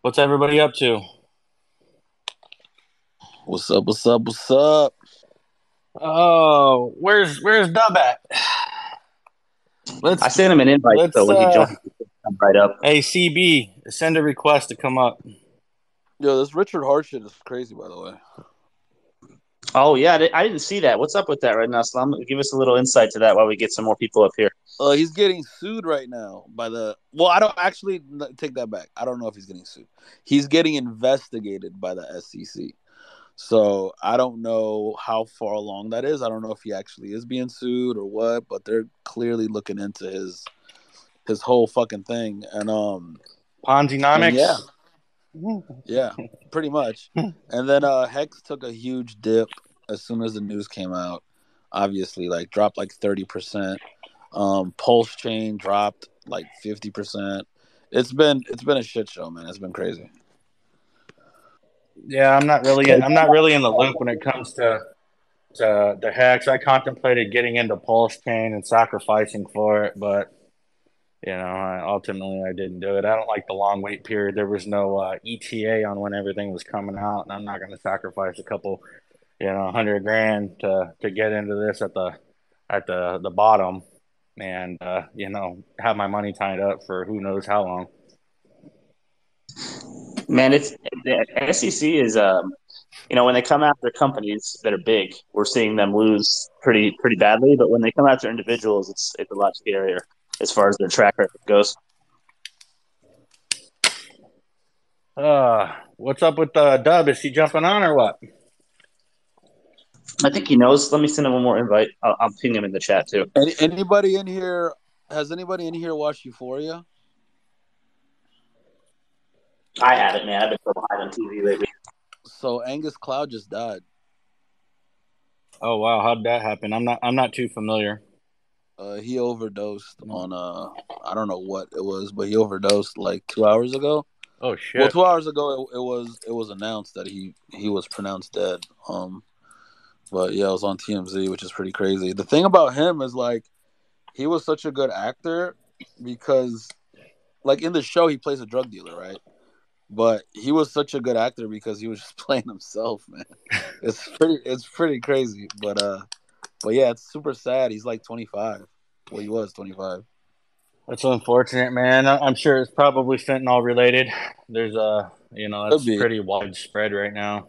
What's everybody up to? What's up? What's up? What's up? Oh, where's Dub at? I Let's sent him an invite, so let's when he joins, he can come right up. hey CB, send a request to come up. Yo, this Richard Hart shit is crazy, by the way. Oh yeah, I didn't see that. What's up with that right now, Slam? Give us a little insight to that while we get some more people up here. He's getting sued right now by the. Well, I don't actually take that back. I don't know if he's getting sued. He's getting investigated by the SEC. So I don't know how far along that is. I don't know if he actually is being sued or what, but they're clearly looking into his whole fucking thing. And yeah, Ponzinomics. yeah, pretty much. And then Hex took a huge dip as soon as the news came out. Obviously, like dropped like 30%. Pulse chain dropped like 50%. It's been a shit show, man. It's been crazy. Yeah, I'm not really in the loop when it comes to the hex. I contemplated getting into Pulse Chain and sacrificing for it, but ultimately I didn't do it. I don't like the long wait period. There was no ETA on when everything was coming out, and I'm not going to sacrifice a couple, 100 grand to get into this at the bottom, and have my money tied up for who knows how long. Man, it's the SEC is when they come after companies that are big, we're seeing them lose pretty badly. But when they come after individuals, it's a lot scarier as far as their track record goes. What's up with Dub? Is he jumping on or what? I think he knows. Let me send him one more invite. I'll ping him in the chat too. Anybody in here? Has anybody in here watched Euphoria? I haven't, man. I've been so behind on TV lately. So Angus Cloud just died. Oh wow, how'd that happen? I'm not too familiar. He overdosed on I don't know what it was, but he overdosed like 2 hours ago. Oh Well, shit. 2 hours ago it was announced that he was pronounced dead. But yeah, it was on TMZ, which is pretty crazy. The thing about him is like he was such a good actor because like in the show he plays a drug dealer, right? But he was such a good actor because he was just playing himself, man. It's pretty crazy, but yeah, it's super sad. He's like 25. Well, he was 25. That's unfortunate, man. I'm sure it's probably fentanyl related. There's Could that's be. pretty widespread right now.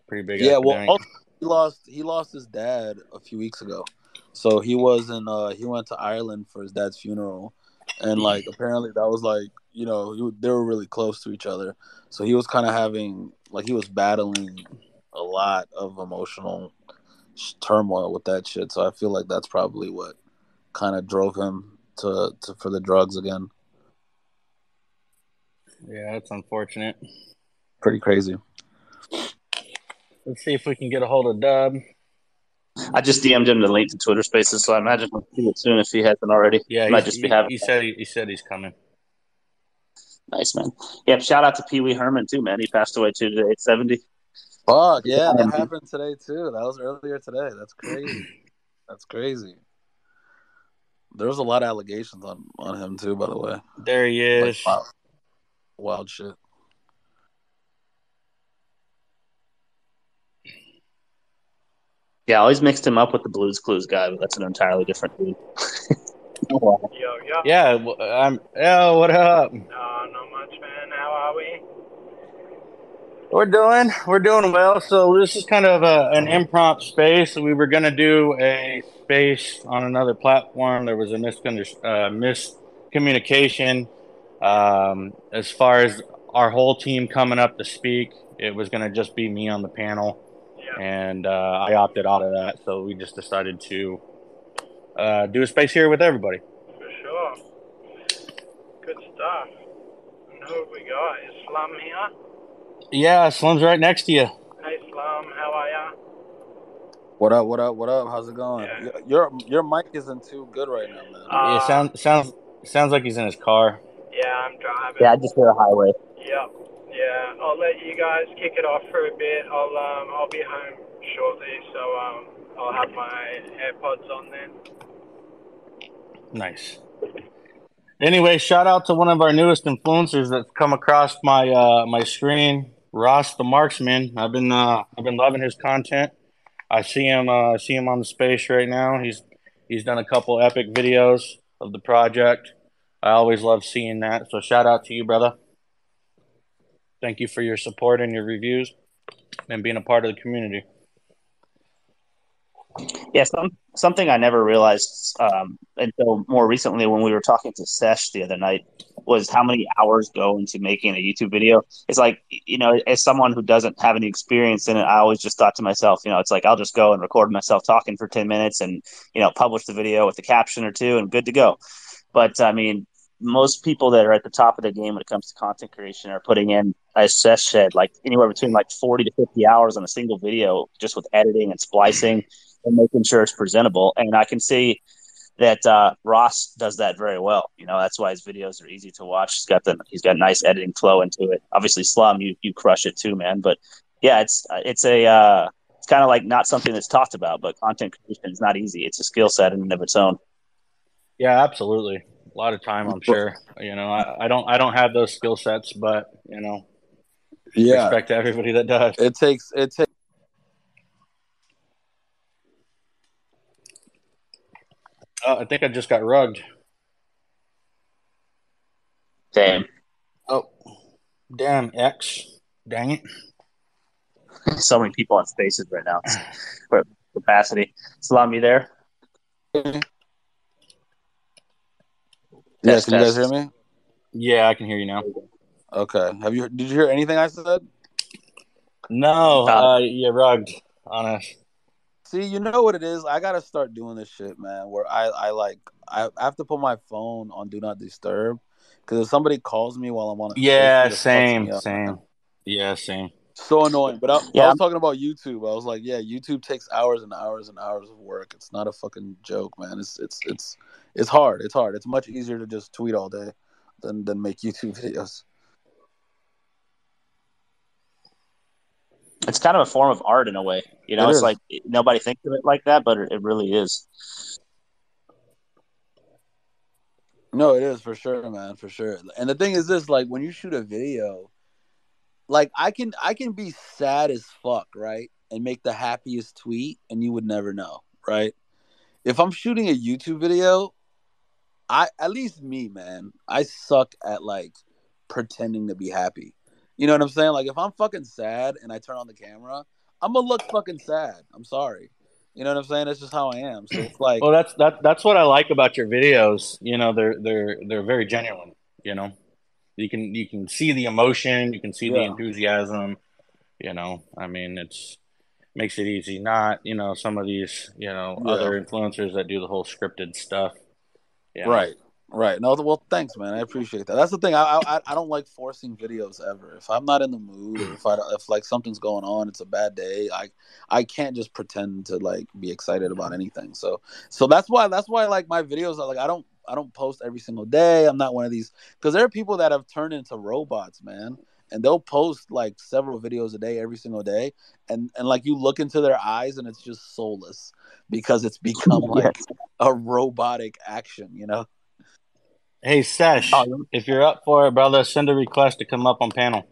Pretty big Yeah, well, epidemic. also he lost his dad a few weeks ago. So he went to Ireland for his dad's funeral, and like apparently that was like they were really close to each other. So he was kind of having like he was battling a lot of emotional turmoil with that shit. So I feel like that's probably what kind of drove him to for the drugs again. Yeah, that's unfortunate. Pretty crazy. Let's see if we can get a hold of Dub. I just DM'd him the link to Twitter Spaces, so I imagine he'll see it soon if he hasn't already. Yeah, Might just be having he said he's coming. nice man. Yeah, shout out to Pee Wee Herman too, man. He passed away too today, 70. Fuck yeah, that happened today too. That was earlier today. That's crazy. That's crazy. There was a lot of allegations on him too, by the way. There he Like is. wild shit. Yeah, I always mixed him up with the Blues Clues guy, but that's an entirely different dude. Yo, yo. Yeah, oh, what up? Not much, man. How are we? We're doing well. So this is kind of an impromptu space. We were gonna do a space on another platform. There was a miscommunication as far as our whole team coming up to speak. It was gonna just be me on the panel, Yeah, and I opted out of that. So we just decided to do a space here with everybody. for sure. Good stuff. And who have we got? Is Slum here? Yeah, Slim's right next to you. Hey, Slum. How are ya? What up? What up? What up? How's it going? Yeah. Your mic isn't too good right now, man. It sounds like he's in his car. Yeah, I'm driving. Yeah, I just hear a highway. Yep. Yeah, I'll let you guys kick it off for a bit. I'll be home shortly, so I'll have my AirPods on then. Nice. Anyway, shout out to one of our newest influencers that's come across my screen, Ross the Marksman. I've been loving his content. I see him on the space right now. He's done a couple epic videos of the project. I always love seeing that. So shout out to you, brother. Thank you for your support and your reviews and being a part of the community. Yeah, something I never realized until more recently when we were talking to Sesh the other night was how many hours go into making a YouTube video. It's like, as someone who doesn't have any experience in it, I always just thought to myself, it's like I'll just go and record myself talking for 10 minutes and, publish the video with a caption or two and good to go. But I mean, most people that are at the top of the game when it comes to content creation are putting in, as Sesh said, like anywhere between like 40 to 50 hours on a single video, just with editing and splicing and making sure it's presentable. And I can see that Ross does that very well. That's why his videos are easy to watch. He's got nice editing flow into it. Obviously, Slum, you crush it too, man. But yeah, it's kind of like not something that's talked about, but content creation is not easy. It's a skill set in and of its own. Yeah, absolutely. A lot of time, I'm sure. I don't have those skill sets, but Yeah, respect to everybody that does. it takes. I think I just got rugged. Damn. Oh, damn, X. Dang it. So many people on spaces right now. For capacity. Salam, you there? Yeah, can you guys hear me? Yeah, I can hear you now. Okay. Did you hear anything I said? No, you're rugged on us. See, you know what it is? I gotta start doing this shit, man. Where I have to put my phone on Do Not Disturb because if somebody calls me while I'm on, Yeah, it just fucks me up, same. man. Yeah, same. So annoying. But I was talking about YouTube. I was like, yeah, YouTube takes hours and hours and hours of work. It's not a fucking joke, man. It's hard. It's hard. It's much easier to just tweet all day than make YouTube videos. It's kind of a form of art in a way. It's like nobody thinks of it like that, but it really is. No, it is for sure, man, for sure. And the thing is this, like when you shoot a video, like I can be sad as fuck, right? And make the happiest tweet and you would never know, right? If I'm shooting a YouTube video, at least me, man, I suck at like pretending to be happy. You know what I'm saying? Like if I'm fucking sad and I turn on the camera, I'm gonna look fucking sad. I'm sorry. You know what I'm saying? That's just how I am. So it's like, well, that's what I like about your videos. They're very genuine. You can see the emotion, you can see the enthusiasm. I mean, it's makes it easy. Not some of these other influencers that do the whole scripted stuff. Right. No, well, thanks, man. I appreciate that. That's the thing. I don't like forcing videos ever. If I'm not in the mood, or if like something's going on, it's a bad day. I can't just pretend to like be excited about anything. So that's why like my videos are like I don't post every single day. I'm not one of these because there are people that have turned into robots, man. And they'll post like several videos a day, every single day, and like you look into their eyes and it's just soulless because it's become like a robotic action, Hey, Sesh, if you're up for it, brother, send a request to come up on panel.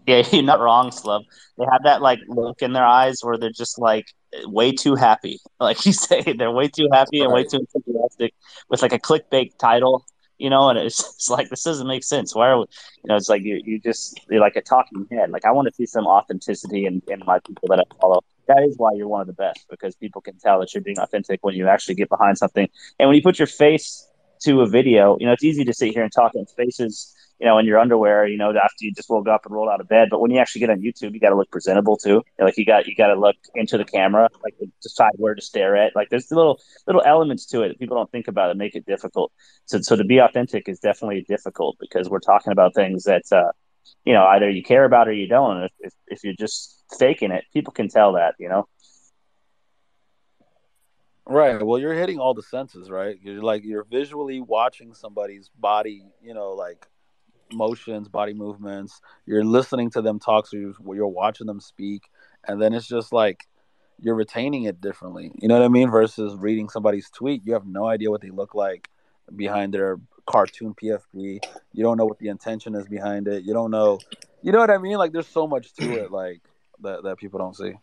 Yeah, you're not wrong, Slub. They have that like look in their eyes where they're just like way too happy. Like you say, they're way too happy and way too enthusiastic with like a clickbait title, and it's like this doesn't make sense. Why are we, it's like you're like a talking head. Like I want to see some authenticity in my people that I follow. That is why you're one of the best, because people can tell that you're being authentic when you actually get behind something. And when you put your face to a video, it's easy to sit here and talk in spaces, in your underwear, after you just woke up and rolled out of bed. But when you actually get on YouTube, you got to look presentable too. Like you got to look into the camera, like decide where to stare at. Like there's little elements to it that people don't think about that make it difficult. So to be authentic is definitely difficult because we're talking about things that either you care about or you don't. If you're just faking it, people can tell that. Right. Well, you're hitting all the senses, right? You're visually watching somebody's body, like motions, body movements. You're listening to them talk, so you're watching them speak, and then it's just like you're retaining it differently. You know what I mean? Versus reading somebody's tweet, you have no idea what they look like. behind their cartoon PFP. You don't know what the intention is behind it. You don't know. You know what I mean? Like, there's so much to it, like that people don't see.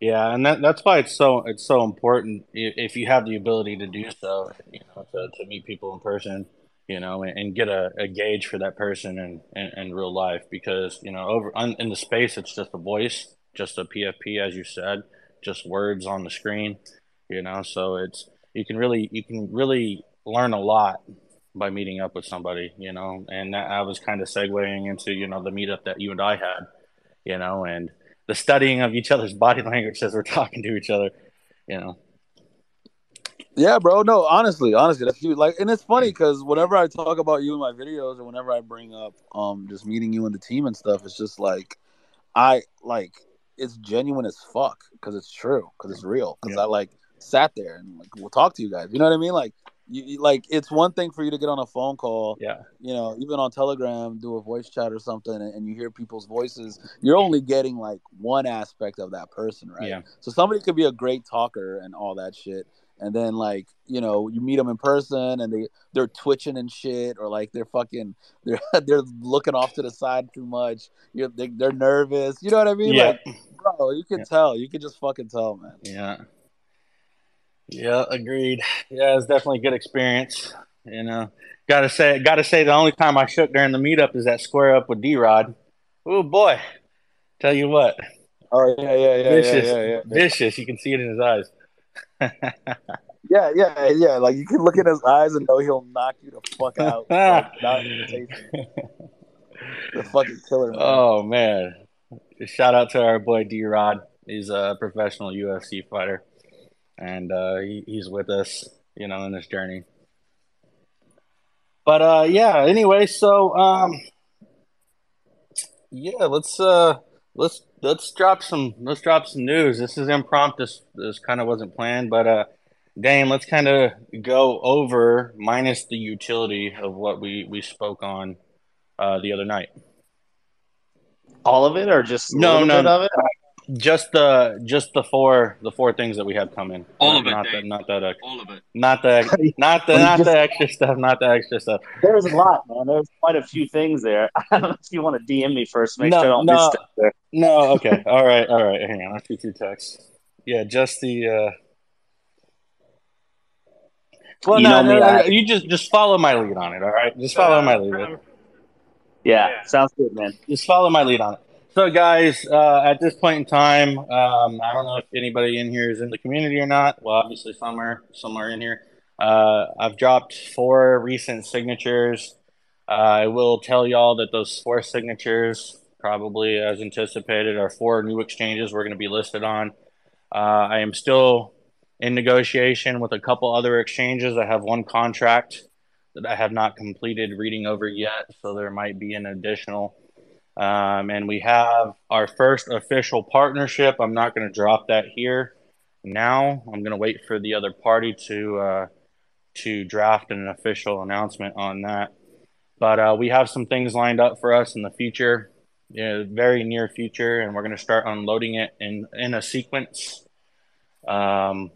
Yeah, and that's why it's so important if you have the ability to do so, to meet people in person, and get a gauge for that person in real life, because in the space it's just a voice, just a PFP, as you said, just words on the screen, so you can really learn a lot by meeting up with somebody, and that, I was kind of segueing into the meetup that you and I had, and the studying of each other's body language as we're talking to each other, you know. Yeah, bro. No, honestly, that's you. Like, and it's funny because whenever I talk about you in my videos, or whenever I bring up just meeting you and the team and stuff, it's just like I like it's genuine as fuck because it's true, because it's real, because I like sat there and like we'll talk to you guys. You know what I mean? Like you like it's one thing for you to get on a phone call, even on Telegram, do a voice chat or something, and you hear people's voices. You're only getting like one aspect of that person, right? Yeah. So somebody could be a great talker and all that shit. And then like, you meet them in person and they're twitching and shit, or like they're they're looking off to the side too much. They're nervous. You know what I mean? Yeah. Like, bro, you can tell. You can just fucking tell, man. Yeah. Yeah, agreed. Yeah, it's definitely a good experience. Gotta say the only time I shook during the meetup is that square up with D-Rod. Oh boy, tell you what, Oh vicious, yeah. vicious. You can see it in his eyes. Yeah. Like you can look in his eyes and know he'll knock you the fuck out. Like not hesitation. The fucking killer, man. Oh man! Shout out to our boy D-Rod. He's a professional UFC fighter, and he's with us, in this journey. But yeah. Anyway, so yeah, let's drop some news. This is impromptu. This kind of wasn't planned, but Dane, let's kind of go over minus the utility of what we spoke on the other night. All of it, or just a No, little bit of it? just the four things that we have coming. All of it, not Dave. that All of it. not the extra stuff. Not the extra stuff. There's a lot, man. There's quite a few things there. I don't know if you want to DM me first, make sure I don't miss stuff there. No, okay. All right. Hang on, I'll shoot you text. Yeah, just the. Well, you just follow my lead on it. All right, just follow my lead. Yeah, sounds good, man. Just follow my lead on it. So, guys, at this point in time, I don't know if anybody in here is in the community or not. Well, obviously, some are in here. I've dropped 4 recent signatures. I will tell y'all that those 4 signatures, probably as anticipated, are 4 new exchanges we're going to be listed on. I am still in negotiation with a couple other exchanges. I have 1 contract that I have not completed reading over yet, so there might be an additional. And we have our first official partnership. I'm not going to drop that here now. I'm going to wait for the other party to draft an official announcement on that. But we have some things lined up for us in the future, very near future, and we're going to start unloading it in a sequence. And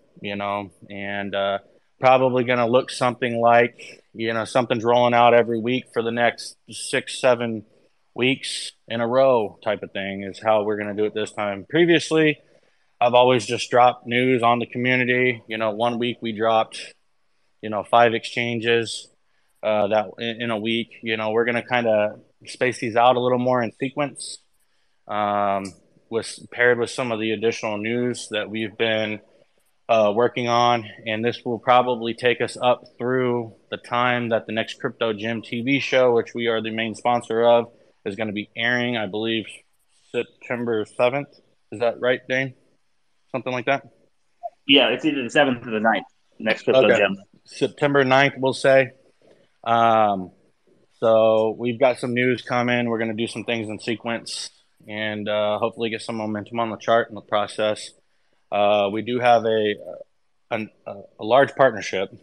probably going to look something like, something's rolling out every week for the next 6-7 weeks in a row type of thing is how we're going to do it this time. Previously, I've always just dropped news on the community. 1 week we dropped, 5 exchanges that in a week. We're going to kind of space these out a little more in sequence, paired with some of the additional news that we've been working on, and this will probably take us up through the time that the next Crypto Gym TV show, which we are the main sponsor of, is going to be airing, I believe, September 7th. Is that right, Dane? Something like that? Yeah, it's either the 7th or the 9th, next Crypto Gym. September 9th, we'll say. So we've got some news coming. We're going to do some things in sequence and hopefully get some momentum on the chart in the process. We do have a large partnership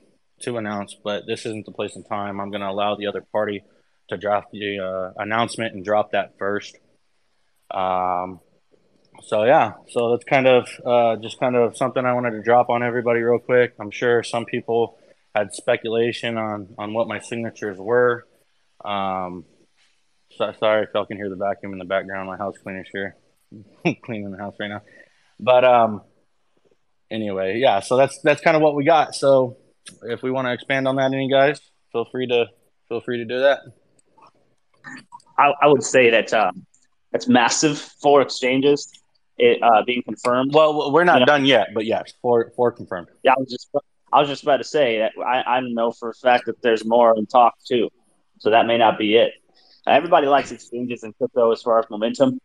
to announce, but this isn't the place and time. I'm going to allow the other party to draft the announcement and drop that first. So that's kind of just something I wanted to drop on everybody real quick. I'm sure some people had speculation on what my signatures were. So, sorry if y'all can hear the vacuum in the background. My house cleaner's here, cleaning the house right now. But anyway, yeah. So that's kind of what we got. So if we want to expand on that, any guys, feel free to do that. I would say that that's massive. 4 exchanges being confirmed. Well, we're not done yet, but yes, 4 confirmed. Yeah, I was just about to say that I know for a fact that there's more in talk too, so that may not be it. Everybody likes exchanges in crypto as far as momentum,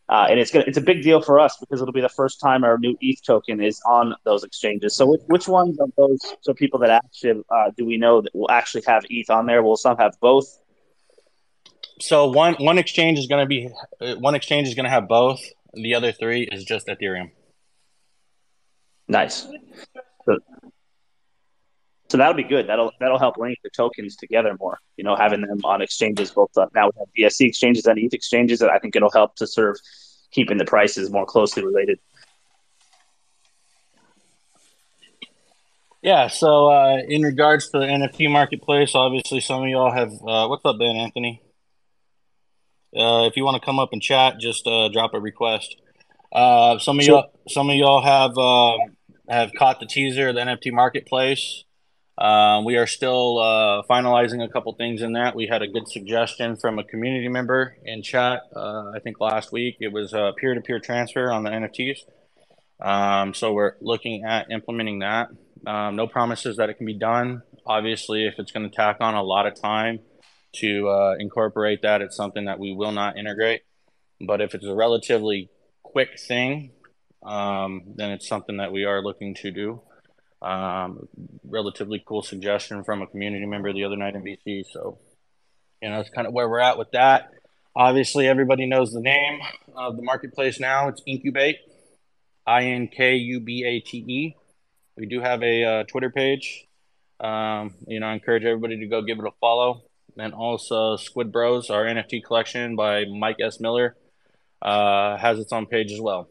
and it's a big deal for us because it'll be the first time our new ETH token is on those exchanges. So which ones of those? So people that actually do we know that will actually have ETH on there? Will some have both? So one exchange is going to have both. The other 3 is just Ethereum. Nice. So that'll be good. That'll help link the tokens together more. Having them on exchanges both up. Now we have BSC exchanges and ETH exchanges. That I think it'll help to serve keeping the prices more closely related. Yeah. So in regards to the NFT marketplace, obviously some of y'all have. What's up, Ben Anthony? If you want to come up and chat, just drop a request. Some of y'all have caught the teaser of the NFT marketplace. We are still finalizing a couple things in that. We had a good suggestion from a community member in chat. I think last week it was a peer-to-peer transfer on the NFTs. So we're looking at implementing that. No promises that it can be done. Obviously, if it's going to tack on a lot of time to incorporate that, it's something that we will not integrate. But if it's a relatively quick thing, then it's something that we are looking to do. Relatively cool suggestion from a community member the other night in BC. So, that's kind of where we're at with that. Obviously, everybody knows the name of the marketplace now. It's Incubate, INKUBATE. We do have a Twitter page. I encourage everybody to go give it a follow. And also SquidGrow, our NFT collection by Mike S. Miller, has its own page as well.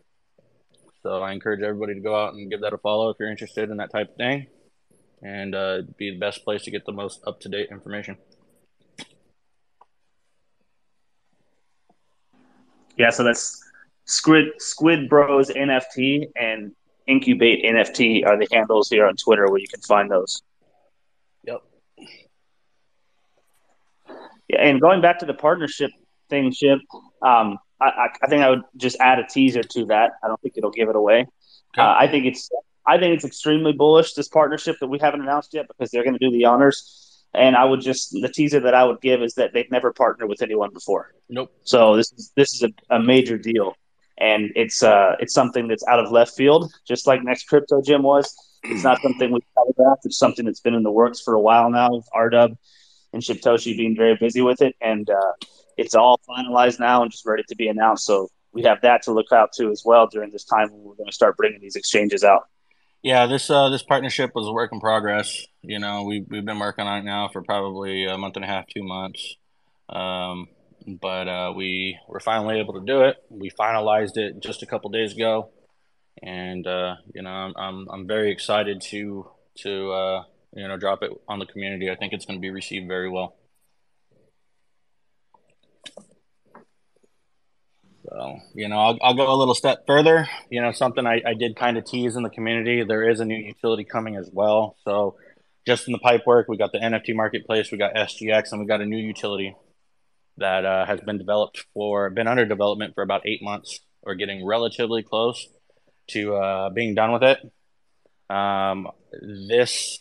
So I encourage everybody to go out and give that a follow if you're interested in that type of thing, and be the best place to get the most up-to-date information. Yeah, so that's Squid Bros NFT and Incubate NFT are the handles here on Twitter where you can find those. Yep. Yeah, and going back to the partnership thing, Chip, I think I would just add a teaser to that. I don't think it'll give it away. Okay. I think it's extremely bullish, this partnership that we haven't announced yet, because they're going to do the honors. And the teaser that I would give is that they've never partnered with anyone before. Nope. So this is a major deal, and it's something that's out of left field, just like Next Crypto Jim was. It's not something we telegraphed. It's something that's been in the works for a while now, with RDub and Shibtoshi being very busy with it, and it's all finalized now and just ready to be announced. So we have that to look out to as well during this time when we're going to start bringing these exchanges out. Yeah, this partnership was a work in progress. We've been working on it now for probably a month and a half, 2 months. But we were finally able to do it. We finalized it just a couple days ago, and I'm very excited to drop it on the community. I think it's going to be received very well. So, I'll go a little step further. Something I did kind of tease in the community. There is a new utility coming as well. So just in the pipe work, we got the NFT marketplace, we got SGX, and we got a new utility that has been under development for about 8 months. We're getting relatively close to being done with it. This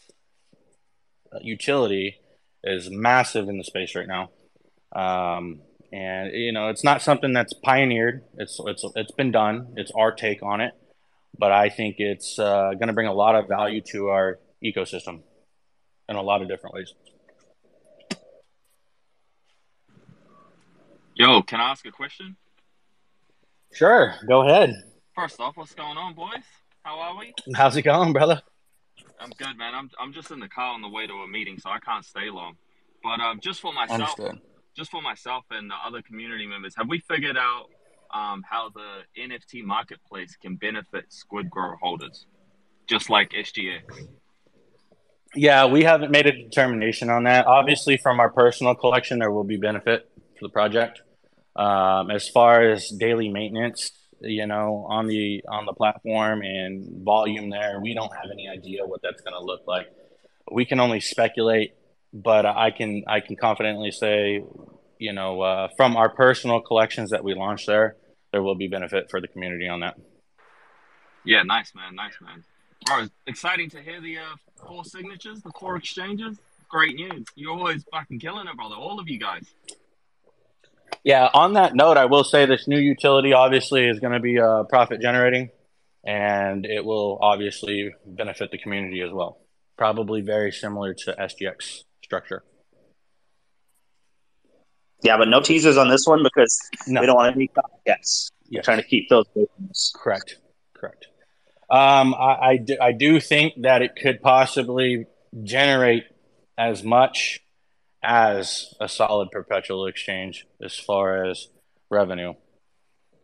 utility is massive in the space right now. And it's not something that's pioneered. It's been done. It's our take on it, but I think it's going to bring a lot of value to our ecosystem in a lot of different ways. Yo, can I ask a question? Sure, go ahead. First off, what's going on, boys? How are we? How's it going, brother? I'm good, man. I'm just in the car on the way to a meeting, so I can't stay long. But just for myself, and the other community members, have we figured out how the NFT marketplace can benefit SquidGrow holders, just like SGX? Yeah, we haven't made a determination on that. Obviously, from our personal collection, there will be benefit for the project. As far as daily maintenance, on the platform and volume there, we don't have any idea what that's going to look like. We can only speculate, but I can confidently say, from our personal collections that we launched there will be benefit for the community on that. Yeah, nice man, nice man. Bro, it's exciting to hear the 4 signatures, the 4 exchanges. Great news. You're always fucking killing it, brother. All of you guys. Yeah, on that note, I will say this new utility obviously is going to be profit generating, and it will obviously benefit the community as well. Probably very similar to SGX structure. Yeah, but no teasers on this one because No. we don't want any copycats. We're trying to keep those away from us. Correct. I do think that it could possibly generate as much as a solid perpetual exchange as far as revenue.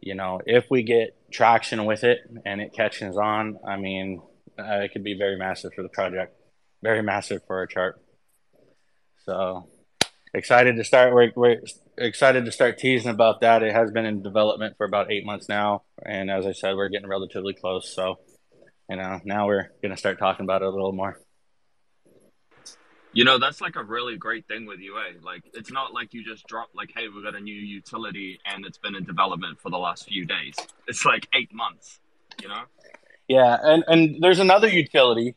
If we get traction with it and it catches on, I mean, it could be very massive for the project, very massive for our chart. So excited to start. We're excited to start teasing about that. It has been in development for about 8 months now, and as I said, we're getting relatively close. So, now we're gonna start talking about it a little more. That's like a really great thing with UA. Like, it's not like you just drop like, hey, we got a new utility and it's been in development for the last few days. It's like 8 months. Yeah, and there's another utility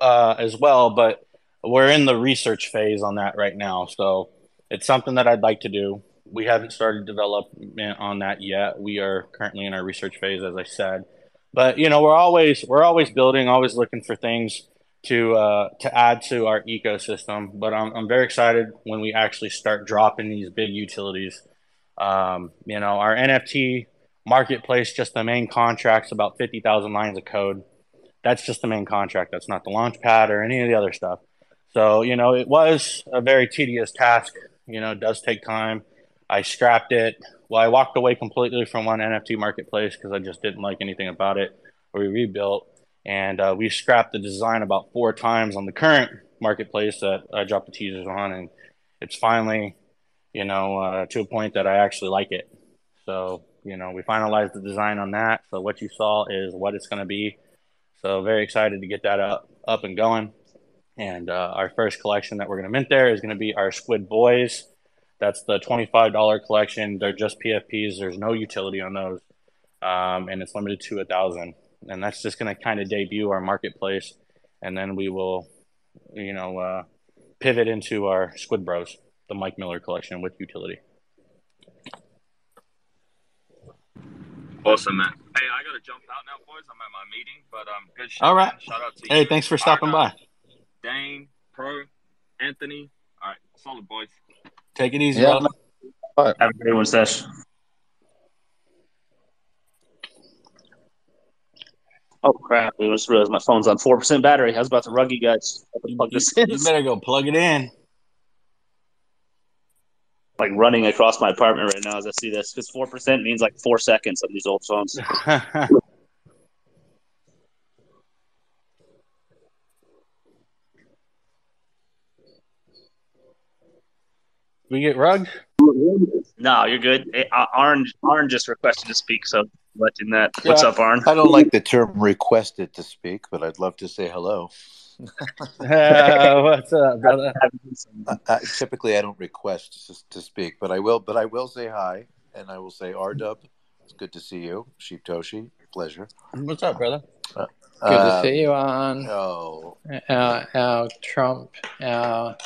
as well, but we're in the research phase on that right now. So it's something that I'd like to do. We haven't started development on that yet. We are currently in our research phase, as I said. But we're always building, always looking for things to add to our ecosystem. But I'm very excited when we actually start dropping these big utilities. Our NFT marketplace, just the main contract's about 50,000 lines of code. That's just the main contract. That's not the launch pad or any of the other stuff. So, it was a very tedious task. It does take time. I scrapped it. Well, I walked away completely from one NFT marketplace because I just didn't like anything about it. We rebuilt, and we scrapped the design about 4 times on the current marketplace that I dropped the teasers on, and it's finally, to a point that I actually like it. So, we finalized the design on that. So what you saw is what it's going to be. So very excited to get that up and going. And our first collection that we're going to mint there is going to be our Squid Boys. That's the $25 collection. They're just PFPs. There's no utility on those. And it's limited to 1,000. And that's just going to kind of debut our marketplace. And then we will, pivot into our Squid Bros, the Mike Miller collection with utility. Awesome, man. Hey, I got to jump out now, boys. I'm at my meeting, but good shit. All right. Man. Shout out to you. Hey, you. thanks for stopping by. Dane, Pro, Anthony. All right, solid, boys. Take it easy, bro. Have a great one, Sesh. Oh, crap. I just realized my phone's on 4% battery. I was about to rug you guys. Plug this in. You better go plug it in. Like running across my apartment right now as I see this, because 4% means like 4 seconds on these old phones. We get rugged? No, you're good. Hey, Arn just requested to speak, so letting that. Yeah. What's up, Arn? I don't like the term requested to speak, but I'd love to say hello. What's up, brother? Typically, I don't request to speak, but I will say hi, and I will say R-Dub. It's good to see you. Sheep Toshi, pleasure. What's up, brother? Good to see you, on. Oh, our Trump, our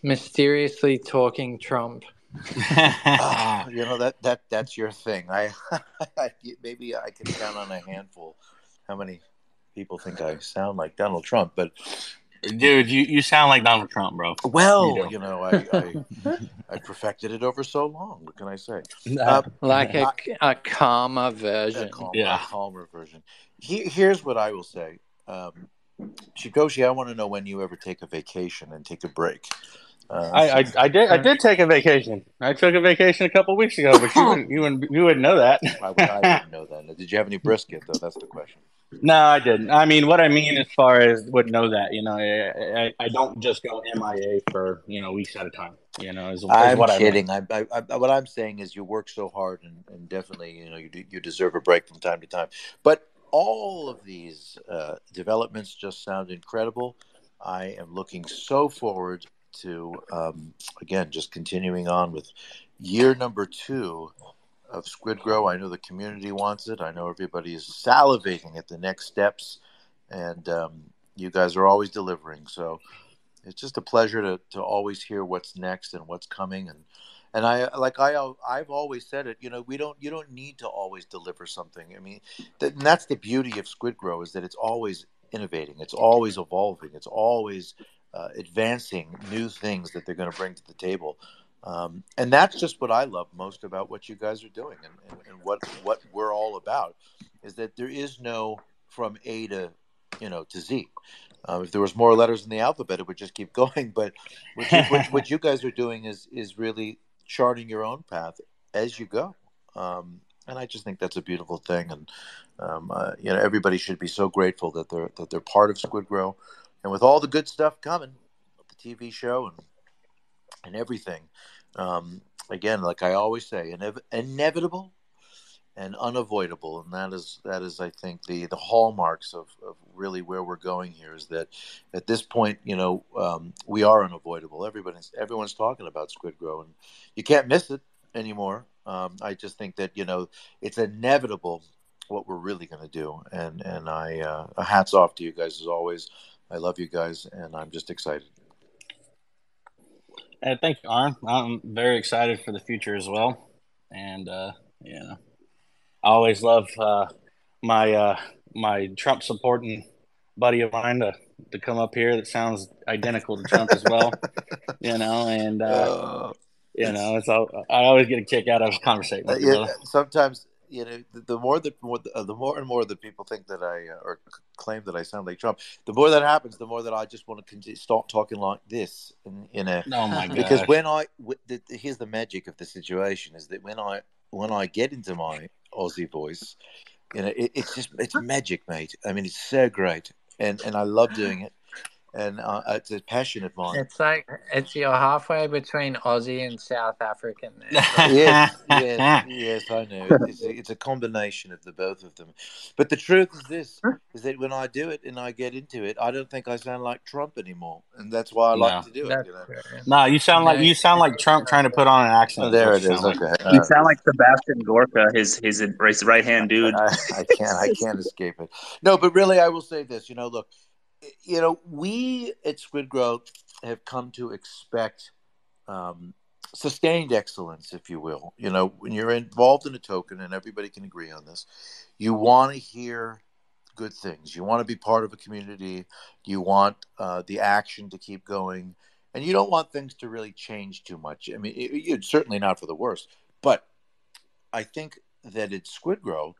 mysteriously talking Trump. That's your thing. Maybe I can count on a handful how many people think I sound like Donald Trump, but dude, you sound like Donald Trump, bro. Well, I perfected it over so long. What can I say? Like a calmer version. A calmer version. Here's what I will say. Shikoshi, I want to know when you ever take a vacation and take a break. I did take a vacation. I took a vacation a couple weeks ago, but you wouldn't know that. I wouldn't know that. Did you have any brisket, though? That's the question. No, I didn't. I mean, what I mean as far as would know that, I don't just go MIA for, weeks at a time, is I'm what I meant. kidding. What I'm saying is you work so hard, and definitely, you deserve a break from time to time. But all of these developments just sound incredible. I am looking so forward to, again, just continuing on with year number 2 of SquidGrow. I know the community wants it. I know everybody is salivating at the next steps, and you guys are always delivering. So it's just a pleasure to always hear what's next and what's coming. And I've always said it. You don't need to always deliver something. I mean, and that's the beauty of SquidGrow, is that it's always innovating. It's always evolving. It's always advancing new things that they're going to bring to the table. And that's just what I love most about what you guys are doing, and what we're all about, is that there is no from A to Z. If there was more letters in the alphabet, it would just keep going. But what you guys are doing is really charting your own path as you go, and I just think that's a beautiful thing. And everybody should be so grateful that they're part of SquidGrow, and with all the good stuff coming, the TV show and everything. Again, like I always say, inevitable and unavoidable, and that is I think the hallmarks of really where we're going here, is that at this point, we are unavoidable. Everyone's talking about SquidGrow, and you can't miss it anymore. I just think that it's inevitable what we're really going to do, and I hats off to you guys as always. I love you guys, and I'm just excited. Thank you, Arn. I'm very excited for the future as well, and I always love my Trump supporting buddy of mine to come up here that sounds identical to Trump as well. And it's all, I always get a kick out of conversating with you, brother. Sometimes the more and more that people think that I or claim that I sound like Trump, the more that happens, the more that I just want to start talking like this Oh my gosh. Because here's the magic of the situation, is that when I get into my Aussie voice, it's magic, mate. I mean, it's so great, and I love doing it, and it's a passion of mine. It's like you're halfway between Aussie and South African there. yes, I know. It's a combination of the both of them. But the truth is this: is that when I do it and I get into it, I don't think I sound like Trump anymore, and that's why I like to do it. No, you sound like Trump trying to put on an accent. Oh, there it is. Okay, you sound like Sebastian Gorka, his right hand dude. I can't escape it. No, but really, I will say this. Look, we at SquidGrow have come to expect sustained excellence, if you will. When you're involved in a token, and everybody can agree on this, you want to hear good things. You want to be part of a community. You want the action to keep going, and you don't want things to really change too much. I mean, it's certainly not for the worse. But I think that at SquidGrow,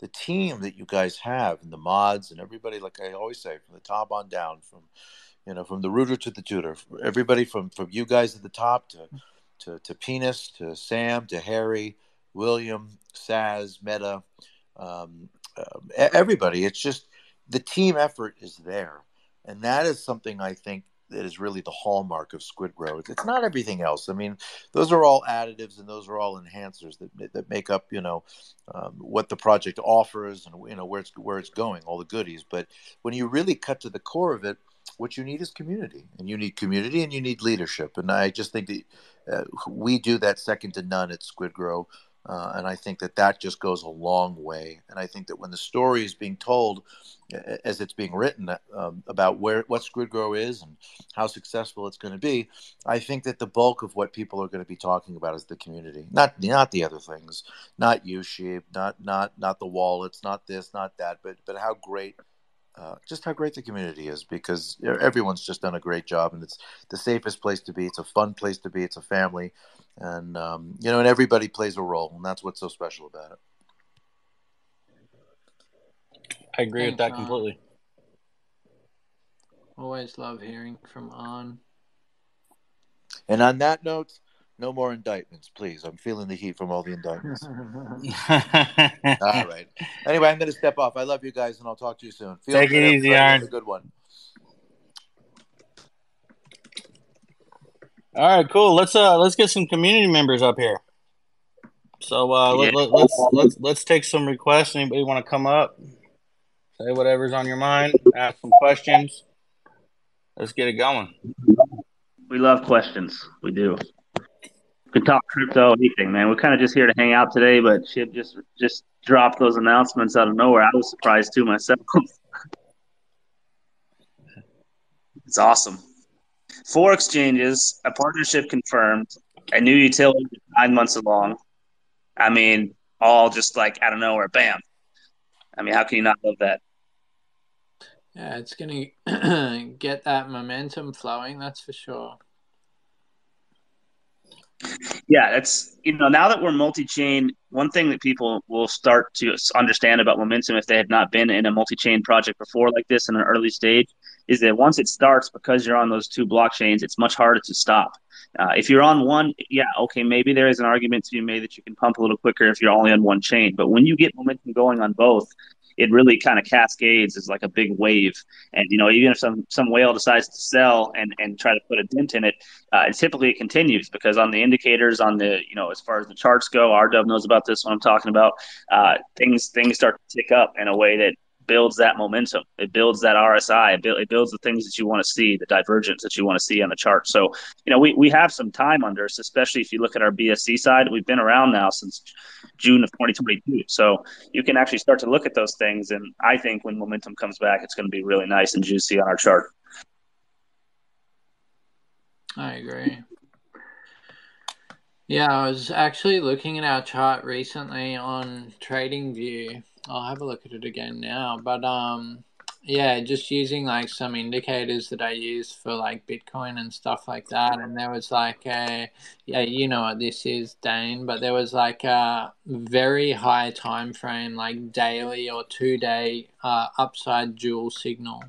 the team that you guys have, and the mods and everybody, like I always say, from the top on down, from the rooter to the tutor, everybody from you guys at the top to Penis, to Sam, to Harry, William, Saz, Meta, everybody. It's just the team effort is there, and that is something I think that is really the hallmark of SquidGrow. It's not everything else. I mean, those are all additives, and those are all enhancers that make up what the project offers, and where it's going, all the goodies. But when you really cut to the core of it, what you need is community, and you need leadership. And I just think that we do that second to none at SquidGrow. And I think that just goes a long way. And I think that when the story is being told, as it's being written, about what SquidGrow is and how successful it's going to be, I think that the bulk of what people are going to be talking about is the community, not the other things, not U-Sheep, not the wallets, not this, not that, but how great. Just how great the community is, because everyone's just done a great job, and it's the safest place to be. It's a fun place to be. It's a family, and and everybody plays a role, and that's what's so special about it. I agree with that completely. Always love hearing from Arn. And on that note, No more indictments, please. I'm feeling the heat from all the indictments. All All right. Anyway, I'm going to step off. I love you guys, and I'll talk to you soon. Feel Take good, it easy, everybody. Aaron. Have a good one. All right, cool. Let's get some community members up here. So let's take some requests. Anybody want to come up? Say whatever's on your mind. Ask some questions. Let's get it going. We love questions. We do. We can talk crypto, anything, man. We're kind of just here to hang out today, but Chip just dropped those announcements out of nowhere. I was surprised too myself. It's awesome. 4 exchanges, a partnership confirmed, a new utility 9 months along. I mean, all just like out of nowhere, bam. I mean, how can you not love that? Yeah, it's going to get that momentum flowing, that's for sure. Yeah, it's now that we're multi-chain, one thing that people will start to understand about momentum if they have not been in a multi-chain project before like this in an early stage is that once it starts, because you're on those 2 blockchains, it's much harder to stop. If you're on one, yeah, okay, maybe there is an argument to be made that you can pump a little quicker if you're only on one chain. But when you get momentum going on both, it really kind of cascades as like a big wave. And even if some whale decides to sell and try to put a dent in it, typically it continues because on the indicators, on the as far as the charts go, RW knows about this when I'm talking about things start to tick up in a way that builds that momentum. It builds that RSI. It builds the things that you want to see, the divergence that you want to see on the chart. So we have some time under us, especially if you look at our BSC side. We've been around now since June of 2022, so you can actually start to look at those things. And I think when momentum comes back, it's going to be really nice and juicy on our chart. I agree. Yeah, I was actually looking at our chart recently on TradingView. I'll have a look at it again now. But yeah, just using like some indicators that I use for like Bitcoin and stuff like that. And there was like you know what this is, Dane, but there was like a very high time frame, like daily or 2-day upside dual signal,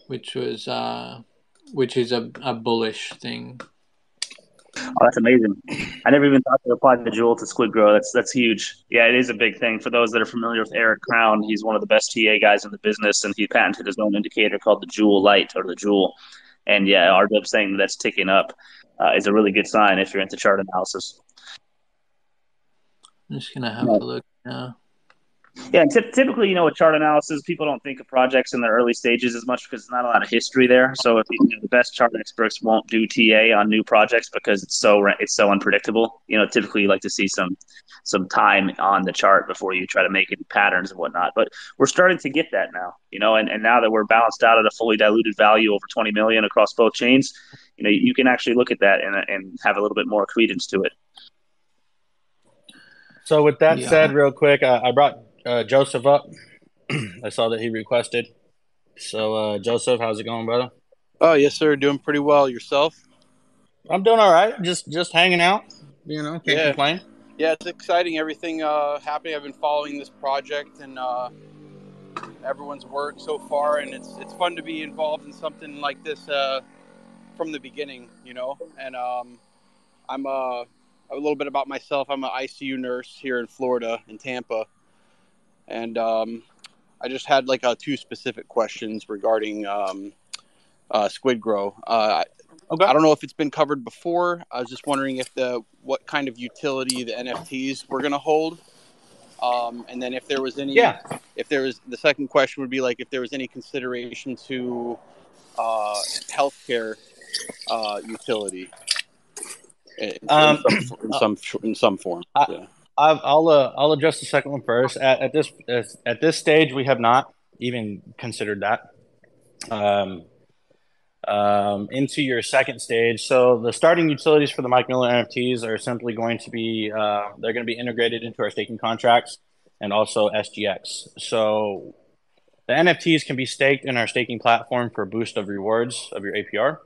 which is a bullish thing. Oh, that's amazing. I never even thought to apply the Jewel to SquidGrow. That's huge. Yeah, it is a big thing. For those that are familiar with Eric Crown, he's one of the best TA guys in the business, and he patented his own indicator called the Jewel Light or the Jewel. And yeah, RW saying that's ticking up is a really good sign if you're into chart analysis. I'm just going to have a look now. Yeah, typically, with chart analysis, people don't think of projects in the early stages as much because there's not a lot of history there. So, if the best chart experts won't do TA on new projects because it's so unpredictable. Typically, you like to see some time on the chart before you try to make any patterns and whatnot. But we're starting to get that now. And now that we're balanced out at a fully diluted value over 20 million across both chains, you can actually look at that and have a little bit more credence to it. So with that said, real quick, I brought Joseph up. I saw that he requested. So Joseph, how's it going, brother? Oh, yes, sir. Doing pretty well. Yourself? I'm doing all right. Just hanging out. Can't complain. Yeah, it's exciting. Everything happening. I've been following this project and everyone's work so far, and it's fun to be involved in something like this from the beginning. And I'm a little bit about myself. I'm an ICU nurse here in Florida, in Tampa, and I just had like 2 specific questions regarding SquidGrow. Okay. I don't know if it's been covered before. I was just wondering what kind of utility the NFTs were going to hold, and then if there was any. Yeah. If there was, the second question would be like if there was any consideration to healthcare utility in some form. Yeah. I'll address the second one first. At this stage, we have not even considered that. Into your second stage, so the starting utilities for the Mike Miller NFTs are simply going to be they're going to be integrated into our staking contracts and also SGX. So the NFTs can be staked in our staking platform for a boost of rewards of your APR,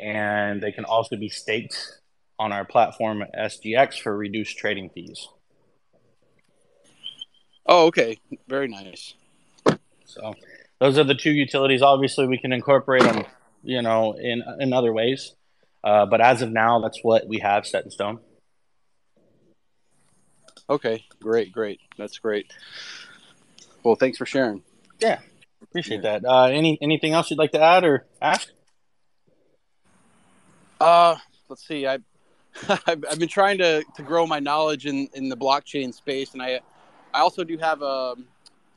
and they can also be staked on our platform SGX for reduced trading fees. Oh, okay. Very nice. So those are the 2 utilities. Obviously, we can incorporate them, in other ways. But as of now, that's what we have set in stone. Okay, great. That's great. Well, thanks for sharing. Yeah, appreciate that. Anything else you'd like to add or ask? Let's see. I've been trying to grow my knowledge in the blockchain space, and I also do have a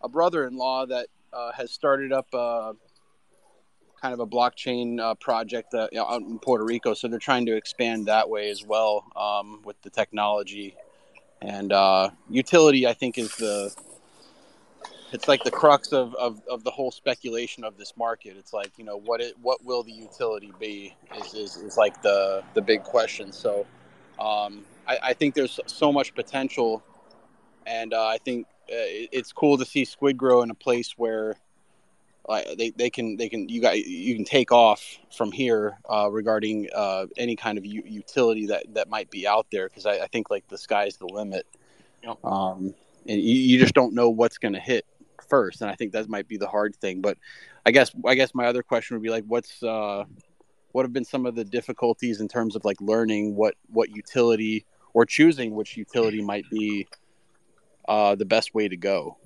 brother-in-law that has started up kind of a blockchain project out in Puerto Rico. So they're trying to expand that way as well with the technology and utility. I think it's like the crux of the whole speculation of this market. It's like, what will the utility be is like the big question. So I think there's so much potential, and I think it's cool to see SquidGrow in a place where they can you can take off from here regarding any kind of utility that might be out there, because I think like the sky's the limit. Yep. And you just don't know what's going to hit first, and I think that might be the hard thing. But I guess my other question would be like, what have been some of the difficulties in terms of like learning what utility or choosing which utility might be the best way to go?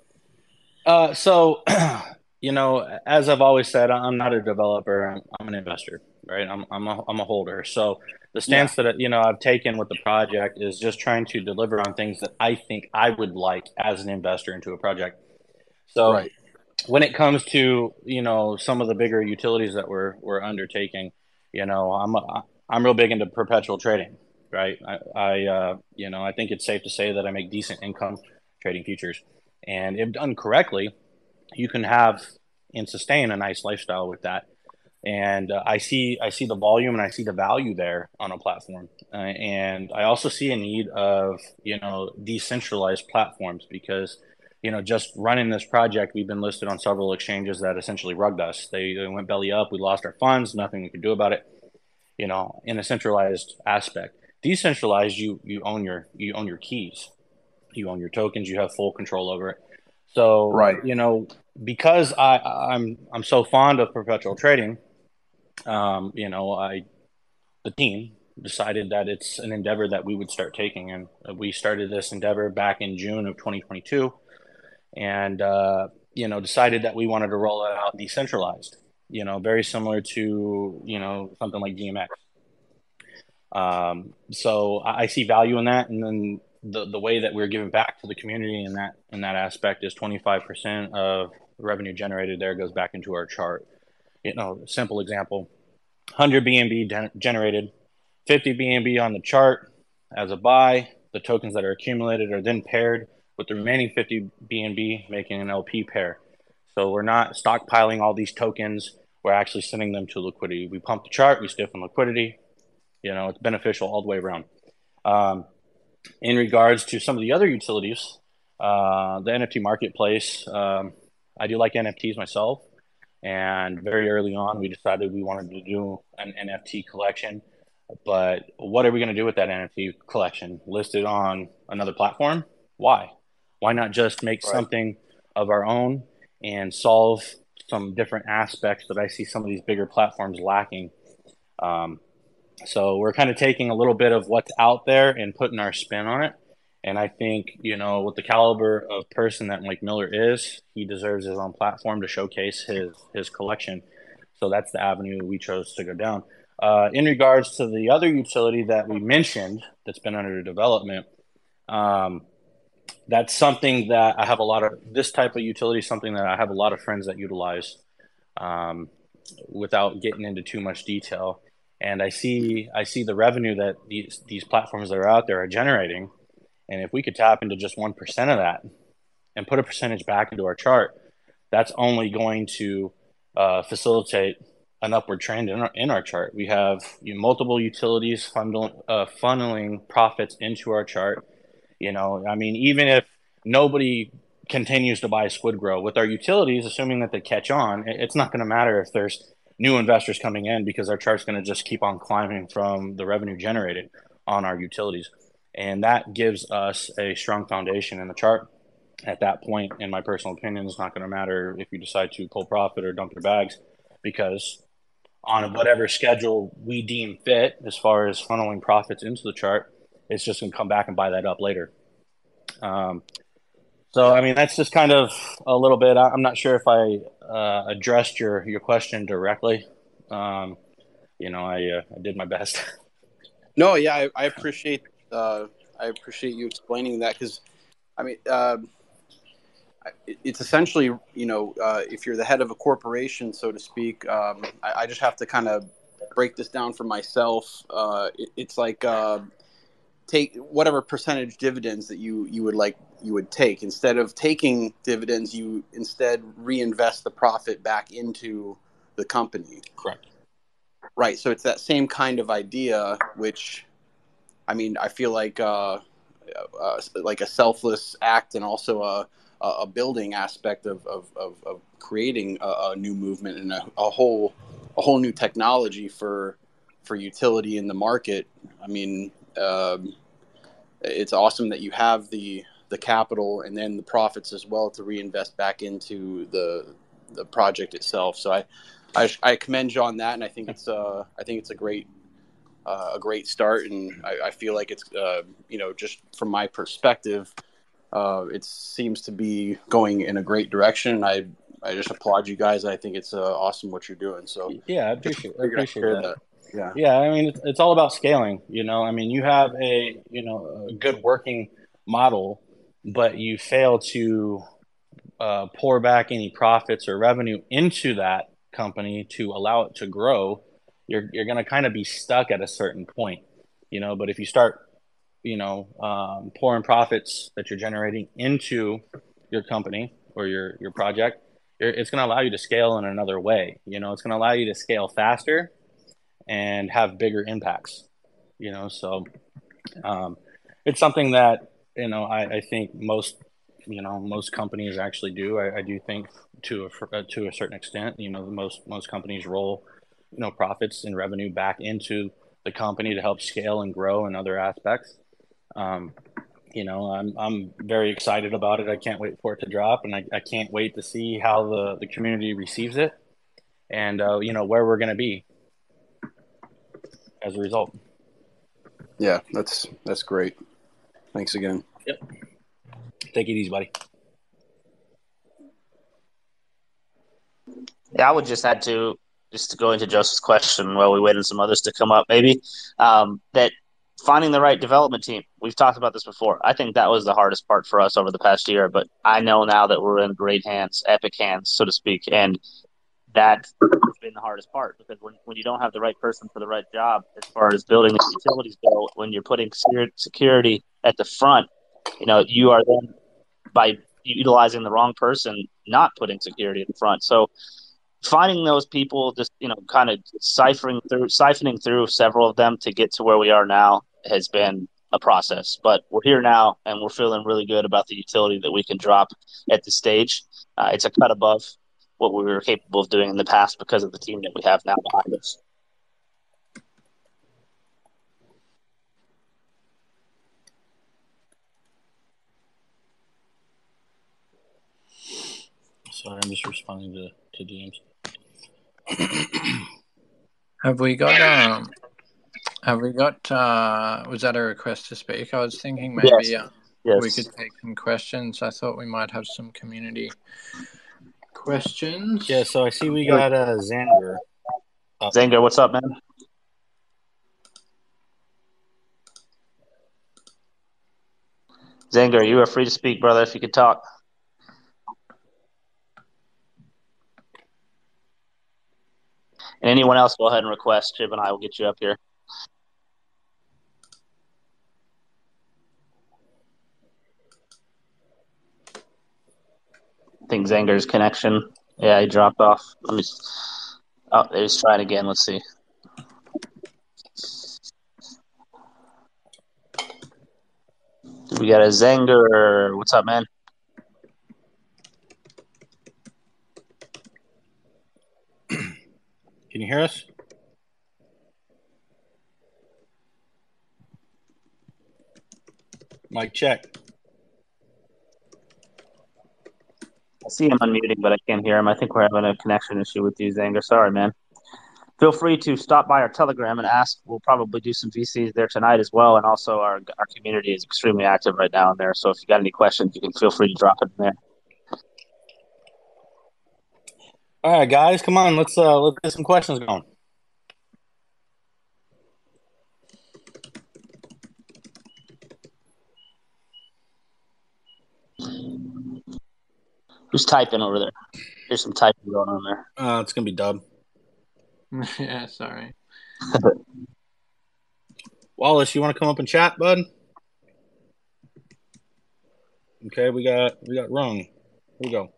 So, as I've always said, I'm not a developer. I'm an investor, right? I'm a holder. So the stance that I've taken with the project is just trying to deliver on things that I think I would like as an investor into a project. So Right. when it comes to some of the bigger utilities that we're undertaking, I'm real big into perpetual trading, right? I think it's safe to say that I make decent income trading futures, and if done correctly, you can have and sustain a nice lifestyle with that. And I see the volume and I see the value there on a platform, and I also see a need of decentralized platforms, because just running this project, we've been listed on several exchanges that essentially rugged us. They went belly up. We lost our funds. Nothing we could do about it. In a centralized aspect. Decentralized, you own your keys, you own your tokens, you have full control over it. So Right. because I'm so fond of perpetual trading, the team decided that it's an endeavor that we would start taking, and we started this endeavor back in June of 2022, and decided that we wanted to roll it out decentralized. Very similar to something like GMX. So I see value in that, and then the way that we're giving back to the community in that aspect is 25% of revenue generated there goes back into our chart. Simple example: 100 BNB generated, 50 BNB on the chart as a buy. The tokens that are accumulated are then paired with the remaining 50 BNB, making an LP pair. So we're not stockpiling all these tokens. We're actually sending them to liquidity. We pump the chart, we stiffen liquidity. It's beneficial all the way around. In regards to some of the other utilities, the NFT marketplace, I do like NFTs myself. And very early on, we decided we wanted to do an NFT collection. But what are we going to do with that NFT collection? Listed on another platform? Why? Why not just make something of our own and solve some different aspects that I see some of these bigger platforms lacking? So we're kind of taking a little bit of what's out there and putting our spin on it. And I think, with the caliber of person that Mike Miller is, he deserves his own platform to showcase his collection. So that's the avenue we chose to go down. In regards to the other utility that we mentioned that's been under development, that's something that I have this type of utility, something that I have a lot of friends that utilize, without getting into too much detail. And I see the revenue that these platforms that are out there are generating. And if we could tap into just 1% of that and put a percentage back into our chart, that's only going to facilitate an upward trend in our chart. We have multiple utilities funneling profits into our chart. Even if nobody continues to buy SquidGrow with our utilities, assuming that they catch on, it's not going to matter if there's new investors coming in, because our chart's going to just keep on climbing from the revenue generated on our utilities. And that gives us a strong foundation in the chart. At that point, in my personal opinion, it's not going to matter if you decide to pull profit or dump your bags, because on whatever schedule we deem fit as far as funneling profits into the chart. It's just going to come back and buy that up later. So, I mean, that's just kind of a little bit. I'm not sure if I addressed your question directly. I did my best. No, yeah, I appreciate you explaining that, because I mean, it's essentially, if you're the head of a corporation, so to speak, I just have to kind of break this down for myself. It's like take whatever percentage dividends that you would take. Instead of taking dividends, you instead reinvest the profit back into the company. Correct. Right. So it's that same kind of idea, which, I mean, I feel like a selfless act, and also a building aspect of creating a new movement and a whole new technology for utility in the market. I mean, it's awesome that you have the capital and then the profits as well to reinvest back into the project itself. So I commend you on that, and I think it's a great start, and I feel like it's just from my perspective, it seems to be going in a great direction. I just applaud you guys. I think it's awesome what you're doing. So yeah, I appreciate that. Yeah. I mean, it's all about scaling. I mean, you have a good working model, but you fail to pour back any profits or revenue into that company to allow it to grow. You're going to kind of be stuck at a certain point, But if you start, pouring profits that you're generating into your company or your project, it's going to allow you to scale in another way. It's going to allow you to scale faster and have bigger impacts. So it's something that I think most companies actually do. I do think to a certain extent, most companies roll profits and revenue back into the company to help scale and grow in other aspects. I'm very excited about it. I can't wait for it to drop, and I can't wait to see how the community receives it, and where we're going to be as a result. Yeah, that's great. Thanks again. Yep. Take it easy, buddy. Yeah, I would just add to go into Joseph's question while we wait on some others to come up, maybe, that finding the right development team. We've talked about this before. I think that was the hardest part for us over the past year, but I know now that we're in great hands, epic hands, so to speak, and that has been the hardest part, because when you don't have the right person for the right job, as far as building the utilities go, when you're putting security at the front, you are then, by utilizing the wrong person, not putting security at the front. So finding those people, just kind of siphoning through several of them to get to where we are now has been a process. But we're here now, and we're feeling really good about the utility that we can drop at this stage. It's a cut above what we were capable of doing in the past because of the team that we have now behind us. Sorry, I'm just responding to DMs. Have we got was that a request to speak? I was thinking maybe Yes. We could take some questions. I thought we might have some community questions. Yeah, so I see we got Xander. Xander, what's up, man? Xander, you are free to speak, brother, if you could talk. And anyone else, go ahead and request. Chip and I will get you up here. I think Zanger's connection. Yeah, he dropped off. Let's try it again. Let's see. We got a Zanger. What's up, man? Can you hear us? Mic check. I see him unmuting, but I can't hear him. I think we're having a connection issue with you, Zanger. Sorry, man. feel free to stop by our Telegram and ask. We'll probably do some VCs there tonight as well. And also our community is extremely active right now in there. So if you got any questions, you can feel free to drop it in there. All right, guys, come on. Let's get some questions going. Who's typing over there? There's some typing going on there. It's gonna be Dub. Yeah, sorry. Wallace, you want to come up and chat, bud? Okay, we got Rung. Here we go.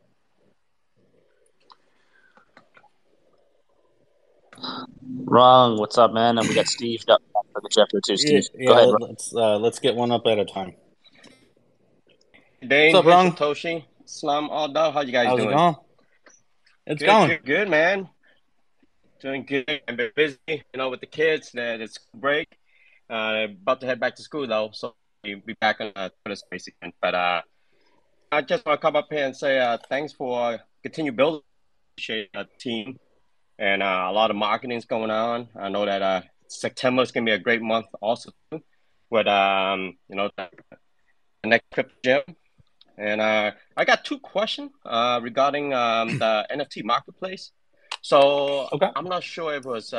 Wrong. What's up, man? And we got Steve. I'll get you after too, Steve. Yeah, Go ahead. let's get one up at a time. Dane, What's up, Rung? Satoshi, Slam, all dog. How you guys How's doing? it going? It's going. Good, man. Doing good. I've been busy, with the kids. It's break. About to head back to school though, so we'll be back on Twitter Space again. But I just want to come up here and say thanks for continue building the team, and a lot of marketing is going on. I know that September is gonna be a great month also with the next crypto gym. And I got two questions regarding the NFT marketplace. So Okay. I'm not sure if it was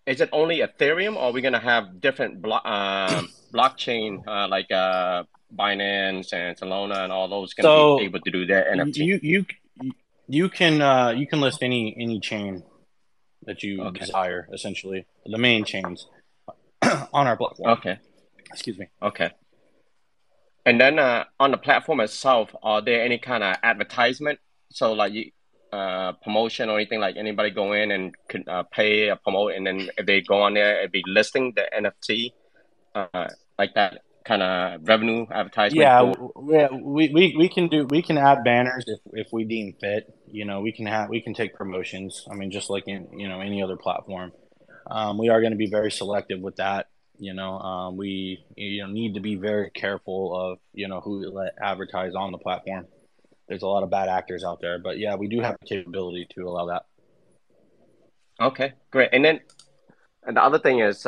is it only Ethereum, or are we gonna have different blockchain like Binance and Solana and all those gonna be able to do their NFT? You can list any chain that you desire, essentially the main chains on our platform. Okay. Excuse me. Okay. And then on the platform itself, are there any kind of advertisement? So like promotion or anything, like anybody go in and could pay a promote, and then if they go on there, it'd be listing the NFT, like that kind of revenue advertisement. Yeah, we can add banners if we deem fit. We can take promotions. I mean, just like in any other platform. We are going to be very selective with that. We need to be very careful of who we let advertise on the platform. There's a lot of bad actors out there, but yeah, we do have the capability to allow that. Okay, great. And then the other thing is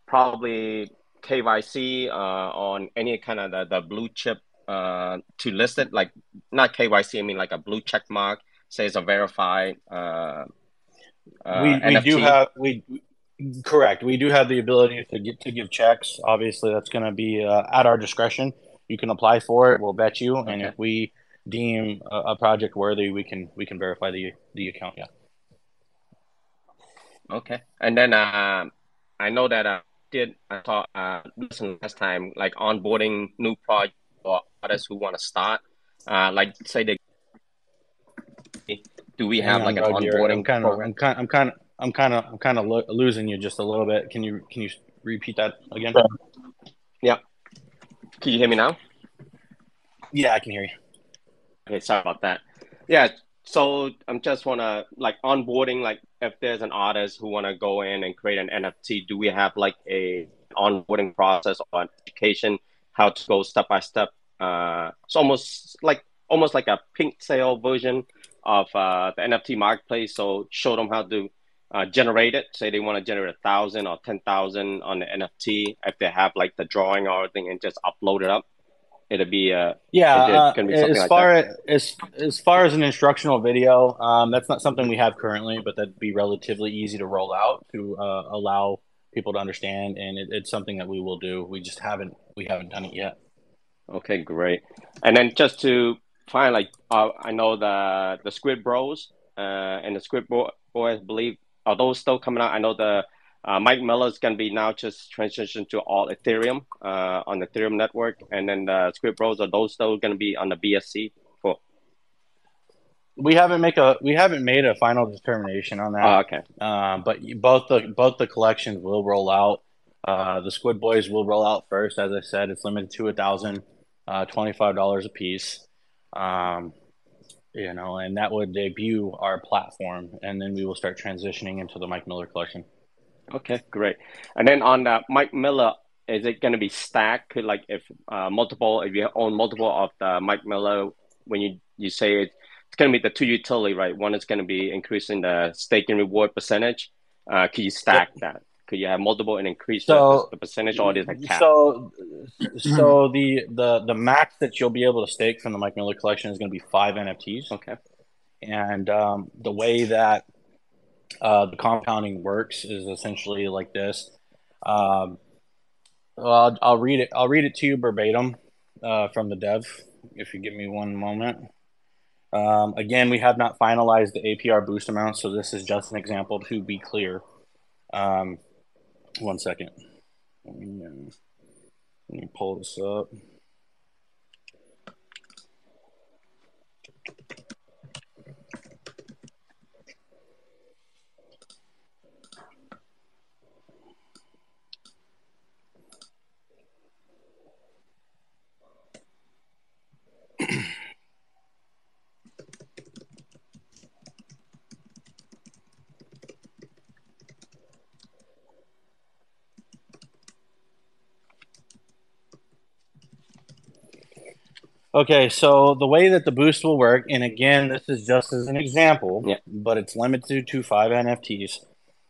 probably KYC on any kind of the blue chip to list it, like not KYC, I mean like a blue check mark says a verified NFT. Correct. We do have the ability to give checks. Obviously, that's going to be at our discretion. You can apply for it. We'll vet you, and if we deem a project worthy, we can verify the account. Yeah. Okay. And then I know that I thought listen last time, like onboarding new projects or artists who want to start. Like say do we have like an onboarding program? I'm kind of losing you just a little bit. Can you repeat that again? Yeah. Can you hear me now? Yeah, I can hear you. Okay, sorry about that. Yeah, so I'm just wanna like onboarding. Like, if there's an artist who wanna go in and create an NFT, do we have like a onboarding process or an education how to go step by step? It's almost like a pink sale version of the NFT marketplace. So show them how to generate it. Say they want to generate 1,000 or 10,000 on the NFT. If they have like the drawing or everything, and just upload it up, it'll be gonna be something as far as an instructional video, that's not something we have currently, but that'd be relatively easy to roll out to allow people to understand, and it's something that we will do. We just haven't done it yet. Okay, great. And then just to find like I know the Squid Bros and the Squid Boys, I believe, are those still coming out? I know the Mike Miller is going to be now just transitioned to all Ethereum on the Ethereum network, and then the Squid Bros, are those still going to be on the BSC? We haven't made a final determination on that. Oh, okay. But both the collections will roll out. The Squid Boys will roll out first. As I said, it's limited to 1,000, $25 a piece. And that would debut our platform, and then we will start transitioning into the Mike Miller collection. Okay, great. And then on the Mike Miller, is it going to be stacked? Like if you own multiple of the Mike Miller, when you say it, it's going to be the two utility, right? One is going to be increasing the staking reward percentage. Could you stack that? Could you have multiple and increase the percentage, or is it cap? So the max that you'll be able to stake from the Mike Miller collection is going to be 5 NFTs. Okay. And the way that the compounding works is essentially like this. Well, I'll read it. I'll read it to you verbatim from the dev. If you give me one moment. Again, we have not finalized the APR boost amount, so this is just an example to be clear. 1 second. Let me pull this up. Okay, so the way that the boost will work, and again, this is just as an example, but it's limited to 5 NFTs.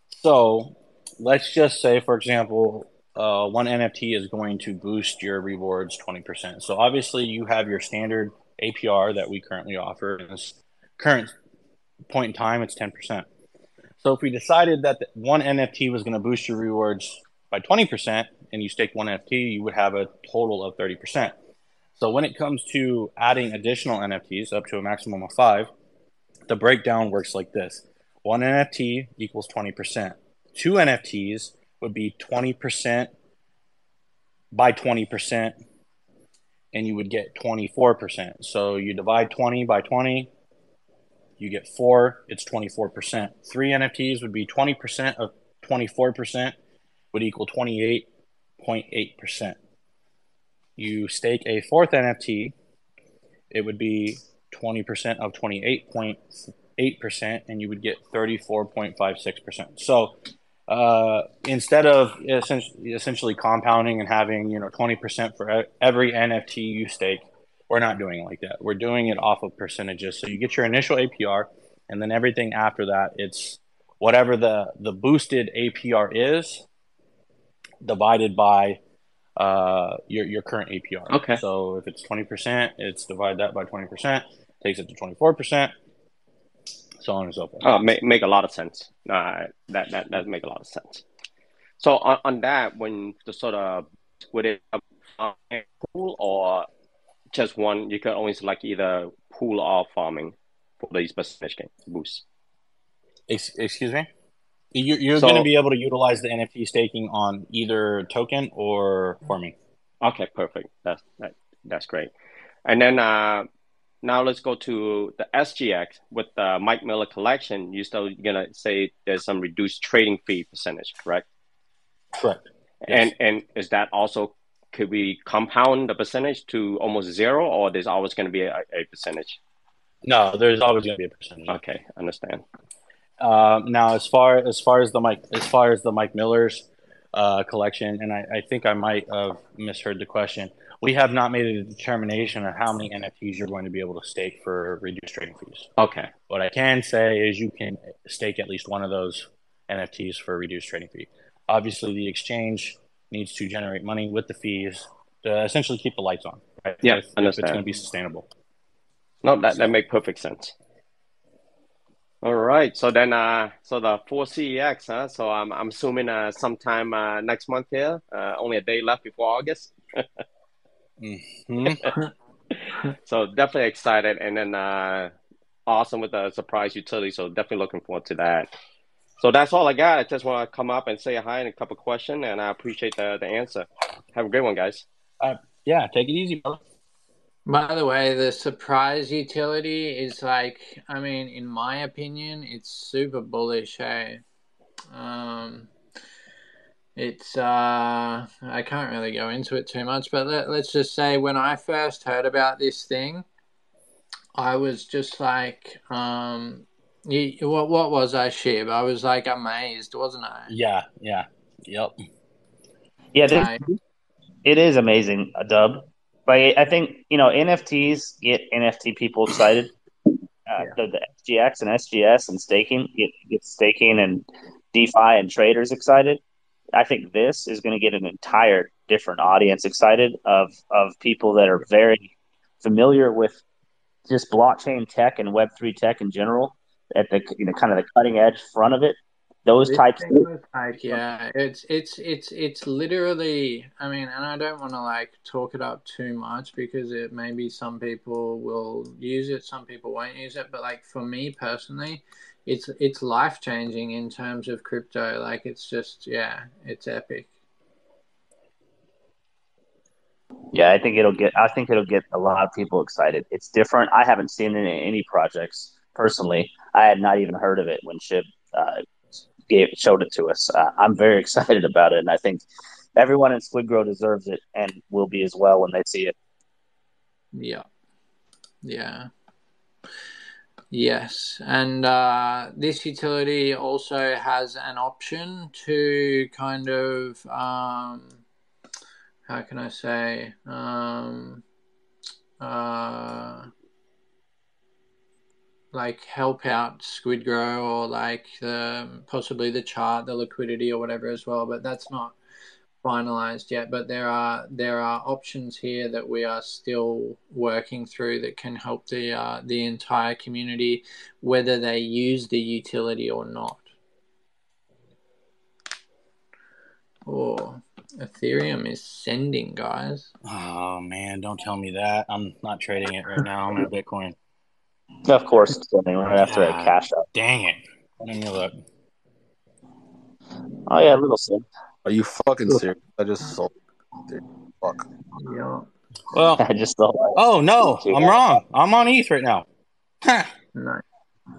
So let's just say, for example, one NFT is going to boost your rewards 20%. So obviously you have your standard APR that we currently offer. In this current point in time, it's 10%. So if we decided that one NFT was going to boost your rewards by 20% and you stake one NFT, you would have a total of 30%. So when it comes to adding additional NFTs up to a maximum of 5, the breakdown works like this. One NFT equals 20%. 2 NFTs would be 20% by 20%, and you would get 24%. So you divide 20 by 20, you get 4, it's 24%. 3 NFTs would be 20% of 24%, would equal 28.8%. You stake a 4th NFT, it would be 20% of 28.8%, and you would get 34.56%. So instead of essentially compounding and having 20% for every NFT you stake, we're not doing it like that. We're doing it off of percentages. So you get your initial APR, and then everything after that, it's whatever the boosted APR is divided by your current APR. Okay. So if it's 20%, it's divide that by 20%, takes it to 24%, so on and so forth. Make a lot of sense. That make a lot of sense. So on that, when the sort of would it pool or just one? You can only select either pool or farming for these percentage gain boosts. Excuse me? You're going to be able to utilize the NFT staking on either token or farming. Okay, perfect. That's great. And then now let's go to the SGX with the Mike Miller collection. You're still going to say there's some reduced trading fee percentage, correct? Correct. Yes. And is that also, could we compound the percentage to almost 0, or there's always going to be a percentage? No, there's always going to be a percentage. Okay, understand. Now, as far as the Mike Miller's collection, and I think I might have misheard the question. We have not made a determination of how many NFTs you're going to be able to stake for reduced trading fees. Okay. What I can say is you can stake at least one of those NFTs for a reduced trading fee. Obviously, the exchange needs to generate money with the fees to essentially keep the lights on, right? Yeah, if understand. If it's going to be sustainable. No, that makes perfect sense. All right. So then, so the 4CEX, huh? So I'm assuming sometime next month here. Only a day left before August. So definitely excited, and then awesome with the surprise utility. So definitely looking forward to that. So that's all I got. I just want to come up and say hi and a couple questions, and I appreciate the answer. Have a great one, guys. Yeah, take it easy, brother. By the way, the surprise utility is like, I mean, in my opinion, it's super bullish, hey? It's, I can't really go into it too much, but let's just say when I first heard about this thing, I was just like, what was I, Shib? I was like amazed, wasn't I? Yeah, yep. Yeah, it is amazing, Dub. But I think, NFTs get NFT people excited. the SGX and SGS and staking get staking and DeFi and traders excited. I think this is going to get an entire different audience excited of people that are very familiar with just blockchain tech and Web3 tech in general at the kind of the cutting edge front of it. Those This types. thing was like, yeah, it's literally. I mean, and I don't want to like talk it up too much because it maybe some people will use it, some people won't use it. But like for me personally, it's life changing in terms of crypto. Like it's just it's epic. Yeah, I think it'll get a lot of people excited. It's different. I haven't seen it in any projects personally. I had not even heard of it when Shib showed it to us. I'm very excited about it, and I think everyone in SquidGrow deserves it and will be as well when they see it. Yeah. Yes, and this utility also has an option to kind of how can I say like help out SquidGrow or like possibly the chart, the liquidity or whatever as well, but that's not finalized yet. But there are options here that we are still working through that can help the entire community, whether they use the utility or not. Oh, Ethereum is sending, guys. Oh man, don't tell me that. I'm not trading it right now. I'm in Bitcoin. Of course, it's sending right after a cash out. Dang it! Let me look. Oh yeah, a little sim. Are you fucking serious? I just sold. Dude, fuck. Yeah. Well, I just thought. oh no, I'm wrong. I'm on ETH right now. No.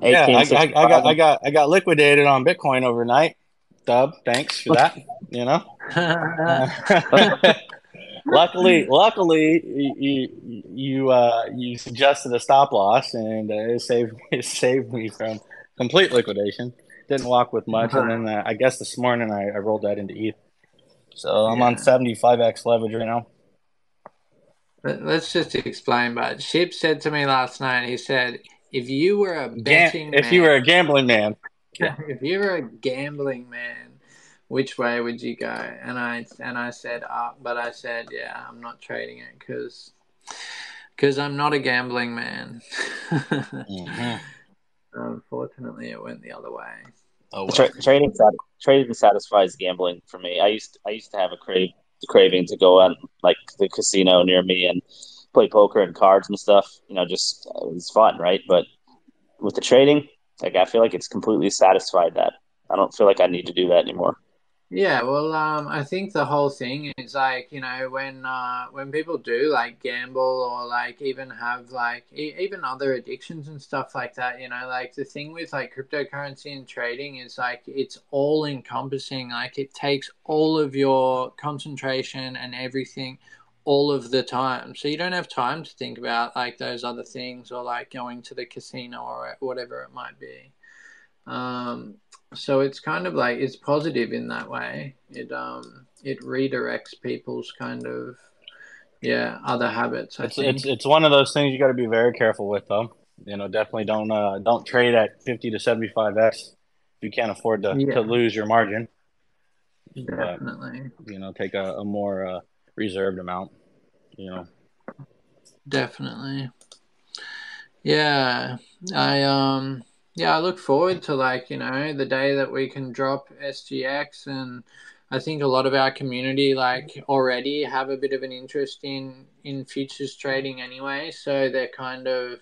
Yeah, I got liquidated on Bitcoin overnight. Dub, thanks for that. You know. Luckily, you suggested a stop loss, and it saved me from complete liquidation. Didn't walk with much, and then I guess this morning I rolled that into ETH. So I'm on 75x leverage right now. Let's just explain. But Ship said to me last night, he said, if you were a betting man, if you were a gambling man, if you were a gambling man, which way would you go? And I said up, but I said, yeah, I'm not trading it because I'm not a gambling man. Mm-hmm. Unfortunately, it went the other way. Oh well. Trading satisfies gambling for me. I used to have a craving to go on like the casino near me and play poker and cards and stuff. Just it was fun, right? But with the trading, like I feel like it's completely satisfied that. I don't feel like I need to do that anymore. Yeah, well, I think the whole thing is like, when people do like gamble or like even have like even other addictions and stuff like that, like the thing with like cryptocurrency and trading is like it's all encompassing. Like it takes all of your concentration and everything all of the time. So you don't have time to think about like those other things or like going to the casino or whatever it might be. So it's kind of like it's positive in that way. It redirects people's kind of other habits. I think it's one of those things you got to be very careful with, though. Definitely don't trade at 50 to 75x if you can't afford to lose your margin. Definitely. But, take a more reserved amount. Definitely. Yeah, I look forward to the day that we can drop SGX, and I think a lot of our community already have a bit of an interest in futures trading anyway, so they're kind of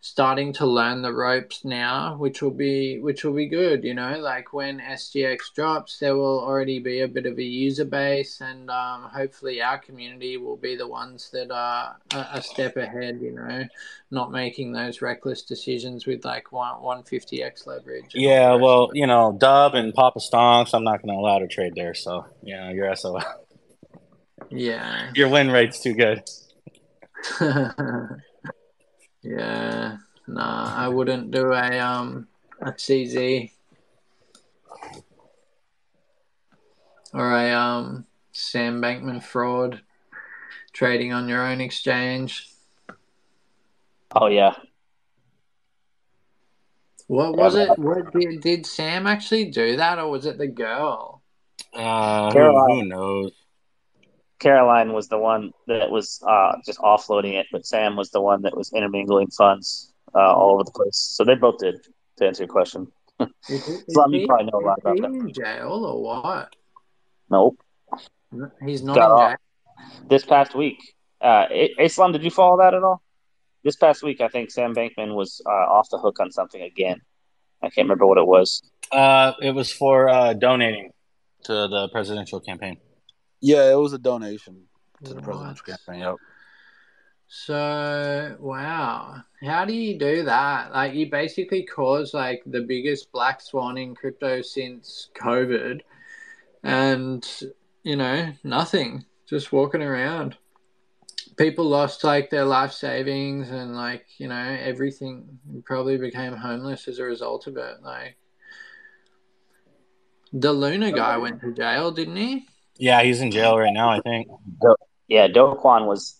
starting to learn the ropes now, which will be good. Like when SGX drops, there will already be a bit of a user base, and hopefully our community will be the ones that are a step ahead. Not making those reckless decisions with like 150x leverage. Yeah, well, Dub and Papa Stonks, I'm not going to allow to trade there. So you're SOL. Yeah, your win rate's too good. Yeah, nah, I wouldn't do a CZ or a Sam Bankman fraud trading on your own exchange. Oh yeah, What was it? What did Sam actually do that, or was it the girl? Who knows? Caroline was the one that was just offloading it, but Sam was the one that was intermingling funds all over the place. So they both did, to answer your question. Is Slum, you he probably know a lot about that. in jail or what? Nope. He's not Got in off jail. this past week. Slum, did you follow that at all? This past week, I think Sam Bankman was off the hook on something again. I can't remember what it was. It was for donating to the presidential campaign. Yeah, it was a donation to the presidential campaign. Yep. So, wow. How do you do that? Like, you basically caused, like, the biggest black swan in crypto since COVID. And, you know, nothing. Just walking around. People lost, like, their life savings and, like, you know, everything. Probably became homeless as a result of it. Like, the Luna guy went to jail, didn't he? Yeah, he's in jail right now, I think. Yeah, Do Kwon was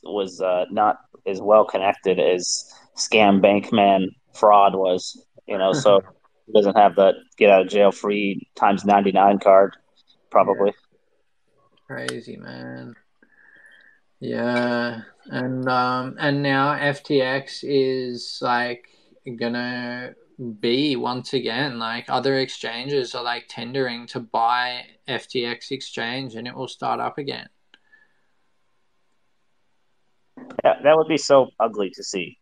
not as well connected as Scam Bankman Fraud was, you know, so he doesn't have that get out of jail free times 99 card, probably. Yeah. Crazy, man. Yeah, and now FTX is like gonna be once again like other exchanges are like tendering to buy FTX exchange and it will start up again. That would be so ugly to see.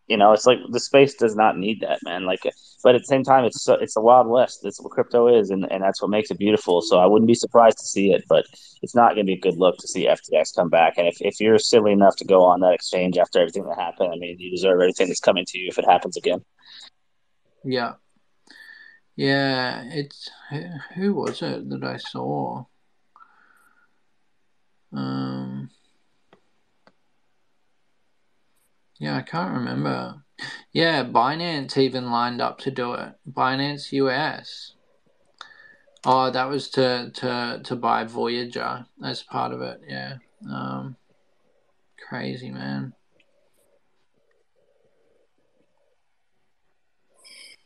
You know, it's like the space does not need that, man. Like, but at the same time, it's the Wild West. That's what crypto is, and that's what makes it beautiful. So I wouldn't be surprised to see it, but it's not going to be a good look to see FTX come back. And if you're silly enough to go on that exchange after everything that happened, I mean, you deserve everything that's coming to you if it happens again. Yeah, yeah. It's who was it that I saw? Yeah, I can't remember. Yeah, Binance even lined up to do it. Binance US. Oh, that was to buy Voyager as part of it. Yeah. Crazy, man.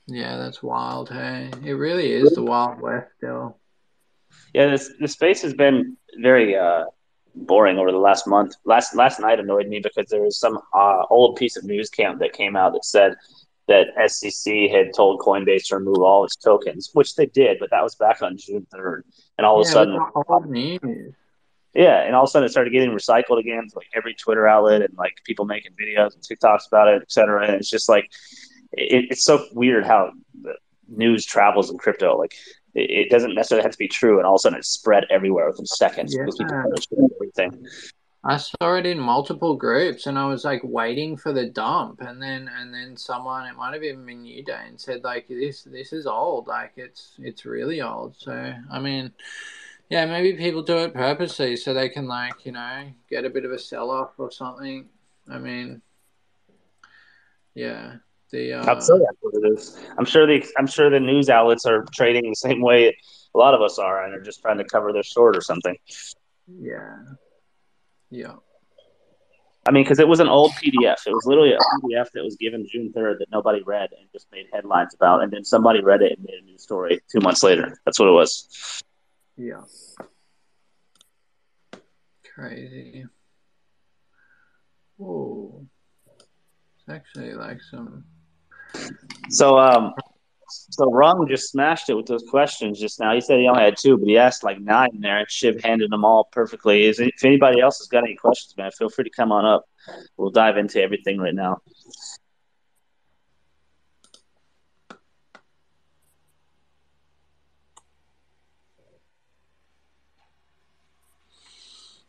Yeah, that's wild. Hey, it really is the Wild West still. Yeah, this space has been very boring over the last month. Last night annoyed me because there was some old piece of news camp that came out that said that SEC had told Coinbase to remove all its tokens, which they did, but that was back on June 3rd. And all of a Yeah, it sudden, was old news. yeah, and all of a sudden it started getting recycled again to like every Twitter outlet and like people making videos and TikToks about it, et cetera. And it's just like it's so weird how the news travels in crypto. Like it doesn't necessarily have to be true, and all of a sudden it's spread everywhere within seconds because people Yeah. understand everything. I saw it in multiple groups, and I was like waiting for the dump, and then someone, it might have even been you, Dane, said like this is old, like it's really old. So I mean, yeah, maybe people do it purposely so they can like, you know, get a bit of a sell off or something. I mean, yeah, I'm sure that's what it is. I'm sure the news outlets are trading the same way a lot of us are, and are just trying to cover their short or something. yeah. I mean, because it was an old PDF. It was literally a PDF that was given June 3rd that nobody read and just made headlines about, and then somebody read it and made a news story 2 months later. That's what it was. Yeah. Crazy. Whoa. It's actually like some. So Rung just smashed it with those questions just now. He said he only had two, but he asked like 9 there, and Shiv handed them all perfectly. If anybody else has got any questions, man, feel free to come on up. We'll dive into everything right now.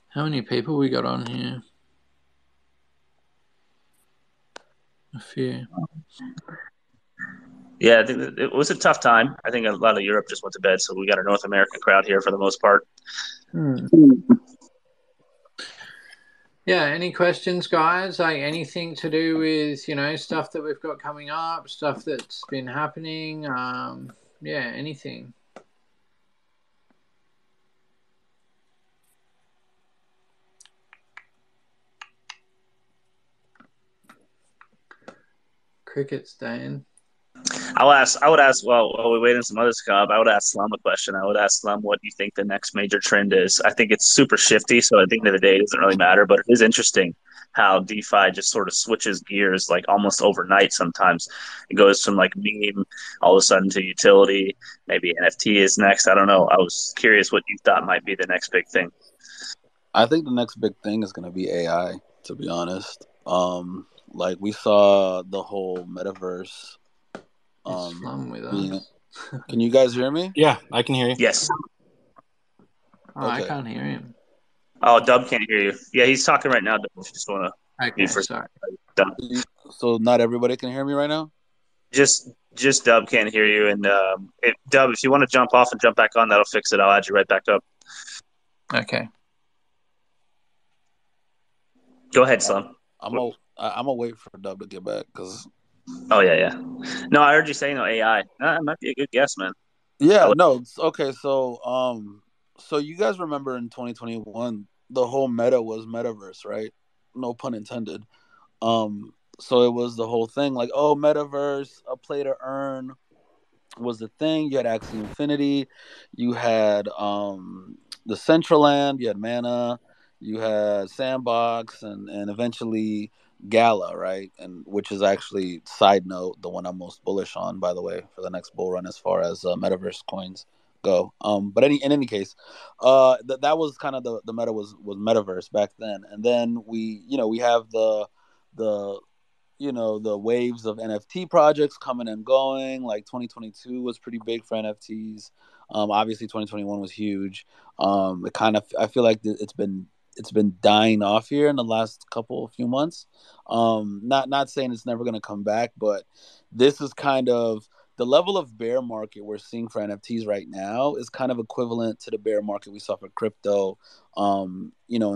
How many people we got on here? A few. Yeah, I think it was a tough time. I think a lot of Europe just went to bed, so we got a North American crowd here for the most part. Yeah, any questions, guys? Like anything to do with, you know, stuff that we've got coming up, stuff that's been happening. Yeah, anything. Cricket, Stain. I would ask. Well, while we wait on some others to come up, I would ask Slum a question. I would ask Slum what do you think the next major trend is. I think it's super shifty, so at the end of the day, it doesn't really matter. But it is interesting how DeFi just sort of switches gears like almost overnight. Sometimes it goes from like meme all of a sudden to utility. Maybe NFT is next. I don't know. I was curious what you thought might be the next big thing. I think the next big thing is going to be AI. To be honest, like we saw the whole metaverse. It's Slum with being, us. can you guys hear me? Yeah, I can hear you. Yes. Oh, I Okay. can't hear him. Oh, Dub can't hear you. Yeah, he's talking right now. Dub, if you just want to Okay, for sorry. Dub. So not everybody can hear me right now? Just Dub can't hear you. And Dub, if you want to jump off and jump back on, that'll fix it. I'll add you right back up. Okay. Go ahead, Slum. I'm gonna wait for Dub to get back because. Oh yeah. No, I heard you saying no AI. That might be a good guess, man. Yeah, no, okay. So you guys remember in 2021, the whole meta was metaverse, right? No pun intended. So it was the whole thing, like, oh, metaverse, a play to earn was the thing. You had Axie Infinity, you had the Central Land, you had Mana, you had Sandbox, and eventually Gala, right? And which is actually, side note, the one I'm most bullish on, by the way, for the next bull run as far as metaverse coins go. But in any case, that was kind of the meta was metaverse back then, and then we have the the waves of NFT projects coming and going. Like 2022 was pretty big for NFTs. Obviously 2021 was huge. It kind of, I feel like it's been dying off here in the last few months. Not saying it's never going to come back, but this is kind of the level of bear market we're seeing for NFTs right now is kind of equivalent to the bear market we saw for crypto, in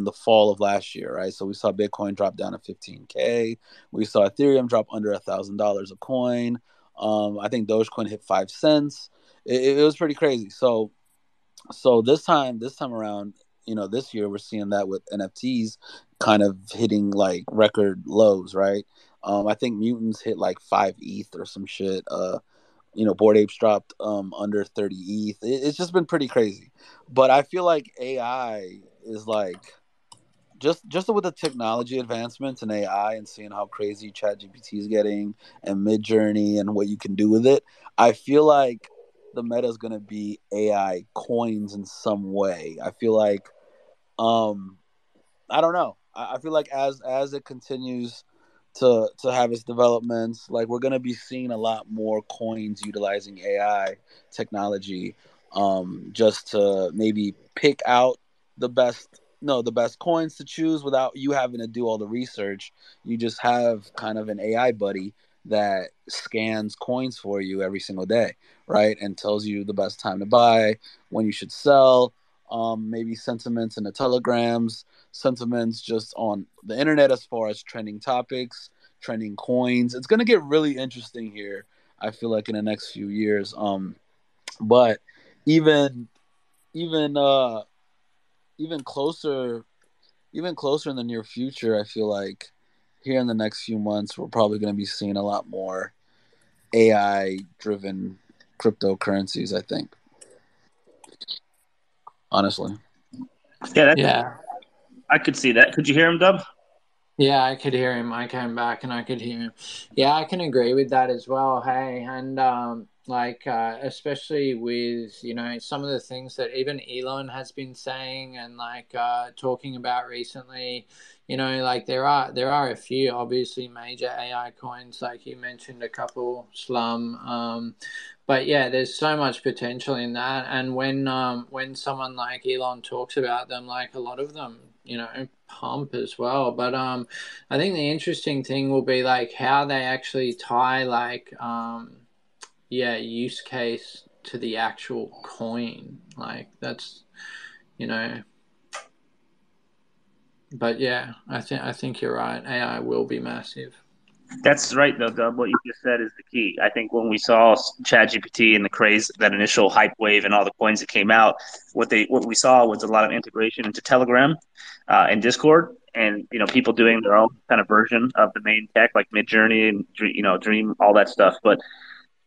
the fall of last year, right? So we saw Bitcoin drop down to 15K. We saw Ethereum drop under $1,000 a coin. I think Dogecoin hit 5 cents. It was pretty crazy. So this time around, this year we're seeing that with NFTs kind of hitting like record lows, right? I think Mutants hit like 5 ETH or some shit. Bored Apes dropped under 30 ETH. It's just been pretty crazy. But I feel like AI is like just with the technology advancements in AI and seeing how crazy ChatGPT is getting and Midjourney and what you can do with it, I feel like the meta is going to be AI coins in some way. I feel like I don't know. I feel like as it continues to have its developments, like we're gonna be seeing a lot more coins utilizing AI technology, just to maybe pick out the best the best coins to choose without you having to do all the research. You just have kind of an AI buddy that scans coins for you every single day, right? And tells you the best time to buy, when you should sell, maybe sentiments in the telegrams, sentiments just on the internet as far as trending topics, trending coins. It's going to get really interesting here, I feel like, in the next few years. But even even uh even closer in the near future, I feel like here in the next few months we're probably going to be seeing a lot more AI driven cryptocurrencies, I think. Honestly. Yeah. I could see that. Could you hear him, Dub? Yeah, I could hear him. I came back and I could hear him. Yeah, I can agree with that as well. Hey, and especially with some of the things that even Elon has been saying and talking about recently. Like there are a few obviously major AI coins, like you mentioned a couple, Slum. But yeah, there's so much potential in that, and when someone like Elon talks about them, like a lot of them, pump as well. But I think the interesting thing will be like how they actually tie use case to the actual coin. Like that's But yeah, I think you're right. AI will be massive. That's right, though, Dub. What you just said is the key. I think when we saw ChatGPT and the craze, that initial hype wave, and all the coins that came out, what we saw was a lot of integration into Telegram and Discord, and people doing their own kind of version of the main tech, like Midjourney and Dream, all that stuff. But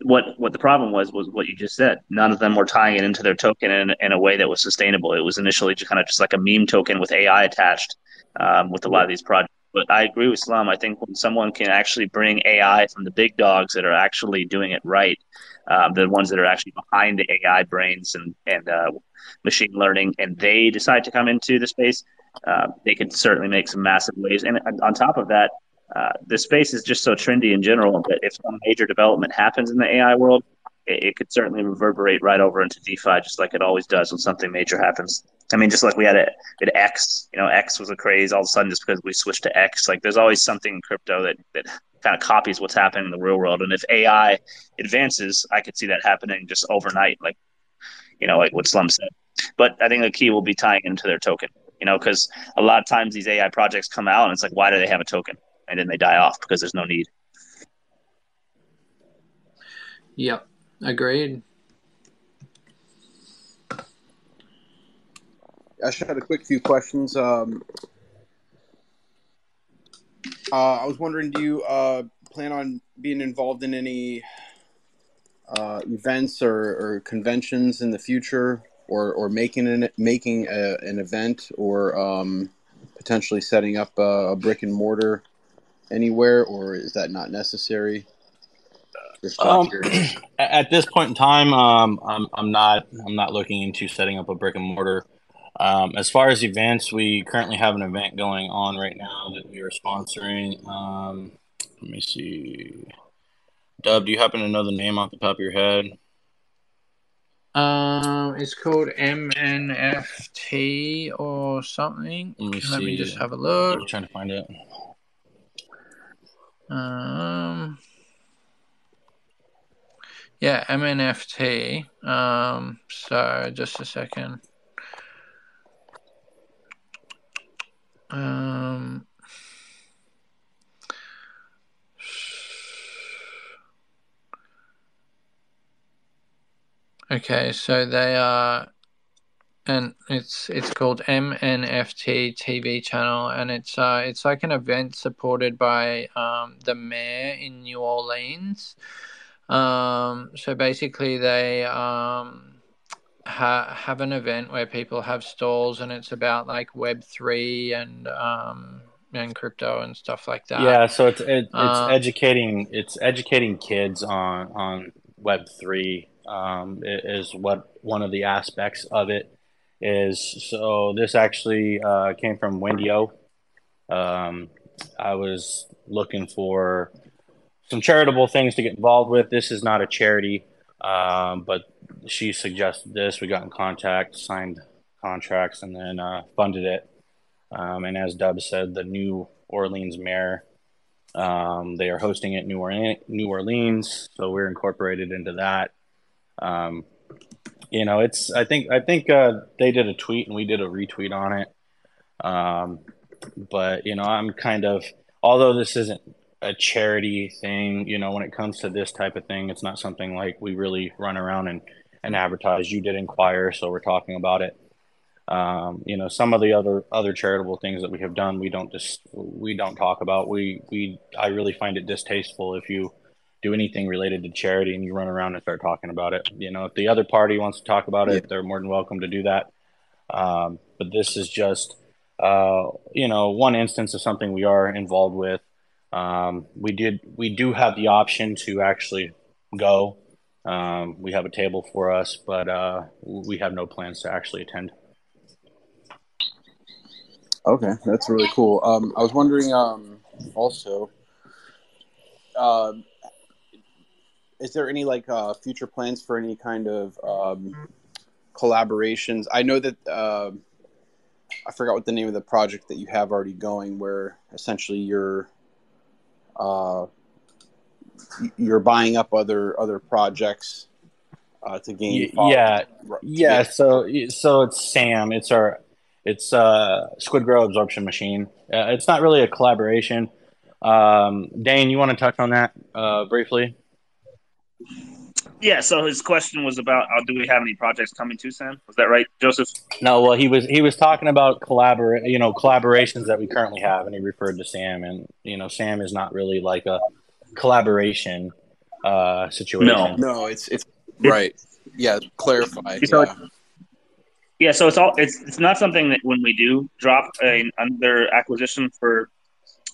what the problem was what you just said. None of them were tying it into their token in a way that was sustainable. It was initially just like a meme token with AI attached with a lot of these projects. But I agree with Slum. I think when someone can actually bring AI from the big dogs that are actually doing it right, the ones that are actually behind the AI brains and machine learning, and they decide to come into the space, they could certainly make some massive waves. And on top of that, the space is just so trendy in general that if some major development happens in the AI world, it could certainly reverberate right over into DeFi, just like it always does when something major happens. I mean, just like we had X, X was a craze all of a sudden just because we switched to X. Like there's always something in crypto that kind of copies what's happening in the real world. And if AI advances, I could see that happening just overnight, like what Slum said. But I think the key will be tying into their token, because a lot of times these AI projects come out and it's like, why do they have a token? And then they die off because there's no need. Yep, agreed. I just had a quick few questions. I was wondering, do you plan on being involved in any events or conventions in the future, or making an event, or potentially setting up a brick and mortar anywhere, or is that not necessary? At this point in time, I'm not looking into setting up a brick and mortar. As far as events, we currently have an event going on right now that we are sponsoring. Let me see. Dub, do you happen to know the name off the top of your head? It's called MNFT or something. Let me just have a look. I'm trying to find it. Yeah, MNFT. So just a second. Okay, so they are, and it's called MNFT TV channel, and it's like an event supported by the mayor in New Orleans. So basically they have an event where people have stalls, and it's about like Web3 and crypto and stuff like that. Yeah, so it's educating kids on Web3 is what one of the aspects of it is. So this actually came from Wendy O. I was looking for some charitable things to get involved with. This is not a charity, but she suggested this. We got in contact, signed contracts, and then funded it. And as Dub said, the New Orleans mayor, they are hosting it in New Orleans, so we're incorporated into that. I think they did a tweet and we did a retweet on it. But I'm kind of, although this isn't a charity thing, when it comes to this type of thing, it's not something like we really run around and advertise. You did inquire, so we're talking about it. Some of the other charitable things that we have done, we don't talk about. I really find it distasteful if you do anything related to charity and you run around and start talking about it. If the other party wants to talk about it, they're more than welcome to do that. But this is just, one instance of something we are involved with. We do have the option to actually go. We have a table for us, but we have no plans to actually attend. Okay, that's really cool. I was wondering also, is there any future plans for any kind of collaborations? I know that I forgot what the name of the project that you have already going, where essentially you're buying up other projects to gain. Yeah. So it's SAM. It's SquidGrow absorption machine. It's not really a collaboration. Dane, you want to touch on that briefly? Yeah, so his question was about do we have any projects coming to Sam? Was that right, Joseph? No, well, he was talking about collaborations that we currently have, and he referred to Sam, and Sam is not really like a collaboration. No, situation. it's right. Yeah, clarify. So Yeah. yeah, so it's not something that when we do drop another acquisition for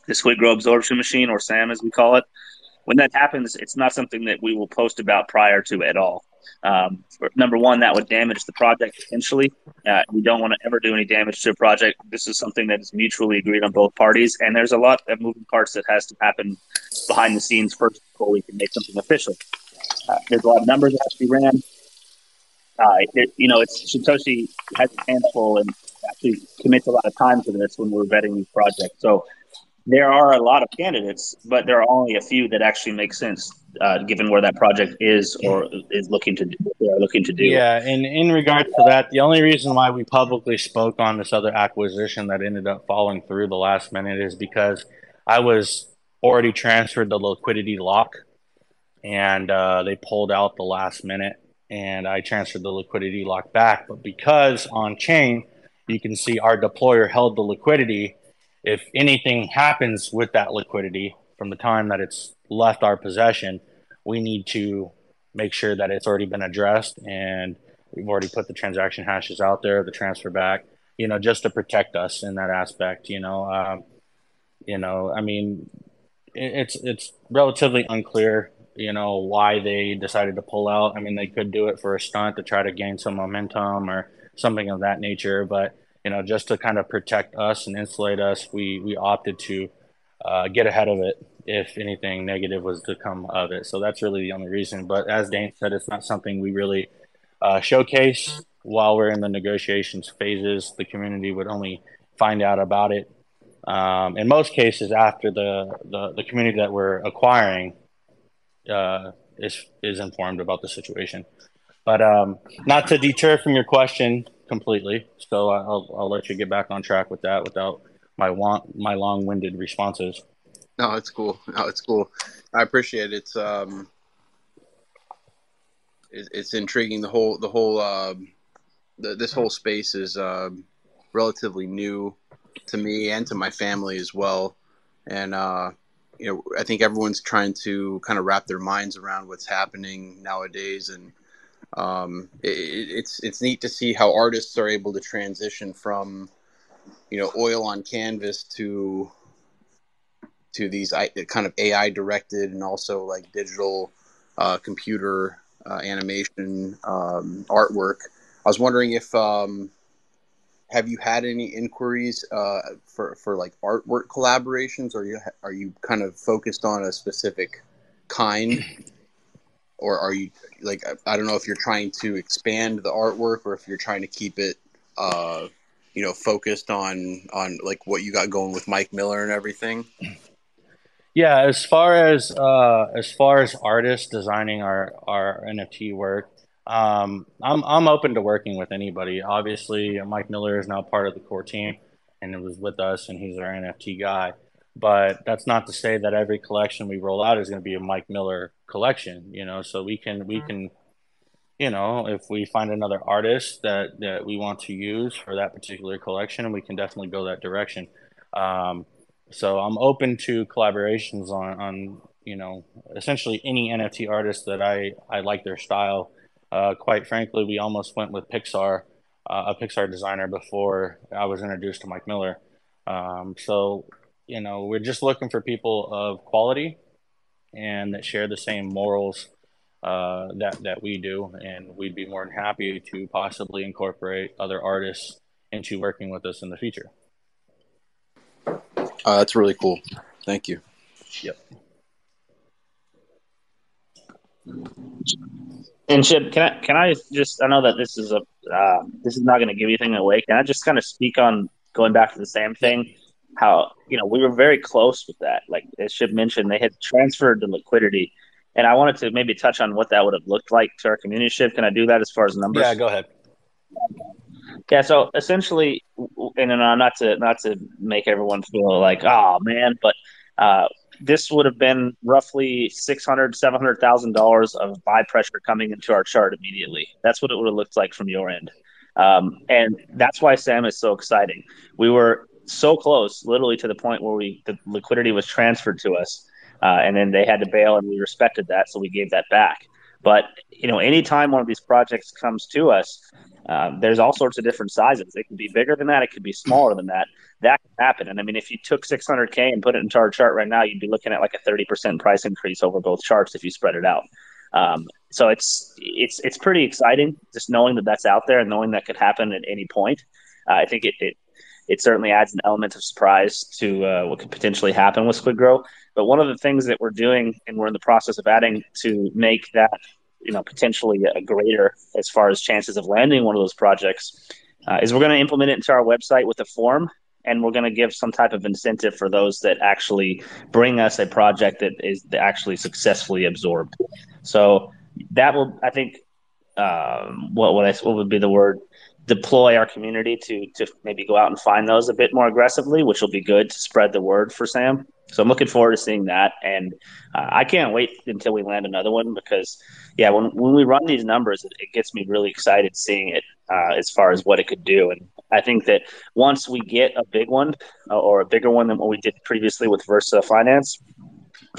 the SquidGrow absorption machine, or SAM as we call it, when that happens, it's not something that we will post about prior to at all. Number one, that would damage the project potentially. We don't want to ever do any damage to a project. This is something that is mutually agreed on both parties, and there's a lot of moving parts that has to happen behind the scenes first before we can make something official. There's a lot of numbers that have to be ran. It's Satoshi has a handful and actually commits a lot of time to this when we're vetting these projects. So there are a lot of candidates, but there are only a few that actually make sense, given where that project is or is looking to do. What they are looking to do. Yeah, and in regards to that, the only reason why we publicly spoke on this other acquisition that ended up falling through the last minute is because I was already transferred the liquidity lock, and they pulled out the last minute, and I transferred the liquidity lock back. But because on chain, you can see our deployer held the liquidity. If anything happens with that liquidity from the time that it's left our possession, we need to make sure that it's already been addressed, and we've already put the transaction hashes out there, the transfer back, just to protect us in that aspect. I mean, it's relatively unclear, why they decided to pull out. I mean, they could do it for a stunt to try to gain some momentum or something of that nature, but just to kind of protect us and insulate us, we opted to get ahead of it if anything negative was to come of it. So that's really the only reason. But as Dane said, it's not something we really showcase while we're in the negotiations phases. The community would only find out about it in most cases after the community that we're acquiring is informed about the situation. But not to deter from your question completely, so I'll let you get back on track with that without my long-winded responses. No, it's cool. I appreciate it. It's intriguing. This whole space is relatively new to me and to my family as well. And I think everyone's trying to kind of wrap their minds around what's happening nowadays, and it's neat to see how artists are able to transition from oil on canvas to these kind of AI directed and also like digital computer animation artwork. I was wondering if have you had any inquiries for like artwork collaborations, or are you kind of focused on a specific kind, or are you like, I don't know if you're trying to expand the artwork or if you're trying to keep it focused on like what you got going with Mike Miller and everything? Yeah, as far as artists designing our NFT work, I'm open to working with anybody. Obviously, Mike Miller is now part of the core team, and it was with us, and he's our NFT guy. But that's not to say that every collection we roll out is going to be a Mike Miller collection. So we can if we find another artist that we want to use for that particular collection, we can definitely go that direction. So I'm open to collaborations on essentially any NFT artist that I like their style. Quite frankly, we almost went with Pixar, a Pixar designer before I was introduced to Mike Miller. So we're just looking for people of quality and that share the same morals that we do, and we'd be more than happy to possibly incorporate other artists into working with us in the future. That's really cool. Thank you. Yep. And Chip, can I just, I know that this is not going to give anything away. Can I just kind of speak on going back to the SAM thing? How we were very close with that. Like as Chip mentioned, they had transferred the liquidity, and I wanted to maybe touch on what that would have looked like to our community. Chip, can I do that as far as numbers? Yeah, go ahead. Yeah, so essentially, and not to make everyone feel like, oh man, but this would have been roughly $700,000 of buy pressure coming into our chart immediately. That's what it would have looked like from your end, and that's why SAM is so exciting. We were so close, literally to the point where the liquidity was transferred to us. and then they had to bail, and we respected that, so we gave that back. But anytime one of these projects comes to us, there's all sorts of different sizes. It could be bigger than that. It could be smaller than that. That can happen. And I mean, if you took 600K and put it into our chart right now, you'd be looking at like a 30% price increase over both charts if you spread it out. So it's pretty exciting just knowing that that's out there and knowing that could happen at any point. I think it certainly adds an element of surprise to what could potentially happen with SquidGrow. But one of the things that we're doing, and we're in the process of adding to make that potentially a greater as far as chances of landing one of those projects, is we're going to implement it into our website with a form, and we're going to give some type of incentive for those that actually bring us a project that is actually successfully absorbed. So that will, I think, what would be the word? Deploy our community to maybe go out and find those a bit more aggressively, which will be good to spread the word for Sam. So I'm looking forward to seeing that, and I can't wait until we land another one because, yeah, when we run these numbers, it gets me really excited seeing it as far as what it could do. And I think that once we get a big one or a bigger one than what we did previously with Versa Finance,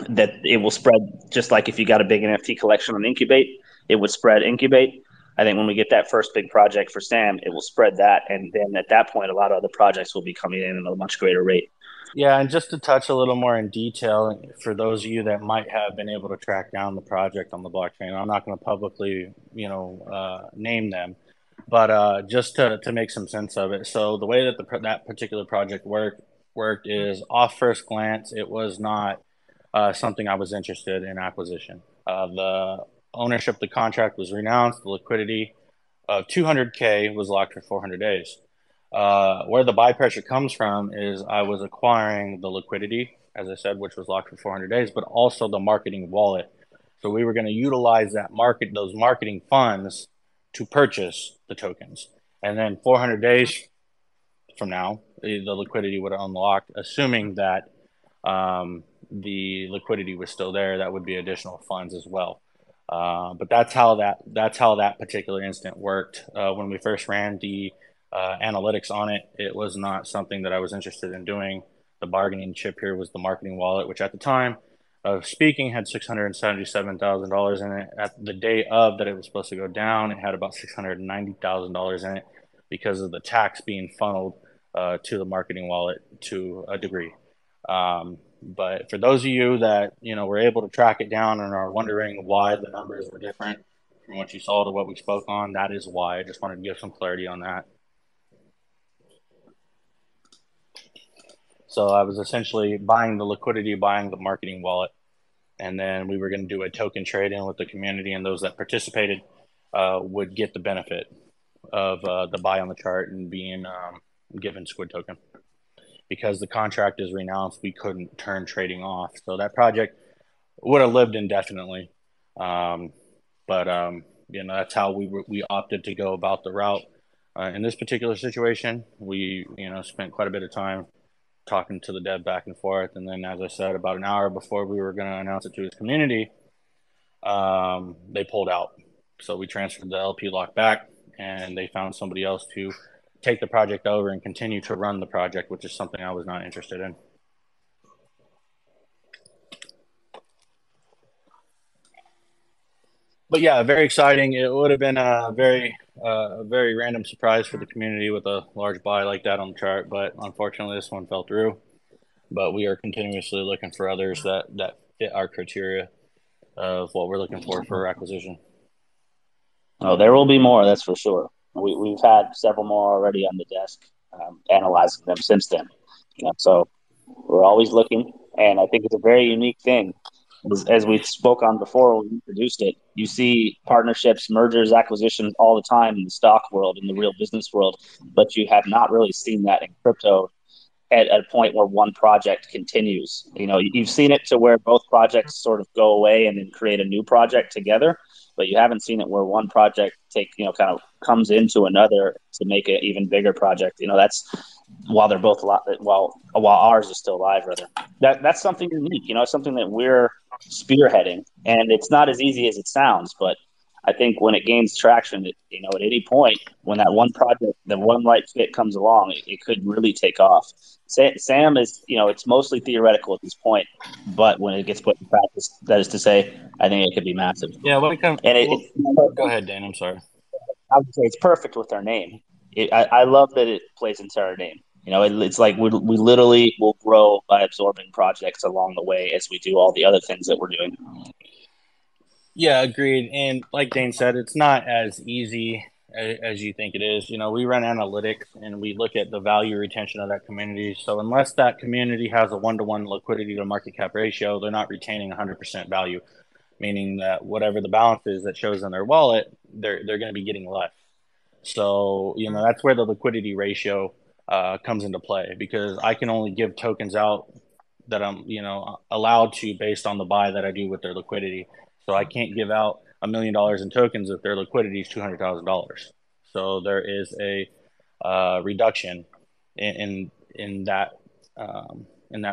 that it will spread just like if you got a big NFT collection on Incubate, it would spread Incubate. I think when we get that first big project for Sam, it will spread that. And then at that point, a lot of other projects will be coming in at a much greater rate. Yeah, and just to touch a little more in detail, for those of you that might have been able to track down the project on the blockchain, I'm not going to publicly, name them, but just to make some sense of it. So the way that that particular project worked is, off first glance, it was not something I was interested in acquisition. The ownership of the contract was renounced. The liquidity of 200K was locked for 400 days. Where the buy pressure comes from is I was acquiring the liquidity, as I said, which was locked for 400 days, but also the marketing wallet. So we were going to utilize those marketing funds to purchase the tokens. And then 400 days from now, the liquidity would have unlocked, assuming that the liquidity was still there. That would be additional funds as well. But that's how that particular instant worked. When we first ran the analytics on it, it was not something that I was interested in doing. The bargaining chip here was the marketing wallet, which at the time of speaking had $677,000 in it. At the day of that it was supposed to go down, it had about $690,000 in it because of the tax being funneled to the marketing wallet to a degree. But for those of you that were able to track it down and are wondering why the numbers were different from what you saw to what we spoke on, that is why. I just wanted to give some clarity on that. So I was essentially buying the liquidity, buying the marketing wallet, and then we were going to do a token trade-in with the community, and those that participated would get the benefit of the buy on the chart and being given Squid token. Because the contract is renounced, we couldn't turn trading off. So that project would have lived indefinitely. But that's how we opted to go about the route. In this particular situation, we spent quite a bit of time talking to the dev back and forth. And then, as I said, about an hour before we were going to announce it to his community, they pulled out. So we transferred the LP lock back, and they found somebody else to take the project over and continue to run the project, which is something I was not interested in. But yeah, very exciting. It would have been a very random surprise for the community with a large buy like that on the chart, but unfortunately this one fell through. But we are continuously looking for others that fit our criteria of what we're looking for acquisition. Oh, there will be more, that's for sure. We've had several more already on the desk, analyzing them since then. So we're always looking, and I think it's a very unique thing. As we spoke on before when we introduced it, you see partnerships, mergers, acquisitions all the time in the stock world, in the real business world, but you have not really seen that in crypto at a point where one project continues. You've seen it to where both projects sort of go away and then create a new project together, but you haven't seen it where one project kind of comes into another to make an even bigger project. That's while they're both alive, while ours is still alive, rather. That's something unique. It's something that we're spearheading, and it's not as easy as it sounds, but I think when it gains traction, at any point when that one project, the one right fit comes along, it could really take off. Sam is, it's mostly theoretical at this point, but when it gets put in practice, that is to say, I think it could be massive. Yeah, when it comes, And go ahead, Dan. I'm sorry. I would say it's perfect with our name. I love that it plays into our name. It's like we literally will grow by absorbing projects along the way as we do all the other things that we're doing. Yeah, agreed. And like Dane said, it's not as easy as you think it is. We run analytics and we look at the value retention of that community. So unless that community has a 1-to-1 liquidity to market cap ratio, they're not retaining 100% value, meaning that whatever the balance is that shows in their wallet, they're going to be getting less. So, that's where the liquidity ratio comes into play, because I can only give tokens out that I'm, allowed to based on the buy that I do with their liquidity. So I can't give out $1 million in tokens if their liquidity is $200,000. So there is a reduction in that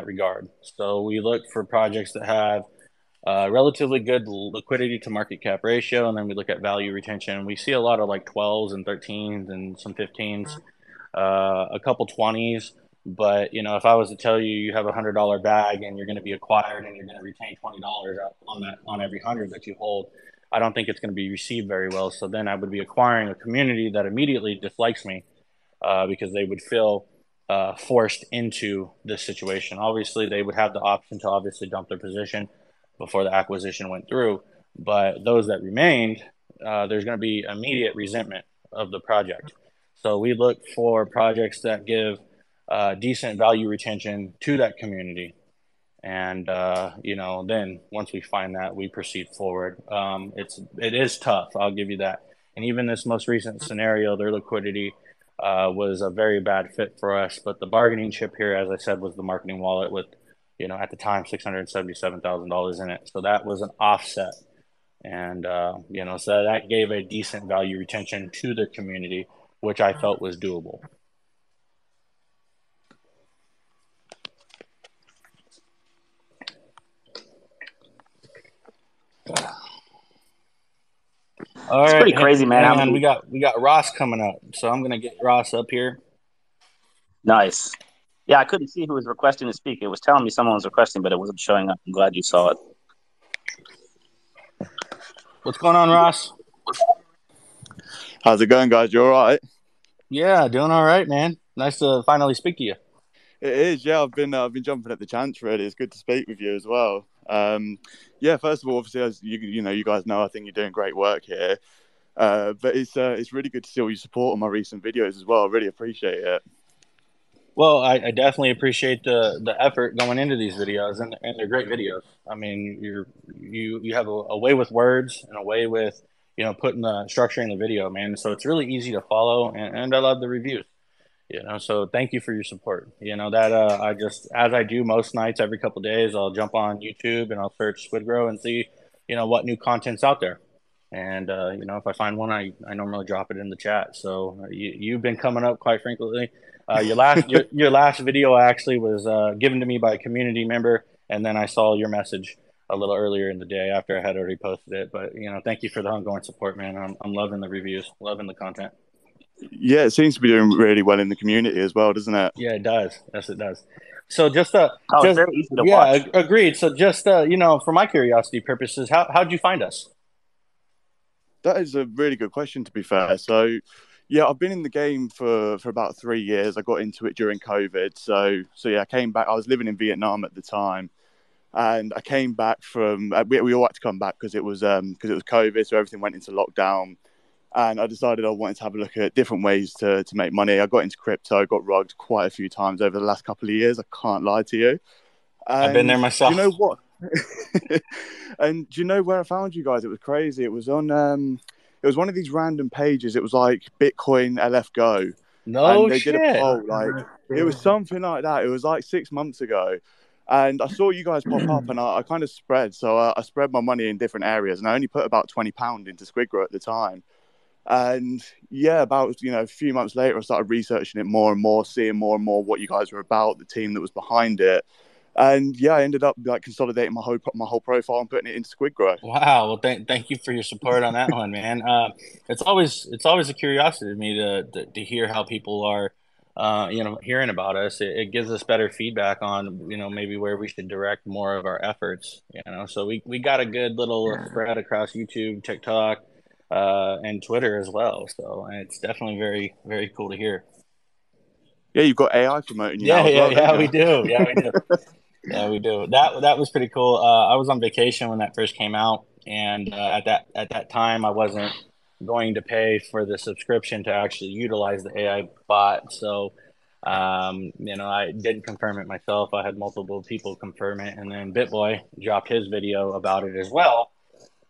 regard. So we look for projects that have relatively good liquidity to market cap ratio, and then we look at value retention. We see a lot of like 12s and 13s and some 15s, a couple 20s. But if I was to tell you have $100 bag and you're going to be acquired and you're going to retain $20 on every 100 that you hold, I don't think it's going to be received very well. So then I would be acquiring a community that immediately dislikes me because they would feel forced into this situation. Obviously, they would have the option to obviously dump their position before the acquisition went through. But those that remained, there's going to be immediate resentment of the project. So we look for projects that give decent value retention to that community. And, then once we find that, we proceed forward. It is tough, I'll give you that. And even this most recent scenario, their liquidity was a very bad fit for us. But the bargaining chip here, as I said, was the marketing wallet with, at the time, $677,000 in it. So that was an offset. And, so that gave a decent value retention to the community, which I felt was doable. All it's right, pretty crazy, man. Hang on. We got Ross coming up, so I'm gonna get Ross up here. Nice. Yeah, I couldn't see who was requesting to speak. It was telling me someone was requesting, but it wasn't showing up. I'm glad you saw it. What's going on, Ross? How's it going, guys? You all right? Yeah, doing all right, man. Nice to finally speak to you. It is, yeah. I've been jumping at the chance. Really, it's good to speak with you as well. First of all, obviously, as you guys know, I think you're doing great work here. But it's really good to see all your support on my recent videos as well. I really appreciate it. Well, I definitely appreciate the effort going into these videos, and they're great videos. I mean, you have a way with words and a way with putting the structuring the video, man. So it's really easy to follow, and I love the reviews. So thank you for your support. That I just, as I do most nights, every couple of days, I'll jump on YouTube and I'll search SquidGrow and see what new content's out there. And if I find one, I normally drop it in the chat. So you've been coming up quite frequently. Your last video actually was given to me by a community member, and then I saw your message a little earlier in the day after I had already posted it. But thank you for the ongoing support, man. I'm loving the reviews, loving the content. Yeah, it seems to be doing really well in the community as well, doesn't it? Yeah, it does. Yes, it does. So just it's very easy to watch. Agreed. So just for my curiosity purposes, how'd you find us? That is a really good question, to be fair. So, yeah, I've been in the game for about 3 years. I got into it during COVID. So yeah, I came back. I was living in Vietnam at the time, and I came back from. We all had to come back because it was COVID, so everything went into lockdown. And I decided I wanted to have a look at different ways to make money. I got into crypto, got rugged quite a few times over the last couple of years. I can't lie to you. And I've been there myself. Do you know what? And do you know where I found you guys? It was crazy. It was on. It was one of these random pages. It was like Bitcoin LF Go. No and they shit. did a poll. It was something like that. It was like 6 months ago. And I saw you guys pop up, and I kind of spread. So I spread my money in different areas, and I only put about £20 into SquidGrow at the time. And yeah, about a few months later, I started researching it more and more, seeing more and more what you guys were about, the team that was behind it. And yeah, I ended up like consolidating my whole profile and putting it into SquidGrow. Wow. Well, thank you for your support on that one, man. It's always a curiosity to me to hear how people are, hearing about us. It gives us better feedback on, maybe where we should direct more of our efforts. So we got a good little spread across YouTube, TikTok, and Twitter as well. So it's definitely very, very cool to hear. Yeah, you've got AI promoting you now as well. Yeah, we do. Yeah, we do. Yeah, we do. That was pretty cool. I was on vacation when that first came out, and at that time, I wasn't going to pay for the subscription to actually utilize the AI bot. So, I didn't confirm it myself. I had multiple people confirm it, and then BitBoy dropped his video about it as well.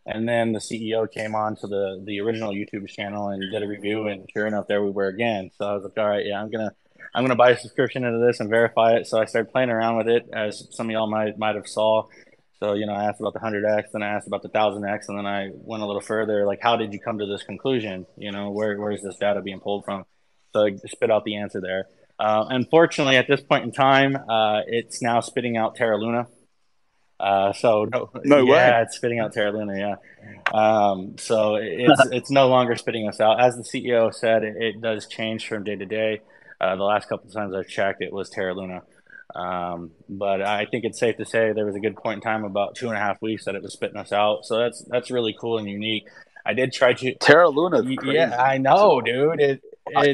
And then the CEO came on to the original YouTube channel and did a review, and sure enough, there we were again. So I was like, all right, yeah, I'm gonna buy a subscription into this and verify it. So I started playing around with it, as some of y'all might have saw. So I asked about the 100x, then I asked about the 1000x, and then I went a little further. Like, how did you come to this conclusion? Where's this data being pulled from? So I spit out the answer there. Unfortunately, at this point in time, it's now spitting out Terra Luna. No way. It's spitting out Terra Luna. Yeah. So it's no longer spitting us out. As the CEO said, it does change from day to day. The last couple of times I've checked, it was Terra Luna. But I think it's safe to say there was a good point in time, about 2.5 weeks, that it was spitting us out. So that's really cool and unique. I did try to Terra Luna. Yeah, I know, dude. I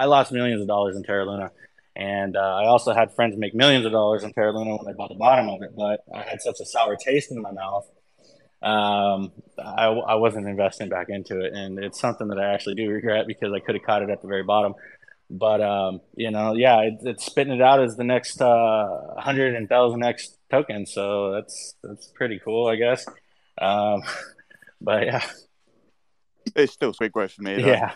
lost millions of dollars in Terra Luna. And I also had friends make millions of dollars in Terra Luna when they bought the bottom of it, but I had such a sour taste in my mouth. I wasn't investing back into it, and it's something that I actually do regret, because I could have caught it at the very bottom. But it's spitting it out as the next 100 and 1000x token, so that's pretty cool, I guess. But yeah, it's still SquidGrow for me, though. Yeah.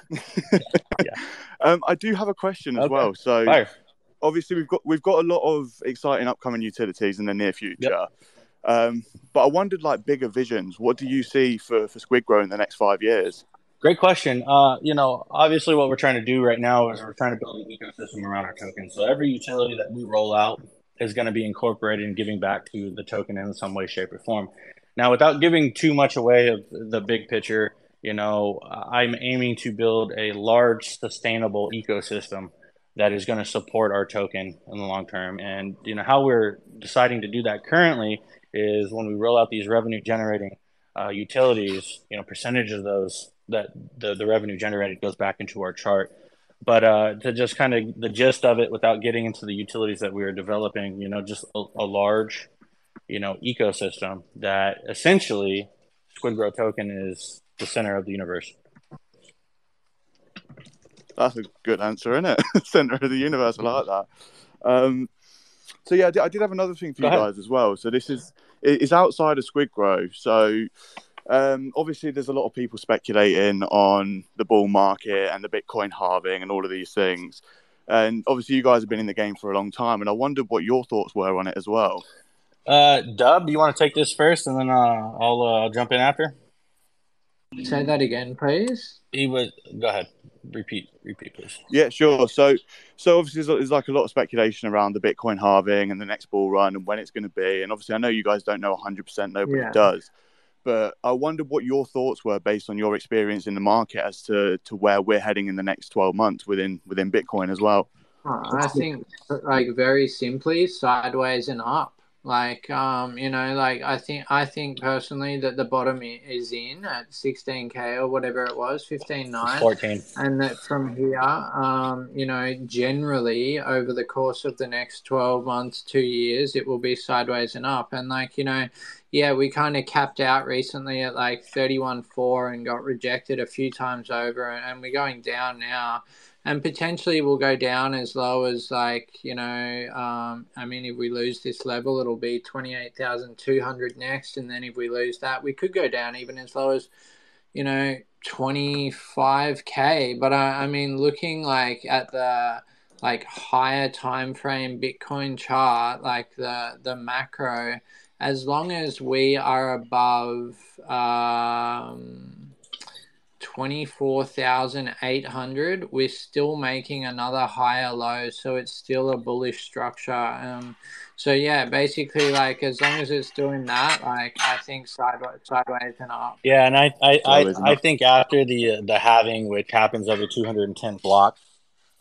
I do have a question as well. So Fire. Obviously we've got a lot of exciting upcoming utilities in the near future. Yep. But I wondered, like, bigger visions. What do you see for SquidGrow in the next 5 years? Great question. Obviously what we're trying to do right now is we're trying to build an ecosystem around our token. So every utility that we roll out is going to be incorporated and giving back to the token in some way, shape, or form. Now, without giving too much away of the big picture, I'm aiming to build a large, sustainable ecosystem that is going to support our token in the long term. And, how we're deciding to do that currently is when we roll out these revenue generating utilities, percentage of those, that the revenue generated goes back into our chart. But to just kind of the gist of it, without getting into the utilities that we are developing, just a large, ecosystem that essentially SquidGrow token is the center of the universe. That's a good answer, isn't it? Center of the universe. I like that. So yeah, I did have another thing for you guys as well. So it's outside of SquidGrow. So obviously there's a lot of people speculating on the bull market and the Bitcoin halving and all of these things. And obviously you guys have been in the game for a long time, and I wondered what your thoughts were on it as well. Dub, do you want to take this first, and then I'll jump in after? Say that again, please. Go ahead. Repeat, please. Yeah, sure. So obviously there's like a lot of speculation around the Bitcoin halving and the next bull run and when it's going to be. And obviously I know you guys don't know 100%, nobody does. But I wondered what your thoughts were based on your experience in the market as to where we're heading in the next 12 months within Bitcoin as well. I think, like, very simply, sideways and up. Like, I think personally that the bottom is in at 16K or whatever it was, 15.9. 14. And that from here, generally over the course of the next 12 months, 2 years, it will be sideways and up. And we kind of capped out recently at like 31.4 and got rejected a few times over, and we're going down now. And potentially we'll go down as low as if we lose this level, it'll be 28,200 next. And then if we lose that, we could go down even as low as, 25K. But looking like at the higher time frame Bitcoin chart, like the macro, as long as we are above 24,800, we're still making another higher low, so it's still a bullish structure. So yeah, basically, like, as long as it's doing that, like, I think sideways and up. Yeah, and Sideways and I up. think after the halving, which happens every 210 blocks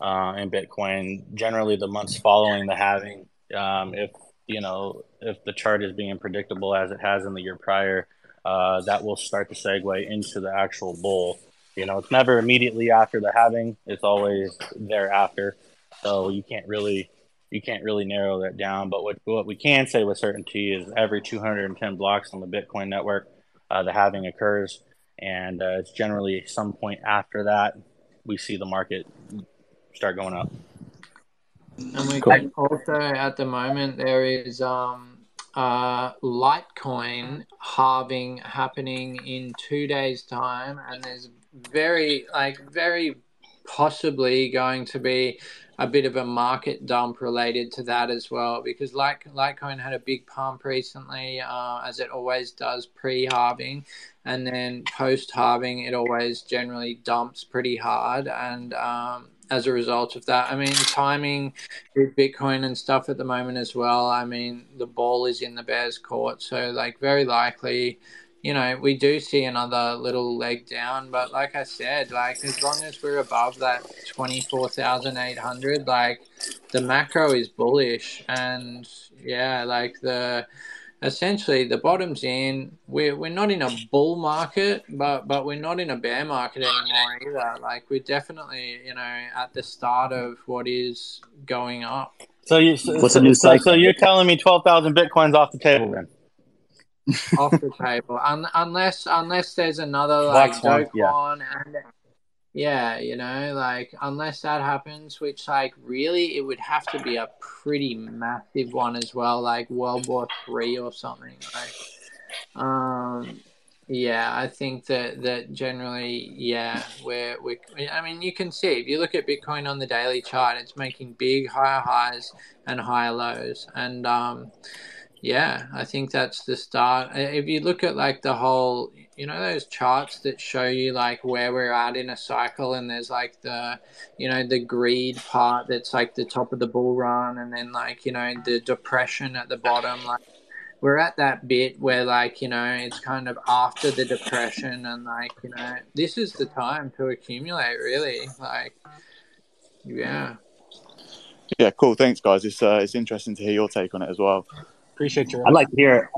in Bitcoin, generally the months following the halving, if if the chart is being predictable as it has in the year prior, that will start to segue into the actual bull. It's never immediately after the halving; it's always thereafter. So you can't really narrow that down. But what we can say with certainty is every 210 blocks on the Bitcoin network, the halving occurs, and it's generally some point after that we see the market start going up. And we can also, at the moment, there is Litecoin halving happening in 2 days' time, and there's very possibly going to be a bit of a market dump related to that as well, because Litecoin had a big pump recently, as it always does pre-halving, and then post-halving it always generally dumps pretty hard, and as a result of that, I mean, timing with Bitcoin and stuff at the moment as well, I mean, the ball is in the bear's court, so like very likely, we do see another little leg down, but like I said, like as long as we're above that 24,800, like the macro is bullish, and yeah, like essentially the bottom's in. We're not in a bull market, but we're not in a bear market anymore either. Like we're definitely at the start of what is going up. So What's a new cycle? you're telling me 12,000 Bitcoins off the table then? Off the table, unless there's another Black like Swan, Dokon, and yeah, like unless that happens, which like really it would have to be a pretty massive one as well, like World War III or something. Like, yeah, I think that generally, yeah, I mean, you can see if you look at Bitcoin on the daily chart, it's making big higher highs and higher lows, and yeah, I think that's the start. If you look at like the whole, those charts that show you like where we're at in a cycle, and there's like the greed part that's like the top of the bull run, and then like, the depression at the bottom. Like we're at that bit where like, it's kind of after the depression, and like, this is the time to accumulate really. Like, yeah. Yeah, cool. Thanks, guys. It's interesting to hear your take on it as well. Appreciate your. I'd like to hear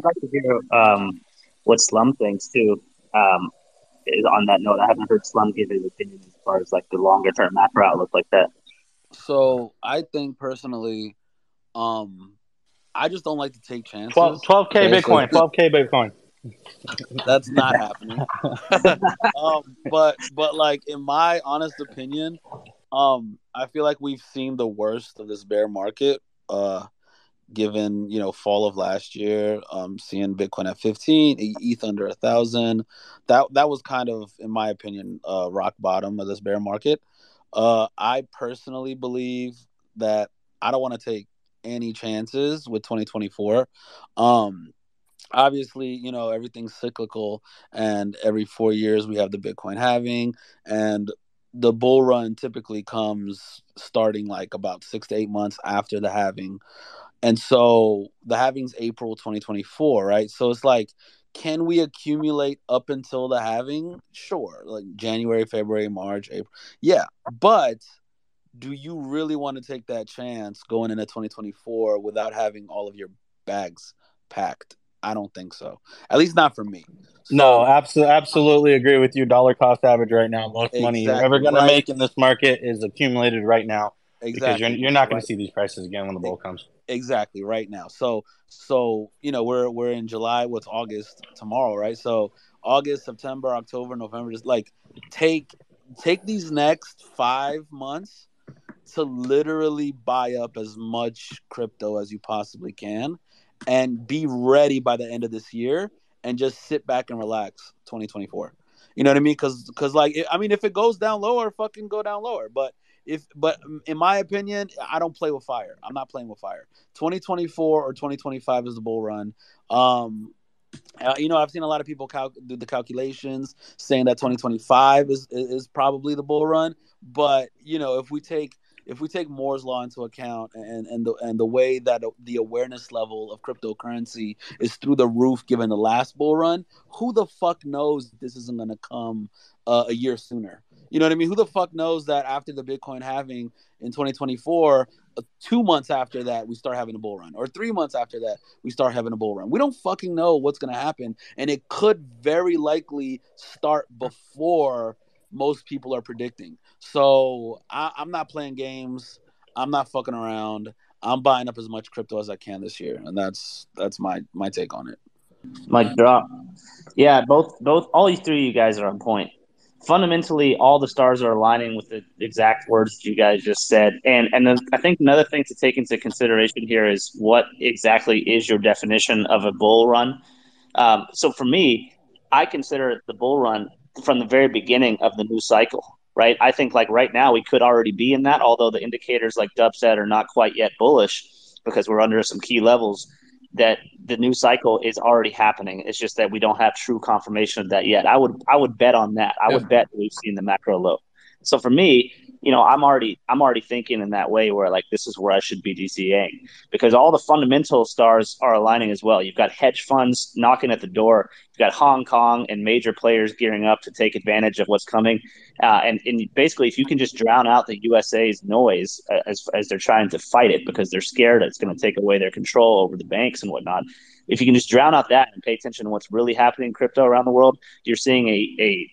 what Slum thinks too. On that note, I haven't heard Slum give his opinion as far as like the longer term macro outlook like that. So I think personally, I just don't like to take chances. 12K Bitcoin, 12K Bitcoin. That's not happening. But like in my honest opinion, I feel like we've seen the worst of this bear market. Given fall of last year, seeing Bitcoin at 15, ETH under 1,000, that was kind of, in my opinion, rock bottom of this bear market. I personally believe that I don't want to take any chances with 2024. Obviously, everything's cyclical, and every 4 years we have the Bitcoin halving, and the bull run typically comes starting like about 6 to 8 months after the halving. And so the halving's April 2024, right? So it's like, can we accumulate up until the halving? Sure. Like January, February, March, April. Yeah. But do you really want to take that chance going into 2024 without having all of your bags packed? I don't think so. At least not for me. No, absolutely agree with you. Dollar cost average right now. Most money you're ever going to make in this market is accumulated right now. Exactly. Because you're not going to see these prices again when the bull comes. Exactly, right now. So we're in July. What's August tomorrow, right? So August, September, October, November. Just like take these next 5 months to literally buy up as much crypto as you possibly can, and be ready by the end of this year, and just sit back and relax 2024. You know what I mean? Because like, I mean, if it goes down lower, fucking go down lower. But in my opinion, I don't play with fire. I'm not playing with fire. 2024 or 2025 is the bull run. I've seen a lot of people do the calculations saying that 2025 is probably the bull run. But if we take Moore's law into account and the way that the awareness level of cryptocurrency is through the roof given the last bull run, who the fuck knows this isn't going to come a year sooner? You know what I mean? Who the fuck knows that after the Bitcoin halving in 2024, 2 months after that we start having a bull run, or 3 months after that we start having a bull run? We don't fucking know what's going to happen, and it could very likely start before most people are predicting. So I'm not playing games. I'm not fucking around. I'm buying up as much crypto as I can this year, and that's my take on it. Mic drop. Yeah, both all you three of you guys are on point. Fundamentally, all the stars are aligning with the exact words that you guys just said. And then I think another thing to take into consideration here is what exactly is your definition of a bull run. So for me, I consider the bull run from the very beginning of the new cycle, right? I think like right now we could already be in that, although the indicators, like Dub said, are not quite yet bullish because we're under some key levels. That the new cycle is already happening. It's just that we don't have true confirmation of that yet. I would bet on that. I would bet that we've seen the macro low. So for me, I'm already thinking in that way where like this is where I should be DCAing, because all the fundamental stars are aligning as well. You've got hedge funds knocking at the door. You've got Hong Kong and major players gearing up to take advantage of what's coming. And basically, if you can just drown out the USA's noise as they're trying to fight it because they're scared it's going to take away their control over the banks and whatnot, if you can just drown out that and pay attention to what's really happening in crypto around the world, you're seeing a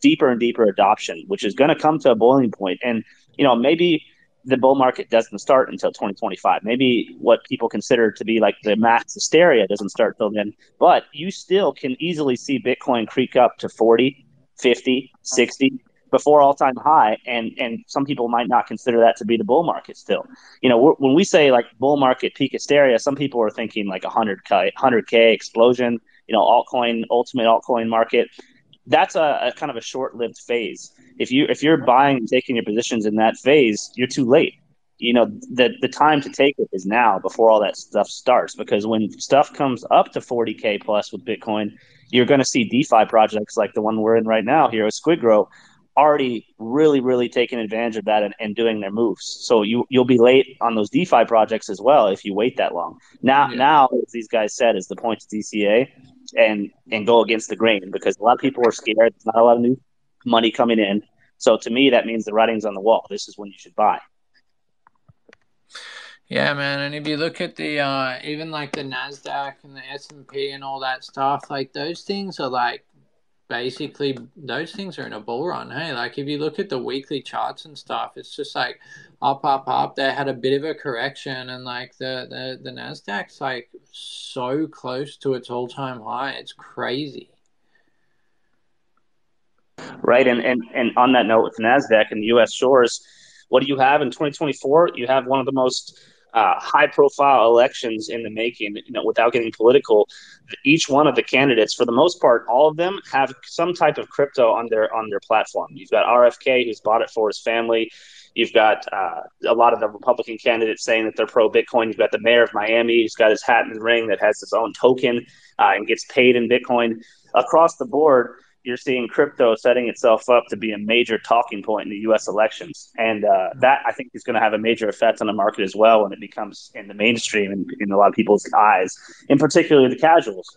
deeper and deeper adoption, which is going to come to a boiling point. And, maybe the bull market doesn't start until 2025. Maybe what people consider to be like the max hysteria doesn't start till then. But you still can easily see Bitcoin creep up to 40, 50, 60 before all-time high, and some people might not consider that to be the bull market still. When we say like bull market peak hysteria, some people are thinking like 100K explosion, ultimate altcoin market. That's a kind of a short-lived phase. If you're buying and taking your positions in that phase, you're too late. The time to take it is now before all that stuff starts, because when stuff comes up to 40K plus with Bitcoin, you're going to see DeFi projects like the one we're in right now here with SquidGrow already really, really taking advantage of that and doing their moves. So you'll be late on those DeFi projects as well if you wait that long. Now, as these guys said, is the point to DCA and go against the grain, because a lot of people are scared. There's not a lot of new money coming in. So to me, that means the writing's on the wall. This is when you should buy. Yeah, man. And if you look at the even like the NASDAQ and the S&P and all that stuff, like those things are like basically those things are in a bull run. Hey, like if you look at the weekly charts and stuff, it's just like up. They had a bit of a correction, and like the NASDAQ's like so close to its all-time high. It's crazy. Right, and on that note with NASDAQ and the U.S. shores, what do you have in 2024? You have one of the most high-profile elections in the making. Without getting political, each one of the candidates, for the most part, all of them have some type of crypto on their platform. You've got RFK, who's bought it for his family. You've got a lot of the Republican candidates saying that they're pro-Bitcoin. You've got the mayor of Miami who's got his hat in the ring that has his own token and gets paid in Bitcoin. Across the board, you're seeing crypto setting itself up to be a major talking point in the U.S. elections. And that, I think, is going to have a major effect on the market as well when it becomes in the mainstream and in a lot of people's eyes, in particular the casuals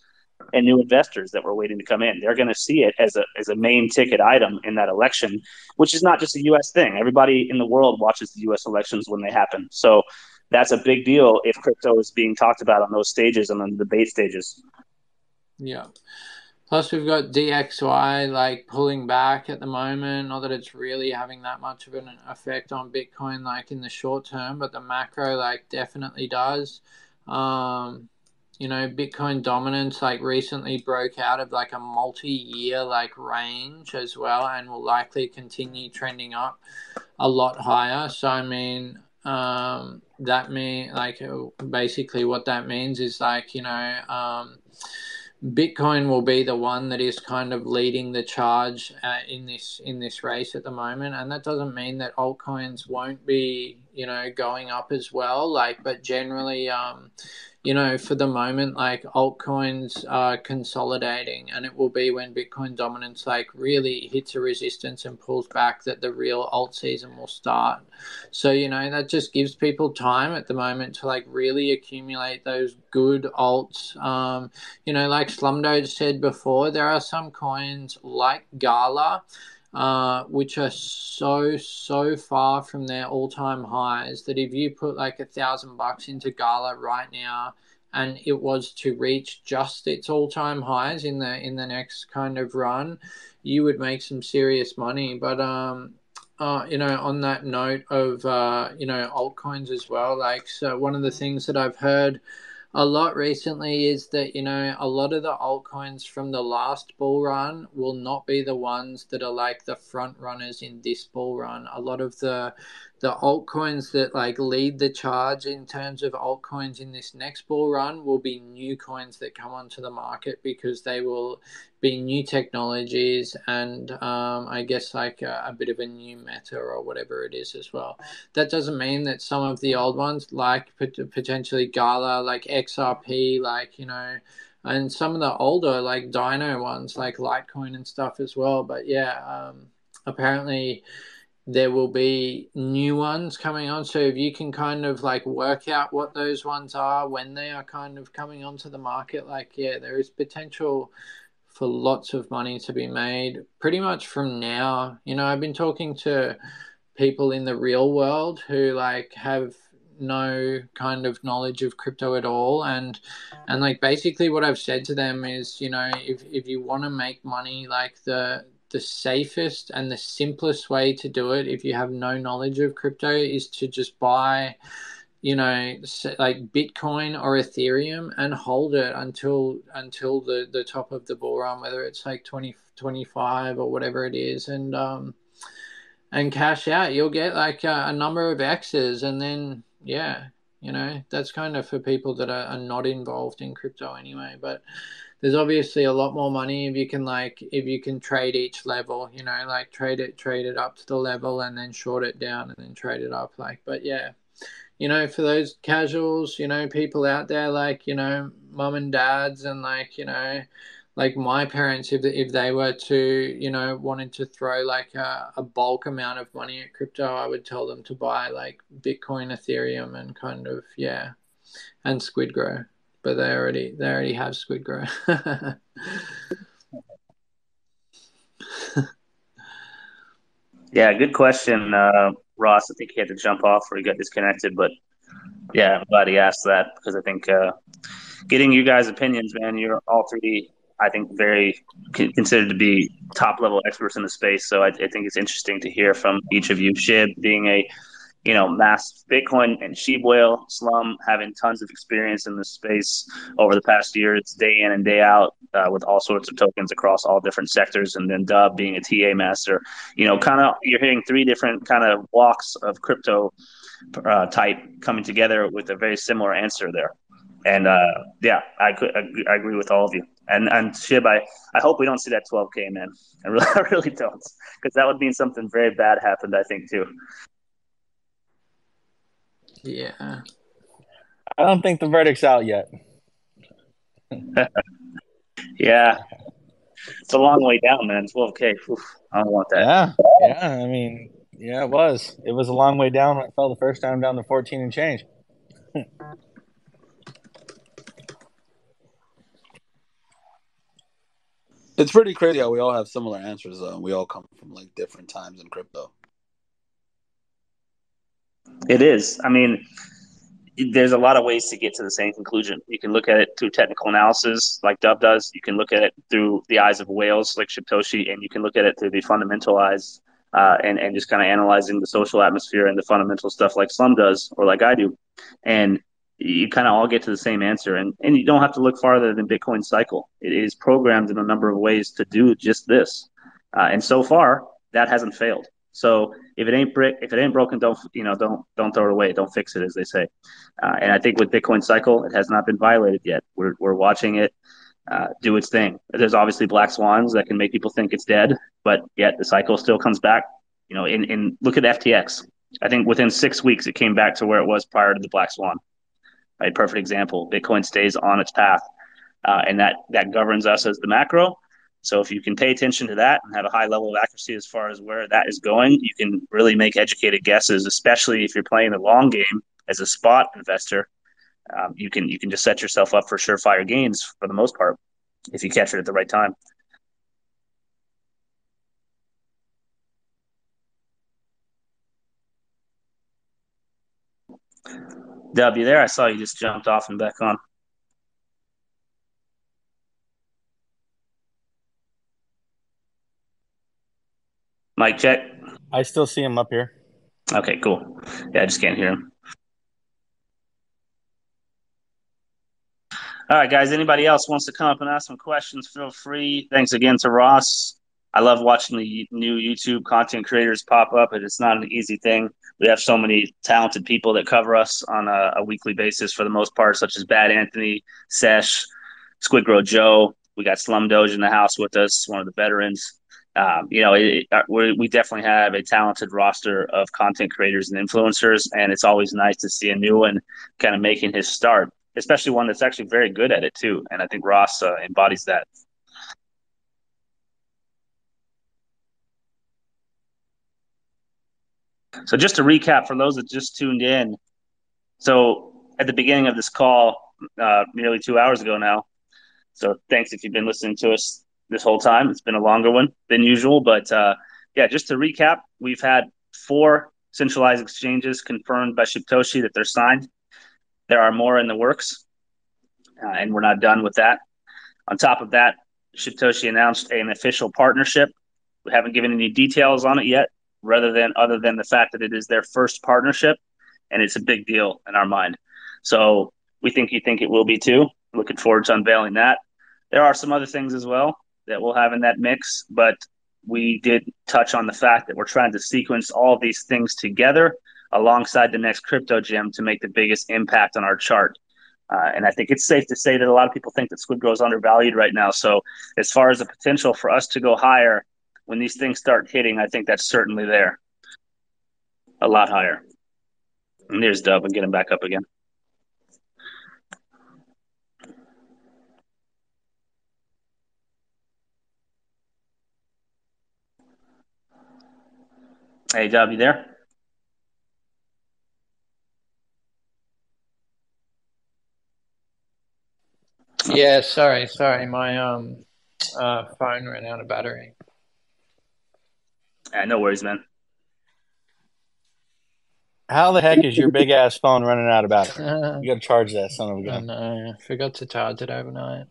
and new investors that were waiting to come in. They're going to see it as a main ticket item in that election, which is not just a U.S. thing. Everybody in the world watches the U.S. elections when they happen. So that's a big deal if crypto is being talked about on those stages and on the debate stages. Yeah. Plus, we've got DXY like pulling back at the moment. Not that it's really having that much of an effect on Bitcoin, like in the short term, but the macro like definitely does. Bitcoin dominance like recently broke out of like a multi-year like range as well, and will likely continue trending up a lot higher. So I mean, that mean like basically what that means is like Bitcoin will be the one that is kind of leading the charge in this race at the moment, and that doesn't mean that altcoins won't be going up as well. But generally, for the moment, like altcoins are consolidating, and it will be when Bitcoin dominance like really hits a resistance and pulls back that the real alt season will start. So, that just gives people time at the moment to like really accumulate those good alts. Like Slumdog said before, there are some coins like Gala, which are so far from their all-time highs that if you put like $1,000 into Gala right now and it was to reach just its all-time highs in the next kind of run, you would make some serious money. But on that note of altcoins as well, like, so one of the things that I've heard a lot recently is that a lot of the altcoins from the last bull run will not be the ones that are like the front runners in this bull run. A lot of the altcoins that like lead the charge in terms of altcoins in this next bull run will be new coins that come onto the market because they will be new technologies and I guess like a bit of a new meta or whatever it is as well. That doesn't mean that some of the old ones like potentially Gala, like XRP, like, and some of the older like Dino ones like Litecoin and stuff as well. But yeah, apparently there will be new ones coming on. So if you can kind of like work out what those ones are when they are kind of coming onto the market, like, yeah, there is potential for lots of money to be made pretty much from now. I've been talking to people in the real world who like have no kind of knowledge of crypto at all, and like basically what I've said to them is, if you want to make money, like the safest and the simplest way to do it if you have no knowledge of crypto is to just buy like Bitcoin or Ethereum and hold it until the top of the bull run, whether it's like 2025 or whatever it is, and cash out. You'll get like a number of X's, and then that's kind of for people that are not involved in crypto anyway. But there's obviously a lot more money if you can trade each level, like trade it up to the level and then short it down and then trade it up, like. But yeah, for those casuals, people out there, like, mum and dads and like my parents, if they were to, wanted to throw like a bulk amount of money at crypto, I would tell them to buy like Bitcoin, Ethereum, and kind of, yeah, and SquidGrow. But they already have SquidGrow. Yeah, good question, Ross. I think he had to jump off or he got disconnected, but yeah, I'm glad he asked that because I think getting you guys' opinions, man. You're all three, I think, very considered to be top level experts in the space. So I think it's interesting to hear from each of you. Shib being a mass Bitcoin and Sheep Whale, Slum having tons of experience in this space over the past years, day in and day out, with all sorts of tokens across all different sectors, and then Dub being a TA master. Kind of you're hearing three different kind of walks of crypto type coming together with a very similar answer there. And yeah, I agree with all of you. And Shib, I hope we don't see that 12K, man. I really don't, because that would mean something very bad happened, I think, too. Yeah. I don't think the verdict's out yet. Yeah. It's a long way down, man. 12K. Oof, I don't want that. Yeah. I mean, yeah, it was. It was a long way down when it fell the first time down to 14 and change. It's pretty crazy how we all have similar answers, though. We all come from like different times in crypto. It is. I mean, there's a lot of ways to get to the same conclusion. You can look at it through technical analysis, like Dub does. You can look at it through the eyes of whales, like Shibtoshi, and you can look at it through the fundamental eyes, and just kind of analyzing the social atmosphere and the fundamental stuff, like Slum does or like I do. And you kind of all get to the same answer. And you don't have to look farther than Bitcoin's cycle. It is programmed in a number of ways to do just this. And so far, that hasn't failed. So if it ain't broken, don't throw it away. Don't fix it, as they say. And I think with Bitcoin cycle, it has not been violated yet. We're watching it do its thing. There's obviously black swans that can make people think it's dead, but yet the cycle still comes back. In look at FTX. I think within 6 weeks it came back to where it was prior to the black swan. A perfect example. Bitcoin stays on its path, and that governs us as the macro. So if you can pay attention to that and have a high level of accuracy as far as where that is going, you can really make educated guesses, especially if you're playing the long game as a spot investor. You can just set yourself up for surefire gains for the most part if you catch it at the right time. Dub, you there? I saw you just jumped off and back on. Mic check. I still see him up here. Okay, cool. Yeah, I just can't hear him. All right, guys. Anybody else wants to come up and ask some questions, feel free. Thanks again to Ross. I love watching the new YouTube content creators pop up, and it's not an easy thing. We have so many talented people that cover us on a weekly basis for the most part, such as Bad Anthony, Sesh, SquidGrow Joe. We got Slum Doge in the house with us, one of the veterans. We definitely have a talented roster of content creators and influencers, and it's always nice to see a new one kind of making his start, especially one that's actually very good at it too. And I think Ross embodies that. So just to recap for those that just tuned in, so at the beginning of this call, nearly 2 hours ago now, so thanks if you've been listening to us this whole time. It's been a longer one than usual, but just to recap, we've had 4 centralized exchanges confirmed by Shibtoshi that they're signed. There are more in the works, and we're not done with that. On top of that, Shibtoshi announced an official partnership. We haven't given any details on it yet, other than the fact that it is their first partnership, and it's a big deal in our mind. So we think you think it will be too. Looking forward to unveiling that. There are some other things as well that we'll have in that mix, but we did touch on the fact that we're trying to sequence all of these things together alongside the next crypto gem to make the biggest impact on our chart. And I think it's safe to say that a lot of people think that SquidGrow is undervalued right now. So as far as the potential for us to go higher when these things start hitting, I think that's certainly there. A lot higher. And there's Dub and get him back up again. Hey, Dub, you there? Yeah, sorry. My phone ran out of battery. No worries, man. How the heck is your big ass phone running out of battery? You gotta charge that son of a gun. I know. I forgot to charge it overnight.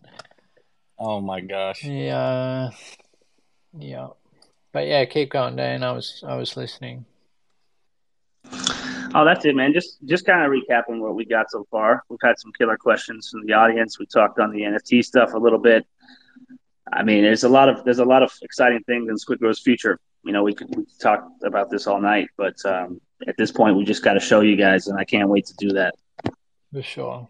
Oh my gosh. Yeah. But yeah, keep going, Dan. I was listening. Oh, that's it, man. Just kind of recapping what we got so far. We've had some killer questions from the audience. We talked on the NFT stuff a little bit. I mean, there's a lot of exciting things in SquidGrow's future. We could talk about this all night, but at this point, we just got to show you guys, and I can't wait to do that. For sure.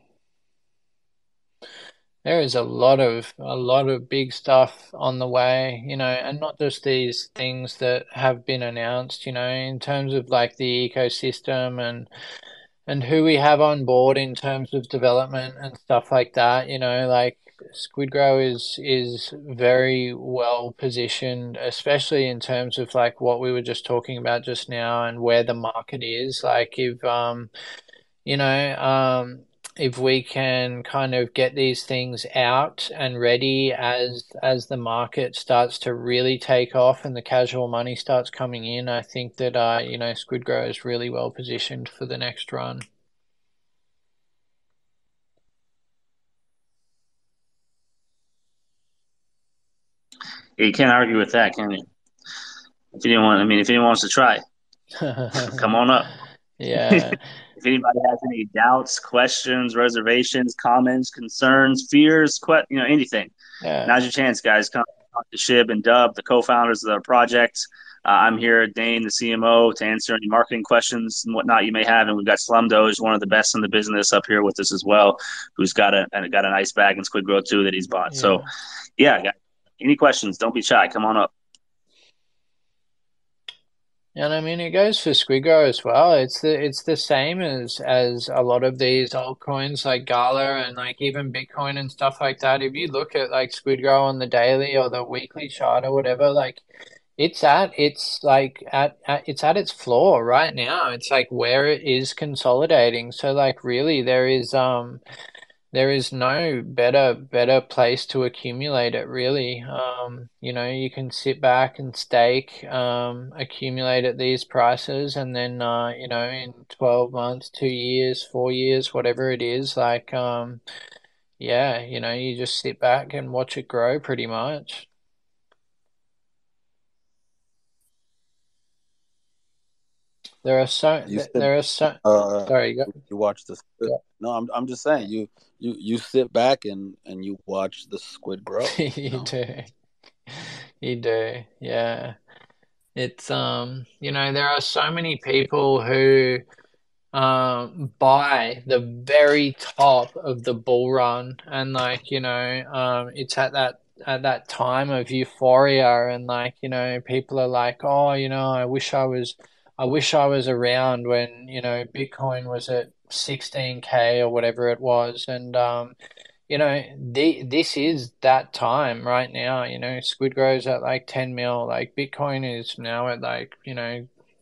There is a lot of big stuff on the way, and not just these things that have been announced, in terms of like the ecosystem and who we have on board in terms of development and stuff like that. Like SquidGrow is very well positioned, especially in terms of like what we were just talking about just now and where the market is. Like if we can kind of get these things out and ready as the market starts to really take off and the casual money starts coming in, I think that SquidGrow is really well positioned for the next run. You can't argue with that, can you? If anyone wants to try, come on up. Yeah. If anybody has any doubts, questions, reservations, comments, concerns, fears, anything, now's your chance, guys. Come talk to Shib and Dub, the co-founders of the project. I'm here, Dane, the CMO, to answer any marketing questions and whatnot you may have. And we've got Slum Doge, one of the best in the business, up here with us as well, who's got an ice bag and SquidGrow too that he's bought. Yeah. So, yeah, guys, any questions? Don't be shy. Come on up. And I mean, it goes for SquidGrow as well. It's the same as a lot of these altcoins like Gala and like even Bitcoin and stuff like that. If you look at like SquidGrow on the daily or the weekly chart or whatever, like it's at its floor right now. It's like where it is consolidating. So like really there is no better place to accumulate it, really. You can sit back and stake, accumulate at these prices, and then in 12 months, 2 years, 4 years, whatever it is, yeah, you just sit back and watch it grow pretty much. There are so You sit, there are so sorry, go. you watch the squid. Go. No, I'm just saying you sit back and you watch the squid grow. You do. You do. Yeah. It's there are so many people who buy the very top of the bull run, and it's at that time of euphoria, and people are like, oh, I wish I was around when Bitcoin was at 16K or whatever it was, and this is that time right now. SquidGrow's at like 10 mil, like Bitcoin is now at like,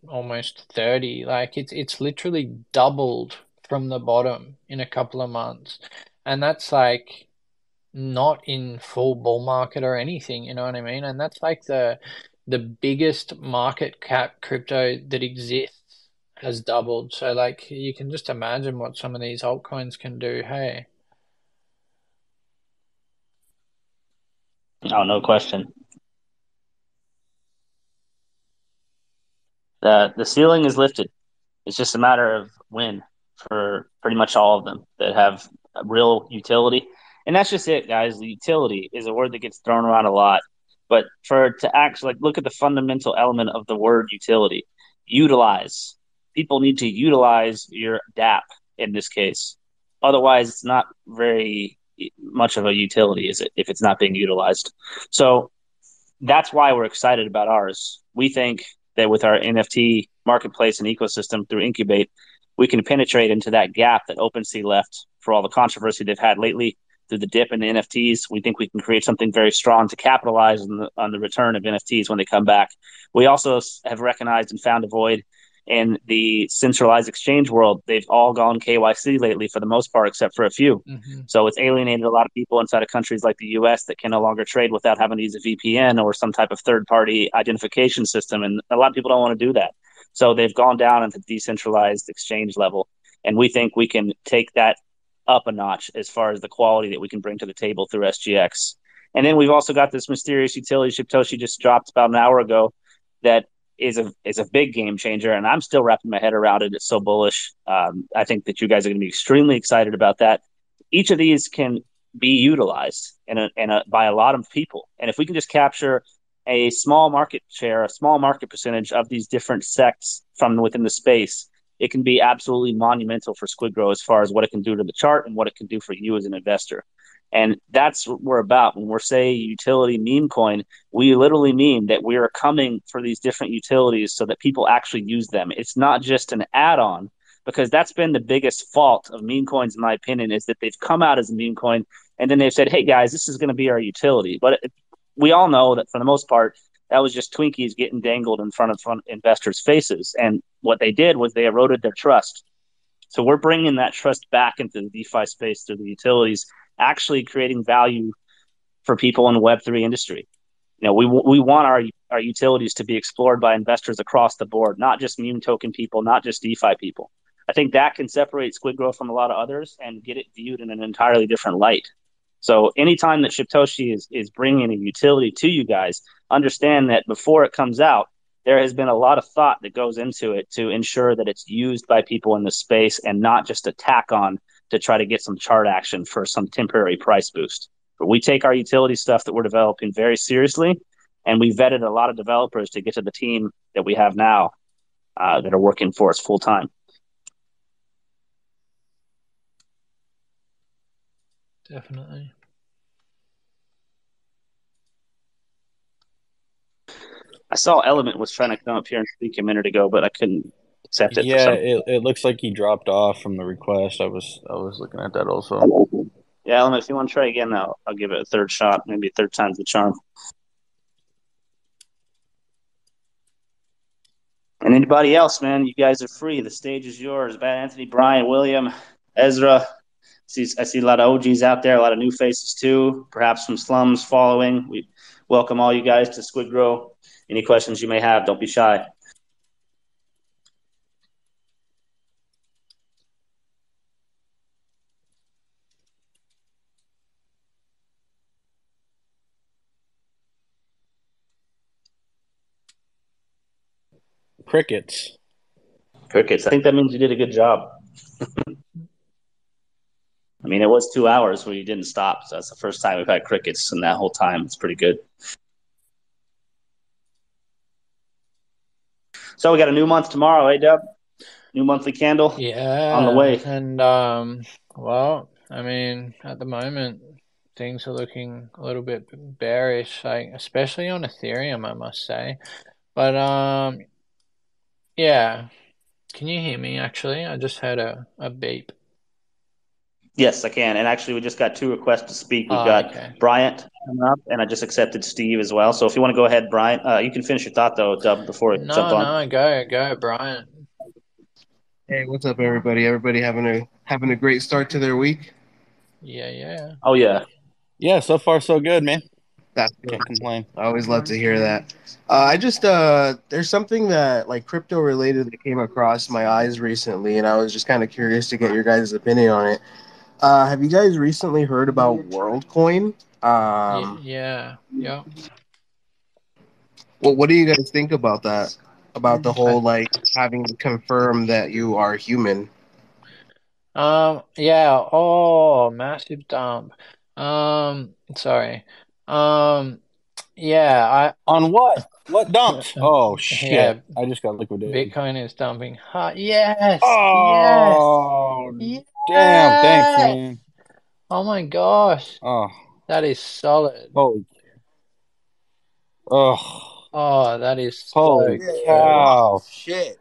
almost 30. Like it's literally doubled from the bottom in a couple of months. And that's like not in full bull market or anything, you know what I mean? And that's like the biggest market cap crypto that exists has doubled. So like you can just imagine what some of these altcoins can do, hey. Oh, no question. The ceiling is lifted. It's just a matter of when for pretty much all of them that have a real utility. And that's just it, guys. The utility is a word that gets thrown around a lot. But for it to actually look at the fundamental element of the word utility, utilize. People need to utilize your DApp in this case. Otherwise, it's not very much of a utility, is it, if it's not being utilized? So that's why we're excited about ours. We think that with our NFT marketplace and ecosystem through Incubate, we can penetrate into that gap that OpenSea left for all the controversy they've had lately through the dip in the NFTs. We think we can create something very strong to capitalize on the return of NFTs when they come back. We also have recognized and found a void in the centralized exchange world. They've all gone KYC lately for the most part, except for a few. Mm-hmm. So it's alienated a lot of people inside of countries like the US that can no longer trade without having to use a VPN or some type of third-party identification system. And a lot of people don't want to do that. So they've gone down into decentralized exchange level. And we think we can take that up a notch as far as the quality that we can bring to the table through SGX. And then we've also got this mysterious utility Shibtoshi just dropped about an hour ago that is a big game changer, and I'm still wrapping my head around it. It's so bullish. I think that you guys are going to be extremely excited about that. Each of these can be utilized by a lot of people, and if we can just capture a small market share, a small market percentage of these different sects from within the space, it can be absolutely monumental for SquidGrow as far as what it can do to the chart and what it can do for you as an investor. And that's what we're about. When we're saying utility meme coin, we literally mean that we are coming for these different utilities so that people actually use them. It's not just an add-on, because that's been the biggest fault of meme coins, in my opinion, is that they've come out as a meme coin and then they've said, hey, guys, this is going to be our utility. But we all know that for the most part, that was just Twinkies getting dangled in front of investors' faces. And what they did was they eroded their trust. So we're bringing that trust back into the DeFi space through the utilities, actually creating value for people in the Web3 industry. We want our utilities to be explored by investors across the board, not just meme token people, not just DeFi people. I think that can separate SquidGrow from a lot of others and get it viewed in an entirely different light. So anytime that Shibtoshi is bringing a utility to you guys, understand that before it comes out, there has been a lot of thought that goes into it to ensure that it's used by people in the space and not just a tack on to try to get some chart action for some temporary price boost. But we take our utility stuff that we're developing very seriously, and we vetted a lot of developers to get to the team that we have now that are working for us full time. Definitely. I saw Element was trying to come up here and speak a minute ago, but I couldn't accept it for Yeah, some. it looks like he dropped off from the request. I was looking at that also. Yeah, Element, if you want to try again, I'll give it a third shot. Maybe a third time's the charm. And anybody else, man, you guys are free. The stage is yours. Bad Anthony, Brian, William, Ezra. I see a lot of OGs out there, a lot of new faces too, perhaps some slums following. We welcome all you guys to SquidGrow. Any questions you may have, don't be shy. Crickets. Crickets. I think that means you did a good job. I mean, it was 2 hours where you didn't stop. So that's the first time we've had crickets in that whole time. It's pretty good. So we got a new month tomorrow, eh, Dub? New monthly candle on the way. And well, I mean, at the moment things are looking a little bit bearish, like especially on Ethereum, I must say. But yeah. Can you hear me actually? I just heard a beep. Yes, I can. And actually, we just got 2 requests to speak. We've got Bryant coming up, and I just accepted Steve as well. So if you want to go ahead, Bryant, you can finish your thought, though, Dub, before we jump on. No, go, Bryant. Hey, what's up, everybody? Everybody having a great start to their week? Yeah. Oh, yeah. Yeah, so far so good, man. Can't complain. I always love to hear that. I just there's something that like crypto related that came across my eyes recently, and I was just kind of curious to get your guys' opinion on it. Have you guys recently heard about WorldCoin? Yeah. Well, what do you guys think about that? About the whole like having to confirm that you are human? Yeah. Oh, massive dump. Sorry. Yeah. On what? What dumps? Oh shit! Yeah, I just got liquidated. Bitcoin is dumping. Yes. Oh, Yes. damn! Thanks, man. Oh my gosh. Oh, that is solid. Holy. Oh, that is holy so cow! Shit.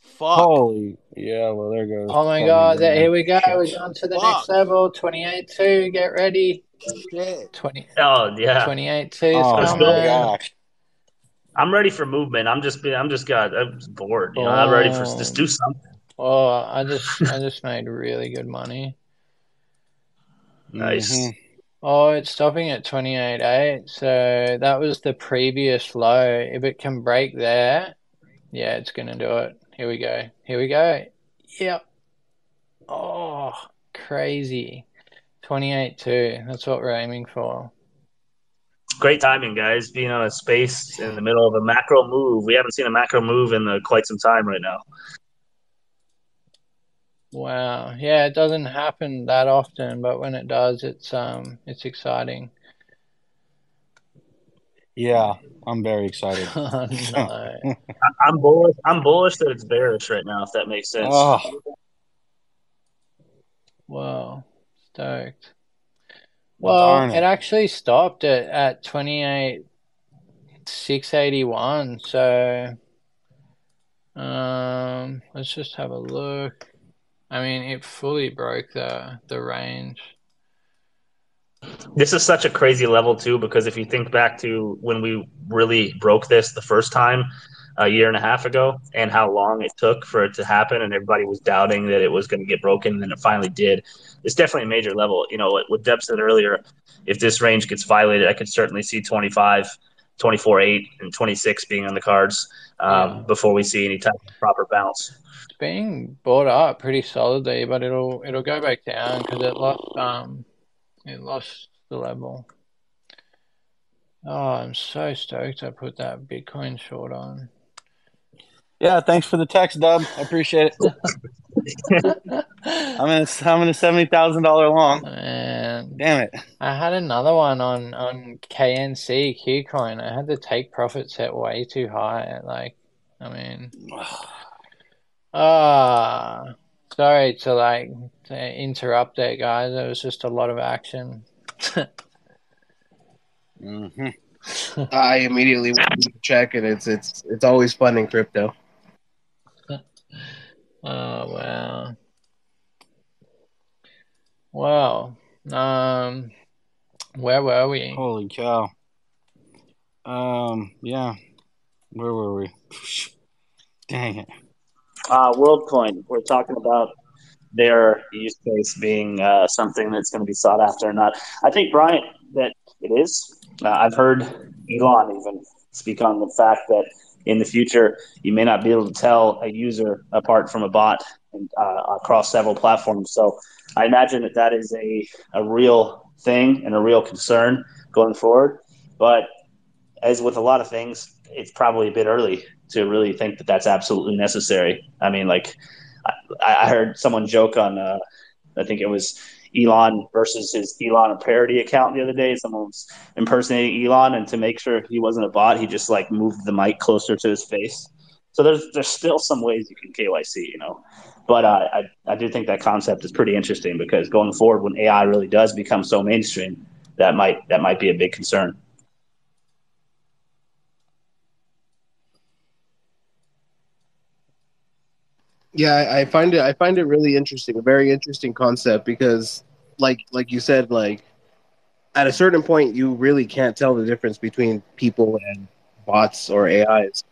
Fuck. Holy. Yeah. Well, there goes. Oh my god! Here we go. We're going to the next level. 28.2. Get ready. Shit. 20. Oh yeah. 28.2. Oh my gosh. I'm ready for movement. I'm just bored. You know, I'm ready for just do something. Oh, I just made really good money. Nice. Mm-hmm. Oh, it's stopping at 28.8. So that was the previous low. If it can break there, yeah, it's gonna do it. Here we go. Yep. Oh, crazy. 28.2. That's what we're aiming for. Great timing, guys. Being on a space in the middle of a macro move. We haven't seen a macro move in quite some time right now. Wow. Yeah, it doesn't happen that often, but when it does, it's exciting. Yeah, I'm very excited. Oh, no. I'm bullish that it's bearish right now, if that makes sense. Oh. Wow. Stoked. Well, it actually stopped at 28,681. So let's just have a look. I mean, it fully broke the range. This is such a crazy level too, because if you think back to when we really broke this the first time a year and a half ago, and how long it took for it to happen, and everybody was doubting that it was going to get broken, and then it finally did. It's definitely a major level. You know, what Deb said earlier, if this range gets violated, I could certainly see 25, 24.8, and 26 being on the cards before we see any type of proper bounce. It's being bought up pretty solidly, but it'll go back down because it lost the level. Oh, I'm so stoked I put that Bitcoin short on. Yeah, thanks for the text, Dub. I appreciate it. I'm in a $70,000 long. Man, damn it! I had another one on KNC Qcoin. I had the take profit set way too high. Like, I mean, sorry to interrupt there, guys. There was just a lot of action. Mm-hmm. I immediately went to check, and it's always fun in crypto. Oh wow. Wow. Where were we? Holy cow. Yeah. Where were we? Dang it. WorldCoin. We're talking about their use case being something that's going to be sought after or not. I think, Bryant, that it is. I've heard Elon even speak on the fact that in the future you may not be able to tell a user apart from a bot across several platforms. So I imagine that that is a real thing and a real concern going forward. But as with a lot of things, it's probably a bit early to really think that that's absolutely necessary. I mean, like I heard someone joke on, I think it was Elon versus his Elon parody account the other day. Someone was impersonating Elon, and to make sure he wasn't a bot, he just like moved the mic closer to his face. So there's still some ways you can KYC, you know. But I do think that concept is pretty interesting because going forward, when AI really does become so mainstream, that might be a big concern. Yeah, I find it really interesting, a very interesting concept because, like you said, like at a certain point, you really can't tell the difference between people and bots or AIs.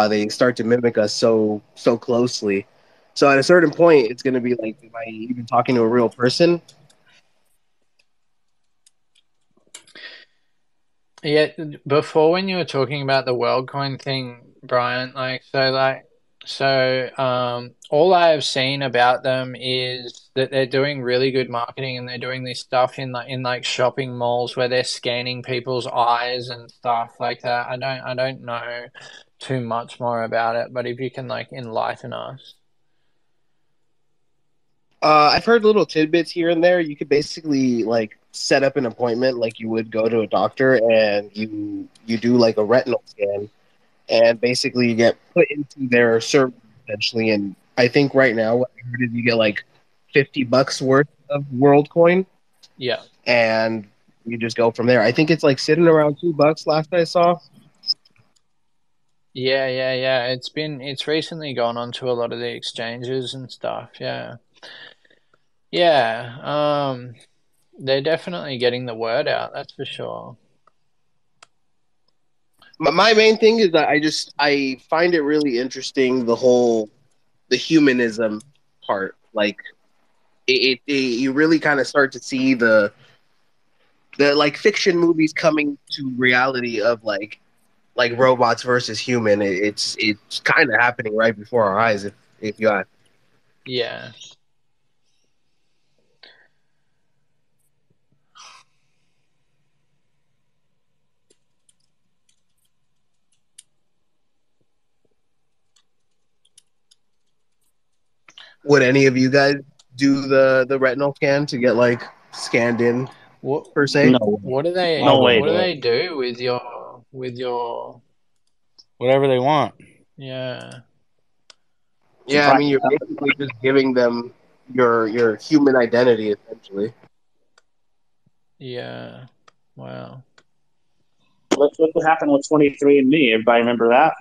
They start to mimic us so closely. So at a certain point, it's going to be like, am I even talking to a real person? Yeah, before when you were talking about the WorldCoin thing, Brian, all I have seen about them is that they're doing really good marketing and they're doing this stuff in shopping malls where they're scanning people's eyes and stuff like that. I don't know too much more about it, but if you can like enlighten us. I've heard little tidbits here and there. You could basically like set up an appointment like you would go to a doctor, and you do like a retinal scan, and basically you get put into their server essentially. And I think right now what I heard is you get like $50 worth of WorldCoin, Yeah. and you just go from there. I think it's like sitting around $2 last I saw. Yeah. It's recently gone onto a lot of the exchanges and stuff. Yeah. Yeah. They're definitely getting the word out, that's for sure. My main thing is that I find it really interesting the humanism part. Like you really kind of start to see the like fiction movies coming to reality of like robots versus human. It's kind of happening right before our eyes. If you ask. Yeah. Would any of you guys do the retinal scan to get like scanned in What per se? No, what do they no way. what do they do with your Whatever they want. yeah. Yeah, I mean you're basically just giving them your human identity essentially. Yeah. Wow. Look what happened with 23andMe. Everybody remember that?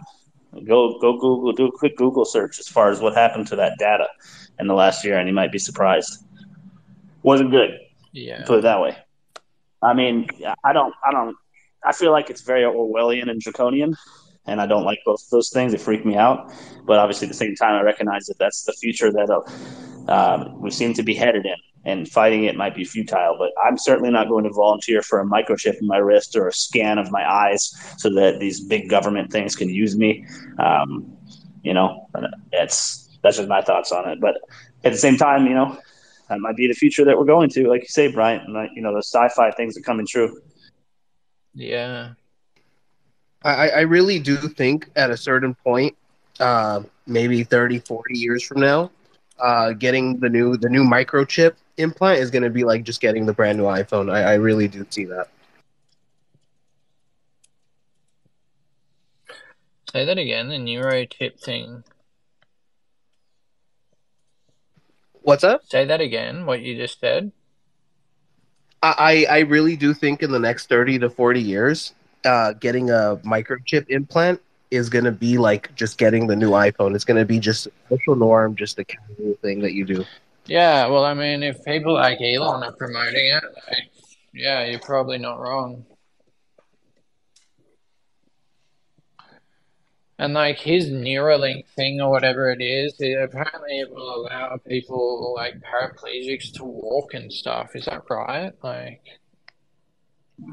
Go Google, do a quick Google search as far as what happened to that data in the last year, and you might be surprised. Wasn't good. Yeah. Put it that way. I mean, I feel like it's very Orwellian and draconian, and I don't like both of those things. They freak me out. But obviously, at the same time, I recognize that that's the future that we seem to be headed in, and fighting it might be futile. But I'm certainly not going to volunteer for a microchip in my wrist or a scan of my eyes so that these big government things can use me. Um, you know, that's just my thoughts on it. But at the same time, that might be the future that we're going to, like you say, Bryant. And the sci-fi things are coming true. Yeah. I really do think at a certain point, maybe 30, 40 years from now, getting the new microchip implant is going to be like just getting the brand new iPhone. I really do see that. Say that again, the neurotip thing. What's up? Say that again, what you just said. I really do think in the next 30 to 40 years, getting a microchip implant is going to be like just getting the new iPhone. It's going to be just a social norm, just a casual thing that you do. Yeah, well, I mean, if people like Elon are promoting it, like, yeah, you're probably not wrong. And like his Neuralink thing or whatever it is, apparently it will allow people like paraplegics to walk and stuff. Is that right? Like,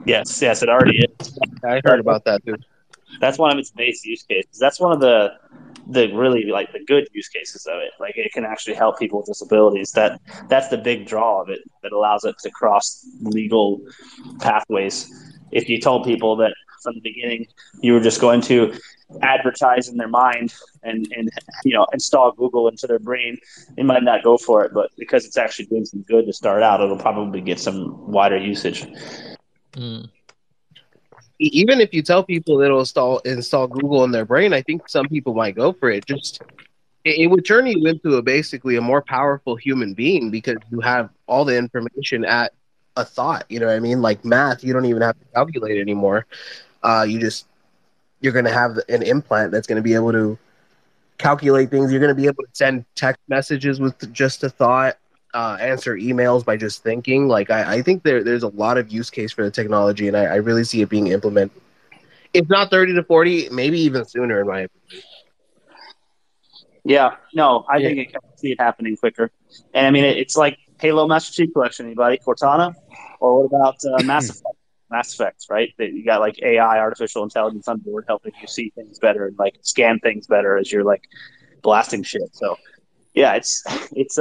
Yes, it already is. I heard about that too. That's one of its base use cases. That's one of the really like the good use cases of it. Like it can actually help people with disabilities. That's the big draw of it that allows it to cross legal pathways. If you told people that from the beginning you were just going to advertise in their mind and install Google into their brain, they might not go for it. But because it's actually doing some good to start out, it'll probably get some wider usage. Even if you tell people it'll install Google in their brain, I think some people might go for it. Just it would turn you into basically a more powerful human being because you have all the information at a thought. You know what I mean? Like math, you don't even have to calculate anymore. You're going to have an implant that's going to be able to calculate things. You're going to be able to send text messages with just a thought, answer emails by just thinking. Like I think there's a lot of use case for the technology, and I really see it being implemented. If not 30 to 40, maybe even sooner, in my opinion. Yeah, no, I think I can see it happening quicker. And I mean, it's like Halo Master Chief Collection. Anybody? Cortana? Or what about Mass Effect? Mass Effect, right? You got like AI, artificial intelligence on board, helping you see things better and like scan things better as you're like blasting shit. So yeah, it's it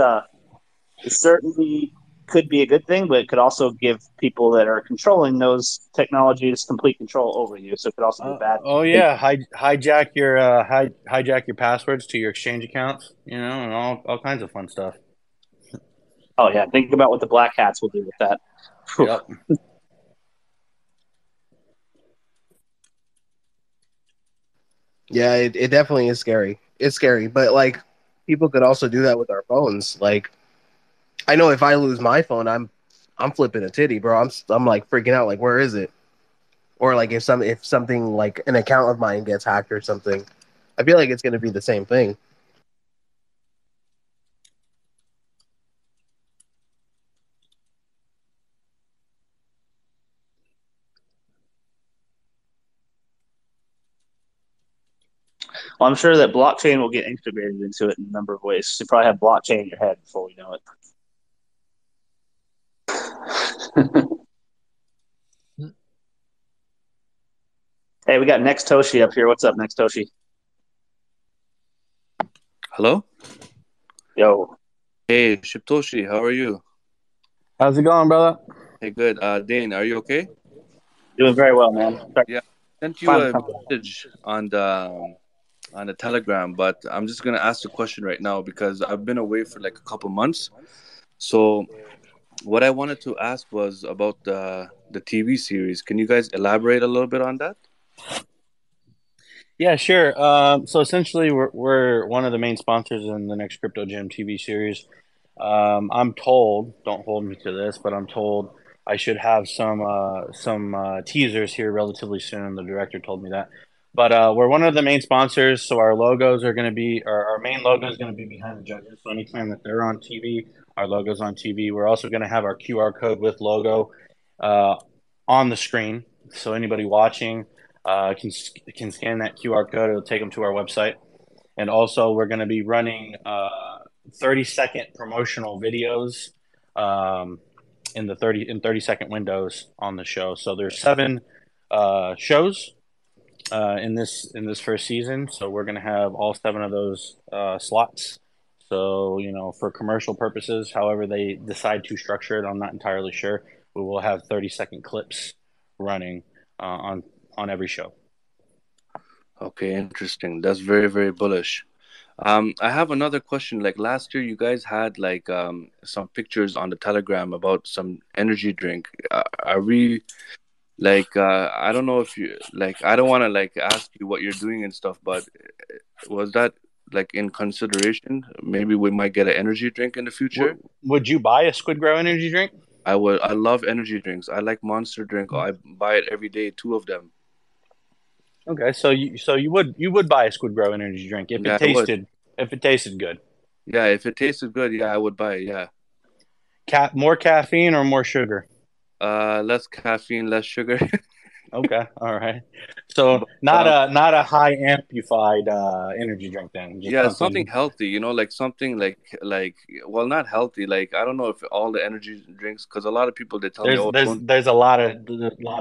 certainly could be a good thing, but it could also give people that are controlling those technologies complete control over you. So it could also be bad. Oh yeah, hijack your hijack your passwords to your exchange accounts, and all kinds of fun stuff. Oh yeah, think about what the black hats will do with that. Yep. Yeah, it definitely is scary. It's scary, but like people could also do that with our phones. Like I know if I lose my phone, I'm flipping a titty, bro. I'm like freaking out. Like where is it? Or like if something like an account of mine gets hacked or something, I feel like it's going to be the same thing. Well, I'm sure that blockchain will get integrated into it in a number of ways. You probably have blockchain in your head before we know it. Hey, we got Next Toshi up here. What's up, Next Toshi? Hello? Yo. Hey, Shiptoshi, how are you? How's it going, brother? Hey, good. Dane, are you okay? Doing very well, man. Yeah, I sent you a message on the Telegram, but I'm just gonna ask the question right now because I've been away for like a couple months. So, what I wanted to ask was about the TV series. Can you guys elaborate a little bit on that? Yeah, sure. So essentially, we're one of the main sponsors in the next Crypto Gym TV series. I'm told, don't hold me to this, but I'm told I should have some teasers here relatively soon. The director told me that. But we're one of the main sponsors, so our logos are going to be our main logo is going to be behind the judges. So anytime that they're on TV, our logo's on TV. We're also going to have our QR code with logo on the screen, so anybody watching can scan that QR code. It'll take them to our website. And also, we're going to be running 30-second promotional videos in 30-second windows on the show. So there's 7 shows in this first season. So we're going to have all 7 of those slots. So for commercial purposes, however they decide to structure it, I'm not entirely sure. We will have 30-second clips running on every show. Okay, interesting. That's very, very bullish. I have another question. Like last year, you guys had like some pictures on the Telegram about some energy drink. Are we like I don't know if you like. I don't want to like ask you what you're doing and stuff, but was that like in consideration? Maybe we might get an energy drink in the future. Would you buy a SquidGrow energy drink? I would. I love energy drinks. I like Monster drink. I buy it every day, 2 of them. Okay, so you would buy a SquidGrow energy drink Yeah, I would. if it tasted good. Yeah, if it tasted good, yeah, I would buy it. Yeah. More caffeine or more sugar? Less caffeine, less sugar. Okay, all right. So But not a high amplified energy drink then, just yeah, something something. healthy, like something like well, not healthy. Like I don't know if all the energy drinks, because a lot of people they tell me, There's oh, there's don't. there's a lot of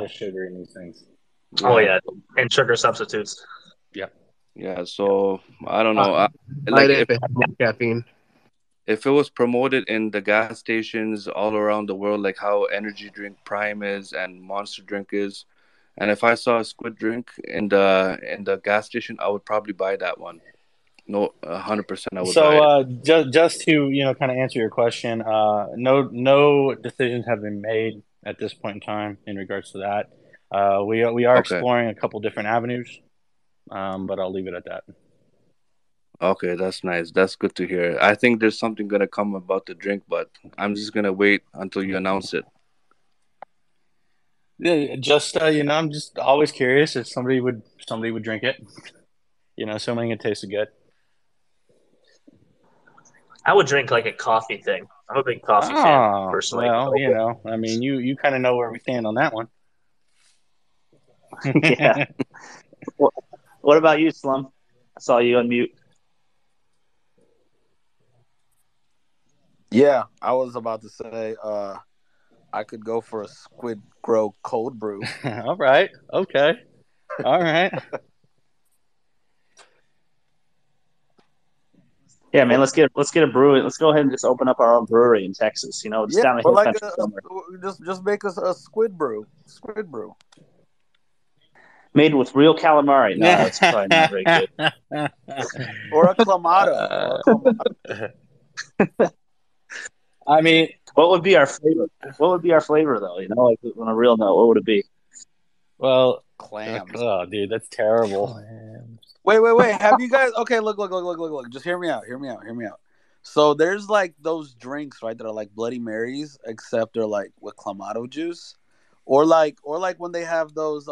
sugar in these things. Oh Yeah, yeah, and sugar substitutes. Yeah, yeah. yeah. So I don't Uh, know. Might Like if it had more caffeine. if it was promoted in the gas stations all around the world, like how energy drink Prime is and Monster drink is, and if I saw a Squid drink in the gas station, I would probably buy that one. No, 100%, I would buy So it. just to kind of answer your question, no decisions have been made at this point in time in regards to that. We are Okay. exploring a couple different avenues, but I'll leave it at that. Okay, that's nice. That's good to hear. I think there's something gonna come about the drink, but I'm just gonna wait until you announce it. Yeah, just I'm just always curious if somebody would drink it. Assuming it tasted good. I would drink like a coffee thing. I'm a big coffee fan Oh, personally. well, I mean, you kind of know where we stand on that one. Yeah. What about you, Slum? I saw you unmute. Yeah, I was about to say I could go for a Squid Grow cold brew. All right. Okay. All right. Yeah, man. Let's get a brewery. Let's go ahead and just open up our own brewery in Texas. Just Yeah, down the but hill like country somewhere. just make us a squid brew. Squid brew. Made with real calamari. No, that's probably not very good. Or a clamato. Or a clamato. I mean, What would be our flavor? What would be our flavor though? Like on a real note, what would it be? well, Clams. oh, dude, that's terrible. Wait. Have you guys okay, look. Just hear me out. So there's like those drinks, right, that are like Bloody Marys, except they're like with clamato juice. Or like when they have those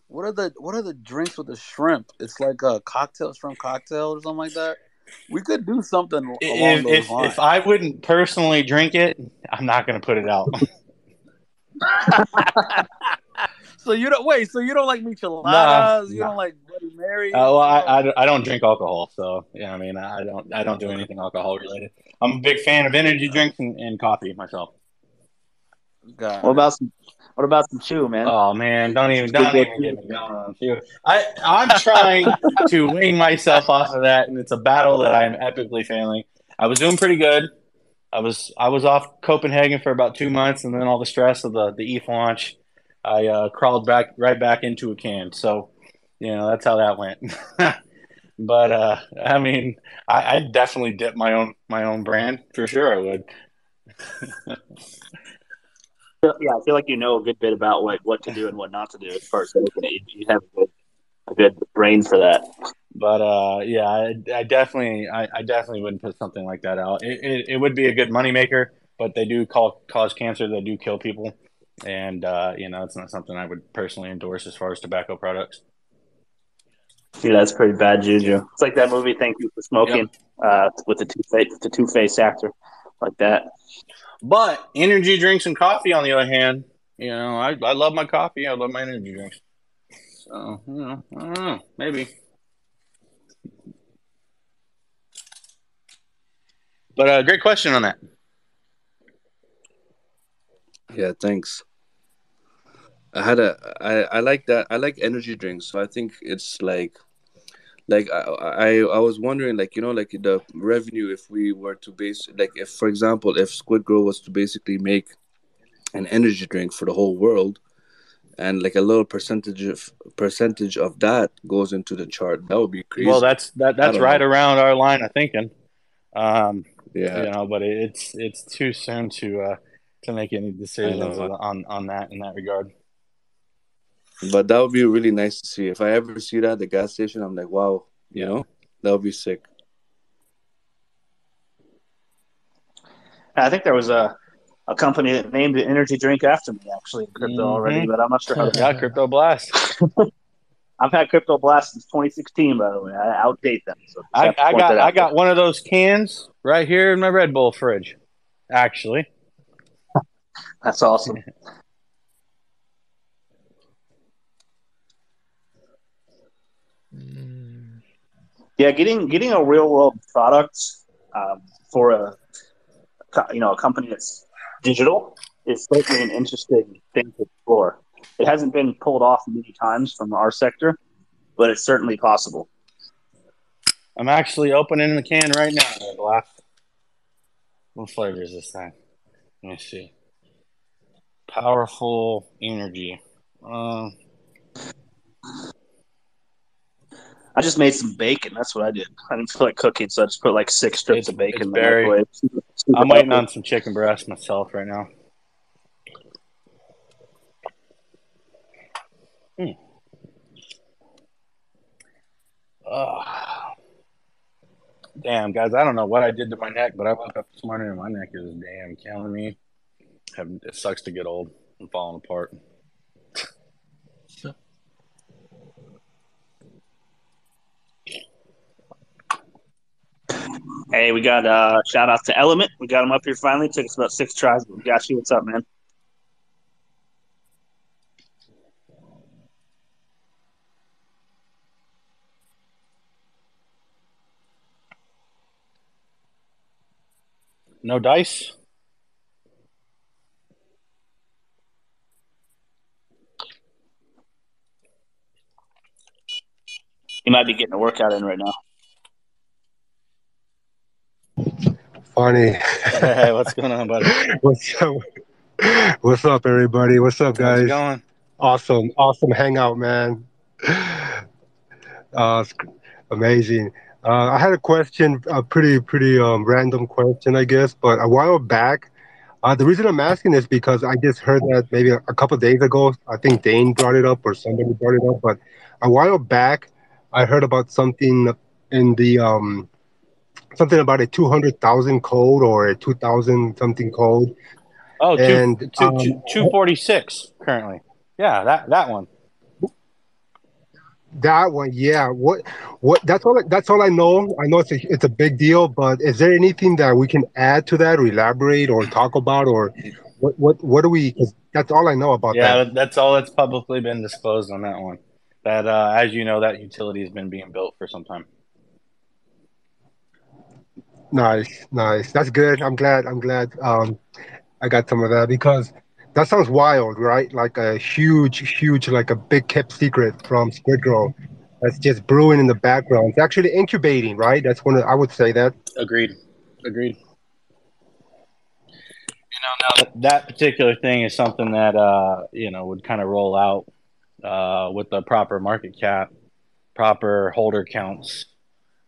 what are the drinks with the shrimp? It's like a shrimp cocktail or something like that. We could do something along If those if if lines. I wouldn't personally drink it, I'm not going to put it out. So you don't like Nah, micheladas, you nah. don't like Bloody Marys, Well, you don't. I don't drink alcohol, so yeah. I mean, I don't do Okay, anything alcohol related. I'm a big fan of energy drinks and coffee myself. What got it. about some chew, man? Oh man, don't even Squid don't Grow even get chew. me going on you. I'm trying to wean myself off of that, and it's a battle that I am epically failing. I was doing pretty good. I was off Copenhagen for about 2 months, and then all the stress of the ETH launch, I crawled right back into a can. So, that's how that went. But I mean, I definitely dip my own brand for sure. I would. Yeah, I feel like you know a good bit about what to do and what not to do as far as making it. You have a good brain for that. But yeah, I definitely wouldn't put something like that out. It would be a good moneymaker, but they do cause cancer. They do kill people, and it's not something I would personally endorse as far as tobacco products. Yeah, that's pretty bad juju. It's like that movie "Thank You for Yep. Smoking" with the two-face actor, like that. But energy drinks and coffee, on the other hand, I love my coffee. I love my energy drinks. So I don't know, maybe. But great question on that. Yeah, thanks. I like that. I like energy drinks, so I think it's like I was wondering, like like the revenue, if we were to base, like, if for example, if Squid Grow was to basically make an energy drink for the whole world, and like a little percentage of that goes into the chart, that would be Well, crazy. I that's don't right know. around our line of thinking. Um, Yeah, but it's too soon to make any I decisions know, on that in that regard. but that would be really nice to see. If I ever see that at the gas station, I'm like, wow, Yeah. that would be sick. I think there was a company that named an energy drink after me actually in crypto already, Mm-hmm. but I'm not sure how Yeah, Crypto Blast. I've had Crypto Blast since 2016, by the way. I outdate them, so just have to I point that got out. I got one of those cans right here in my Red Bull fridge, actually. That's awesome. Yeah, getting a real world product for a company that's digital is certainly an interesting thing to explore. It hasn't been pulled off many times from our sector, but it's certainly possible. I'm actually opening the can right now. Glass. What flavor is this thing? Let me see. Powerful energy. I just made some bacon. That's what I did. I didn't feel like cooking, so I just put like 6 strips of bacon in the microwave. I'm waiting on some chicken breast myself right now. Damn, guys, I don't know what I did to my neck, but I woke up this morning and my neck is damn killing me. It sucks to get old and falling apart. Hey, we got shout out to Element. We got him up here finally. Took us about 6 tries, but we got you. What's up, man? No dice? He might be getting a workout in right now. Funny. Hey, what's going on, buddy? What's up, everybody? What's up, guys? How's it going? Awesome hangout, man. It's amazing. I had a question, a pretty random question, I guess. But a while back, the reason I'm asking is because I just heard that maybe a couple of days ago. I think Dane brought it up or somebody brought it up. But a while back, I heard about something in the something about a 200,000 code or a 2,000 something code. Oh, and 246 currently. Yeah, that one. That one, yeah. What? That's all. That's all I know. I know it's a big deal, but is there anything that we can add to that, or elaborate, or talk about, or what do we? Cause that's all I know about that. Yeah, that's all that's publicly been disclosed on that one. That, as you know, that utility has been being built for some time. Nice. That's good. I'm glad. I got some of that because that sounds wild, right? Like a huge, like a big kept secret from SquidGrow that's just brewing in the background. It's actually incubating, right? That's I would say that. Agreed. You know, now that particular thing is something that would kind of roll out with the proper market cap, proper holder counts,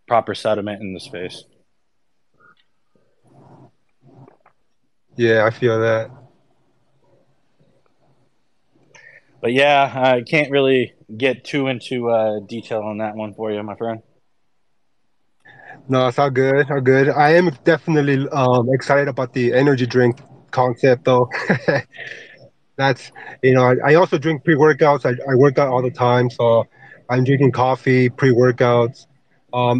proper settlement in the space. Yeah, I feel that. But yeah, I can't really get too into detail on that one for you, my friend. No, it's all good. I am definitely excited about the energy drink concept, though. That's I also drink pre-workouts. I work out all the time, so I'm drinking coffee, pre-workouts,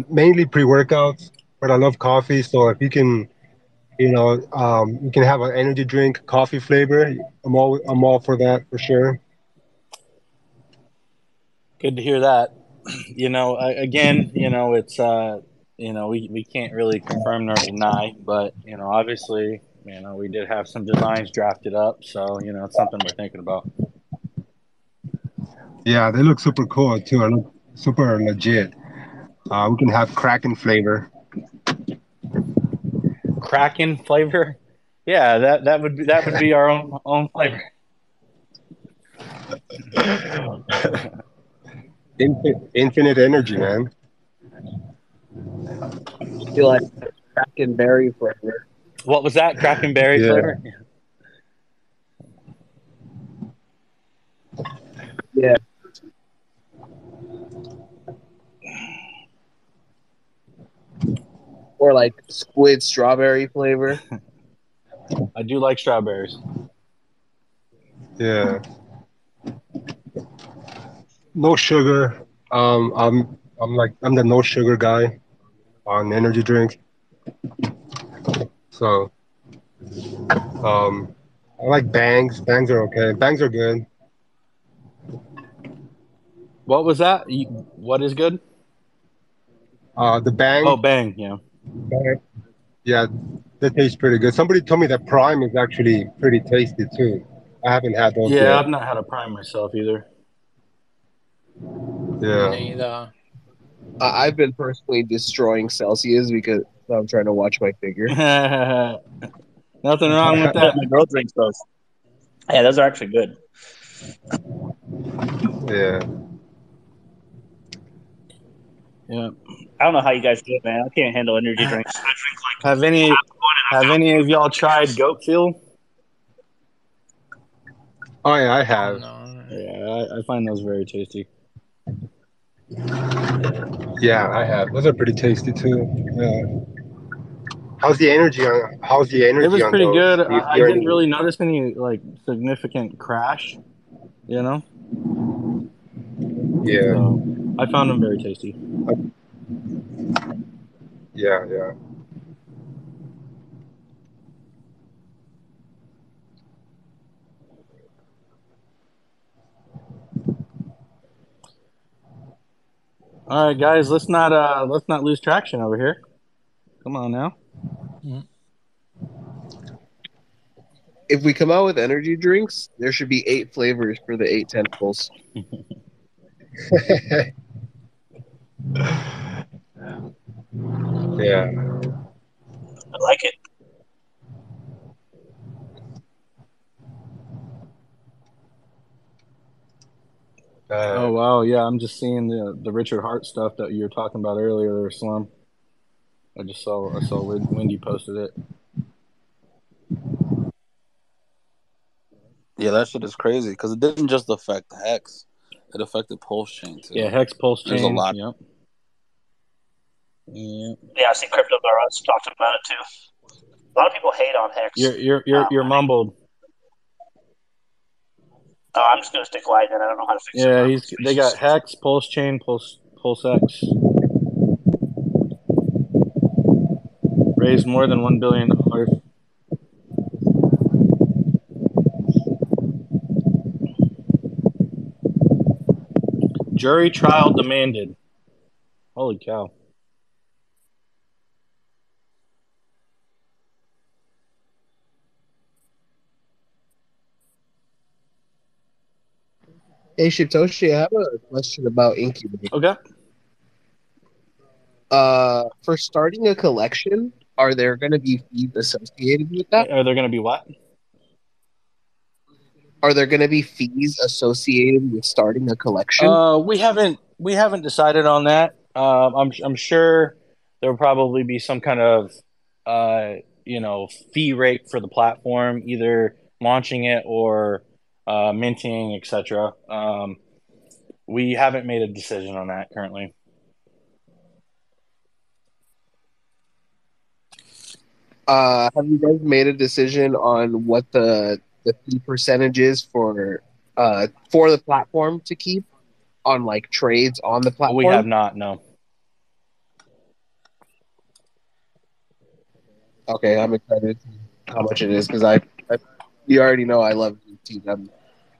mainly pre-workouts. But I love coffee, so if you can, you can have an energy drink, coffee flavor. I'm all for that for sure. Good to hear that. Again, it's we can't really confirm nor deny, but obviously, we did have some designs drafted up, so it's something we're thinking about. Yeah, they look super cool too. They look super legit. We can have Kraken flavor. Kraken flavor? Yeah, that would be our own flavor. Infinite energy, man. I feel like Kraken berry flavor. What was that? Kraken berry flavor? Yeah. Or like squid strawberry flavor. I do like strawberries. Yeah. no sugar. I'm the no sugar guy on energy drinks. So I like bangs. Bangs are okay. Bangs are good. What was that? What is good? The bang. Oh, bang. Yeah. Bang. Yeah, that tastes pretty good. Somebody told me that Prime is actually pretty tasty too. I haven't had those Yeah, yet. I've not had a prime myself either. Yeah. Neither. I've been personally destroying Celsius because I'm trying to watch my figure. Nothing wrong with that. My girl drinks those. Yeah, those are actually good. Yeah. Yeah. I don't know how you guys do it, man. I can't handle energy drinks. I drink like Have any of y'all tried goat fuel? Oh yeah, I have. No. Yeah, I find those very tasty. Yeah, I have. Those are pretty tasty too. Yeah. How's the energy on? How's the It energy was on pretty those? good. Do you I feel didn't any? really notice any like significant crash, you know. Yeah. So I found them very tasty. Yeah. Yeah. All right, guys, let's not lose traction over here. Come on now. If we come out with energy drinks, there should be 8 flavors for the 8 tentacles. Yeah. I like it. Oh wow, yeah, I'm just seeing the Richard Hart stuff that you were talking about earlier there, Slum. I saw Wendy posted it. Yeah, that shit is crazy because it didn't just affect Hex; it affected Pulse Chain too. Yeah, Hex Pulse There's a Chain. lot. Yep. Yep. Yeah, I see Crypto Barras talked about it too. A lot of people hate on Hex. You're mumbled. Oh, I'm just gonna stick quiet then. I don't know how to fix it. Yeah, they got Hex, Pulse Chain, Pulse X. Raised more than $1 billion. Jury trial demanded. Holy cow. Hey, Shitoshi, I have a question about Incubate. Okay. For starting a collection, are there going to be fees associated with that? Are there going to be what? Are there going to be fees associated with starting a collection? We haven't decided on that. I'm sure there will probably be some kind of fee rate for the platform, either launching it or minting, etc. We haven't made a decision on that currently. Have you guys made a decision on what the fee percentage is for the platform to keep on like trades on the platform? We have not. No. Okay, I'm excited to see how much it is because you already know I love NFTs.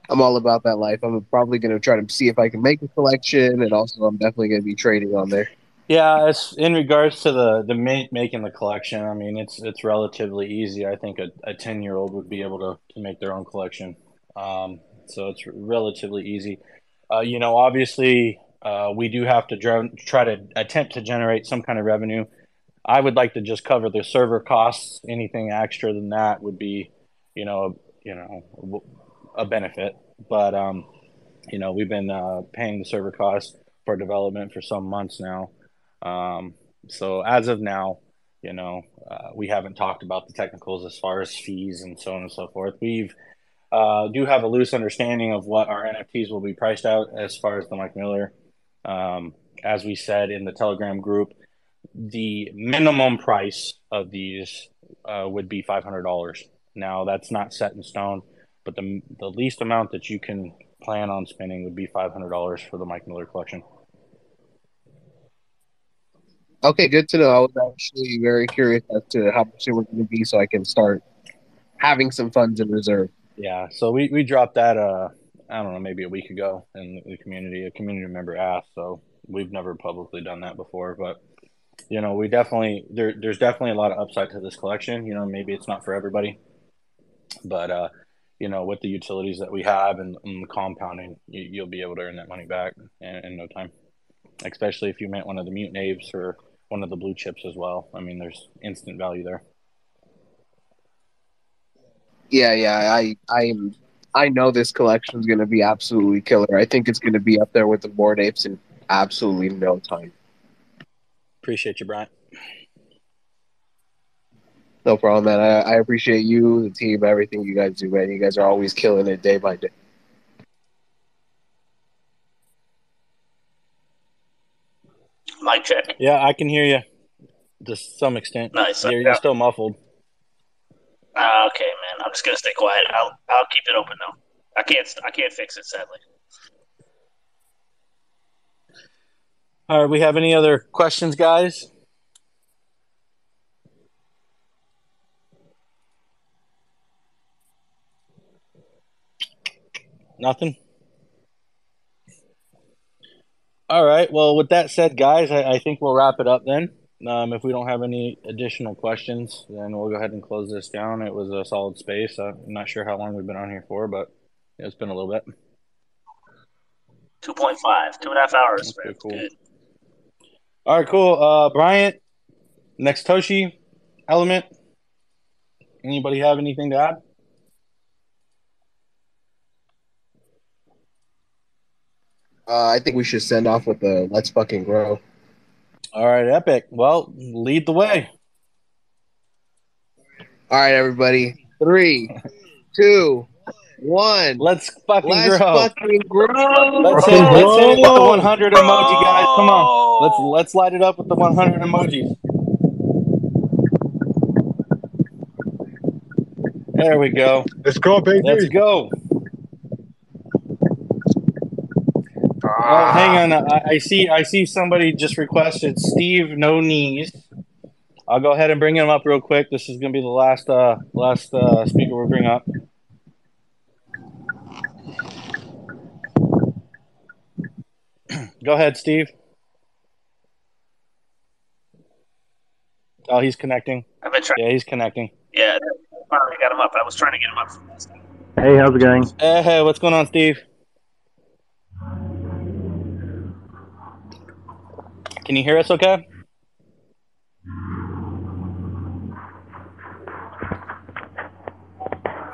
I'm all about that life. I'm probably going to try to see if I can make a collection, and also I'm definitely going to be trading on there. Yeah, it's in regards to the making the collection. I mean, it's relatively easy. I think a 10-year-old would be able to make their own collection. So it's relatively easy. Obviously, we do have to try to attempt to generate some kind of revenue. I would like to just cover the server costs. Anything extra than that would be, a benefit. But we've been paying the server costs for development for some months now. So as of now, we haven't talked about the technicals as far as fees and so on and so forth. We've do have a loose understanding of what our NFTs will be priced out as far as the Mike Miller. As we said in the Telegram group, the minimum price of these would be $500. Now that's not set in stone, but the least amount that you can plan on spending would be $500 for the Mike Miller collection. Okay, good to know. I was actually very curious as to how much it was going to be, so I can start having some funds in reserve. Yeah, so we dropped that I don't know, maybe a week ago in the community. A community member asked, so we've never publicly done that before, but we definitely there's definitely a lot of upside to this collection. Maybe it's not for everybody, but with the utilities that we have and the compounding, you'll be able to earn that money back in no time. Especially if you mint one of the mutant apes or one of the blue chips as well. I mean, there's instant value there. Yeah. I know this collection is going to be absolutely killer. I think it's going to be up there with the board apes in absolutely no time. Appreciate you, Brian. No problem, man. I appreciate you, the team, everything you guys do, man. You guys are always killing it day by day. Mic check. Yeah, I can hear you to some extent. Nice. You're still muffled. Okay, man. I'm just gonna stay quiet. I'll keep it open though. I can't fix it, sadly. All right, we have any other questions, guys? Nothing? All right. Well, with that said, guys, I think we'll wrap it up then. If we don't have any additional questions, then we'll go ahead and close this down. It was a solid space. I'm not sure how long we've been on here for, but it's been a little bit. 2.5, 2.5 hours. Okay, cool. Good. All right, cool. Bryant, next Toshi, Element. Anybody have anything to add? I think we should send off with the "Let's fucking grow." All right, Epic. Well, lead the way. All right, everybody. 3, 2, 1. Let's fucking Let's grow. fucking grow. Let's hit it with the 100 emoji, guys. Come on. Let's light it up with the 100 emojis. There we go. Let's go, baby. Let's go. Oh, hang on. I see somebody just requested Steve No Knees. I'll go ahead and bring him up real quick. This is going to be the last speaker we bring up. Go ahead, Steve. Oh, he's connecting. I've been trying. Yeah, he's connecting. Yeah, finally got him up. I was trying to get him up from last time. Hey, how's it going? Hey, what's going on, Steve? Can you hear us okay?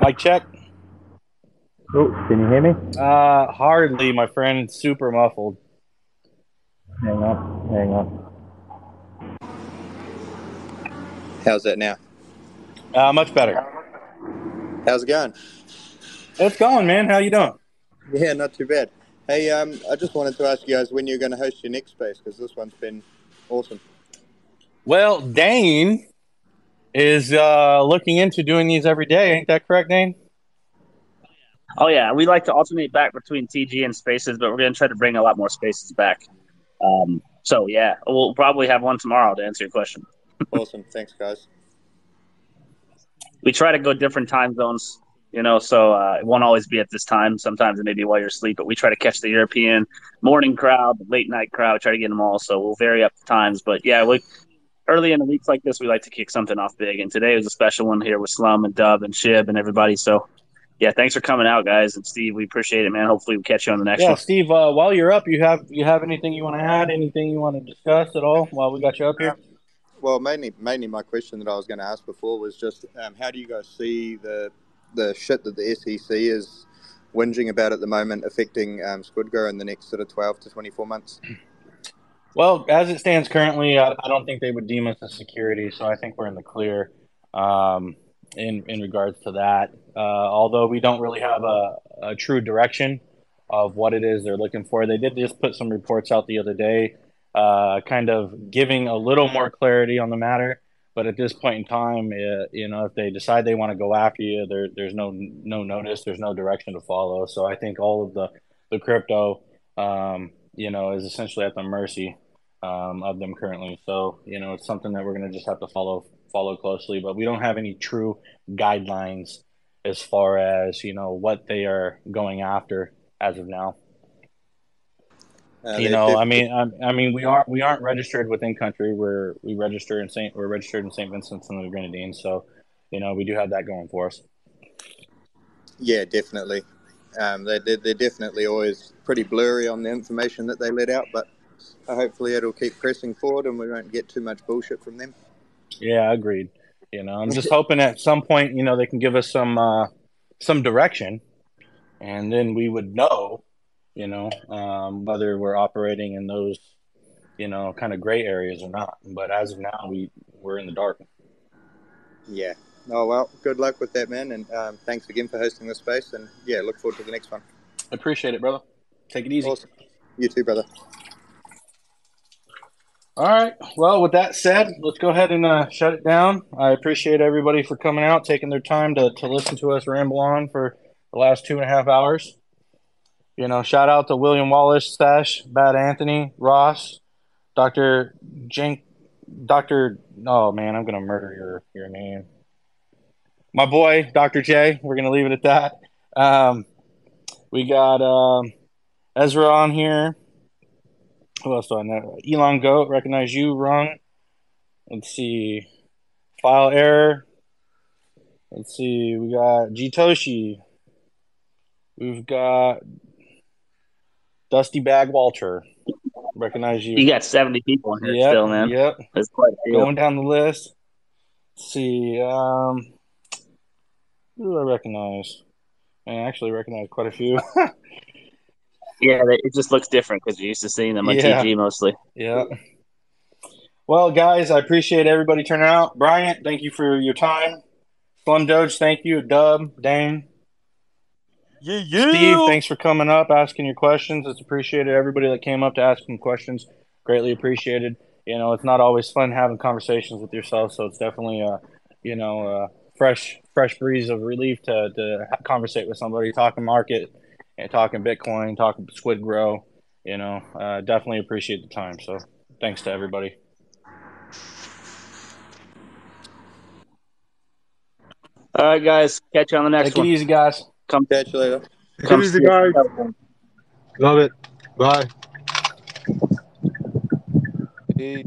Mic check. Oh, can you hear me? Hardly, my friend. It's super muffled. Hang on. How's that now? Much better. How's it going? It's going, man. How you doing? Yeah, not too bad. Hey, I just wanted to ask you guys when you're going to host your next space, because this one's been awesome. Well, Dane is looking into doing these every day. Ain't that correct, Dane? Oh, yeah. We like to alternate back between TG and spaces, but we're going to try to bring a lot more spaces back. So, yeah, we'll probably have one tomorrow to answer your question. Awesome. Thanks, guys. We try to go different time zones, so it won't always be at this time. Sometimes it may be while you're asleep, but we try to catch the European morning crowd, the late night crowd, try to get them all. So we'll vary up the times. But, yeah, early in the weeks like this, we like to kick something off big. And today was a special one here with Slum and Dub and Shib and everybody. So, yeah, thanks for coming out, guys. And, Steve, we appreciate it, man. Hopefully we'll catch you on the next one. Yeah, Steve, while you're up, you have anything you want to add, anything you want to discuss at all while we got you up here? Well, mainly my question that I was going to ask before was just how do you guys see the shit that the SEC is whinging about at the moment affecting SquidGrow in the next sort of 12 to 24 months? Well, as it stands currently, I don't think they would deem us a security, so I think we're in the clear in regards to that. Although we don't really have a true direction of what it is they're looking for. They did just put some reports out the other day kind of giving a little more clarity on the matter. But at this point in time, if they decide they want to go after you, there's no notice, there's no direction to follow. So I think all of the crypto, is essentially at the mercy of them currently. So it's something that we're going to just have to follow closely. But we don't have any true guidelines as far as what they are going after as of now. I mean, we aren't registered within country. We're registered in St. Vincent and the Grenadines, so we do have that going for us. Yeah, definitely. They're definitely always pretty blurry on the information that they let out, but hopefully it'll keep pressing forward and we won't get too much bullshit from them. Yeah, agreed. I'm just hoping at some point they can give us some direction, and then we would know. Whether we're operating in those, kind of gray areas or not. But as of now, we're in the dark. Yeah. Oh, well, good luck with that, man. And thanks again for hosting this space. And yeah, look forward to the next one. Appreciate it, brother. Take it easy. Awesome. You too, brother. All right. Well, with that said, let's go ahead and shut it down. I appreciate everybody for coming out, taking their time to listen to us ramble on for the last 2.5 hours. Shout out to William Wallace, Stash, Bad Anthony, Ross, Dr. Oh man, I'm gonna murder your name. My boy, Dr. J. We're gonna leave it at that. We got Ezra on here. Who else do I know? Elon Goat, recognize you, Rung. Let's see. File error. Let's see. We got Jitoshi. We've got Dusty Bag Walter. Recognize you. You got 70 people in here still, man. Yep. That's quite a few. Going down the list. Let's see. Who do I recognize? I actually recognize quite a few. Yeah, it just looks different because you're used to seeing them on TG mostly. Yeah. Well, guys, I appreciate everybody turning out. Bryant, thank you for your time. Slum Doge, thank you. Dub, Dane. Yeah. Steve, thanks for coming up, asking your questions. It's appreciated. Everybody that came up to ask some questions, greatly appreciated. It's not always fun having conversations with yourself, so it's definitely a fresh breeze of relief to conversate with somebody, talking market and talking Bitcoin, talking SquidGrow. Definitely appreciate the time. So thanks to everybody. All right, guys. Catch you on the next one. Take it easy, guys. Come catch you later. Take it easy, guys. Love it. Bye. Hey.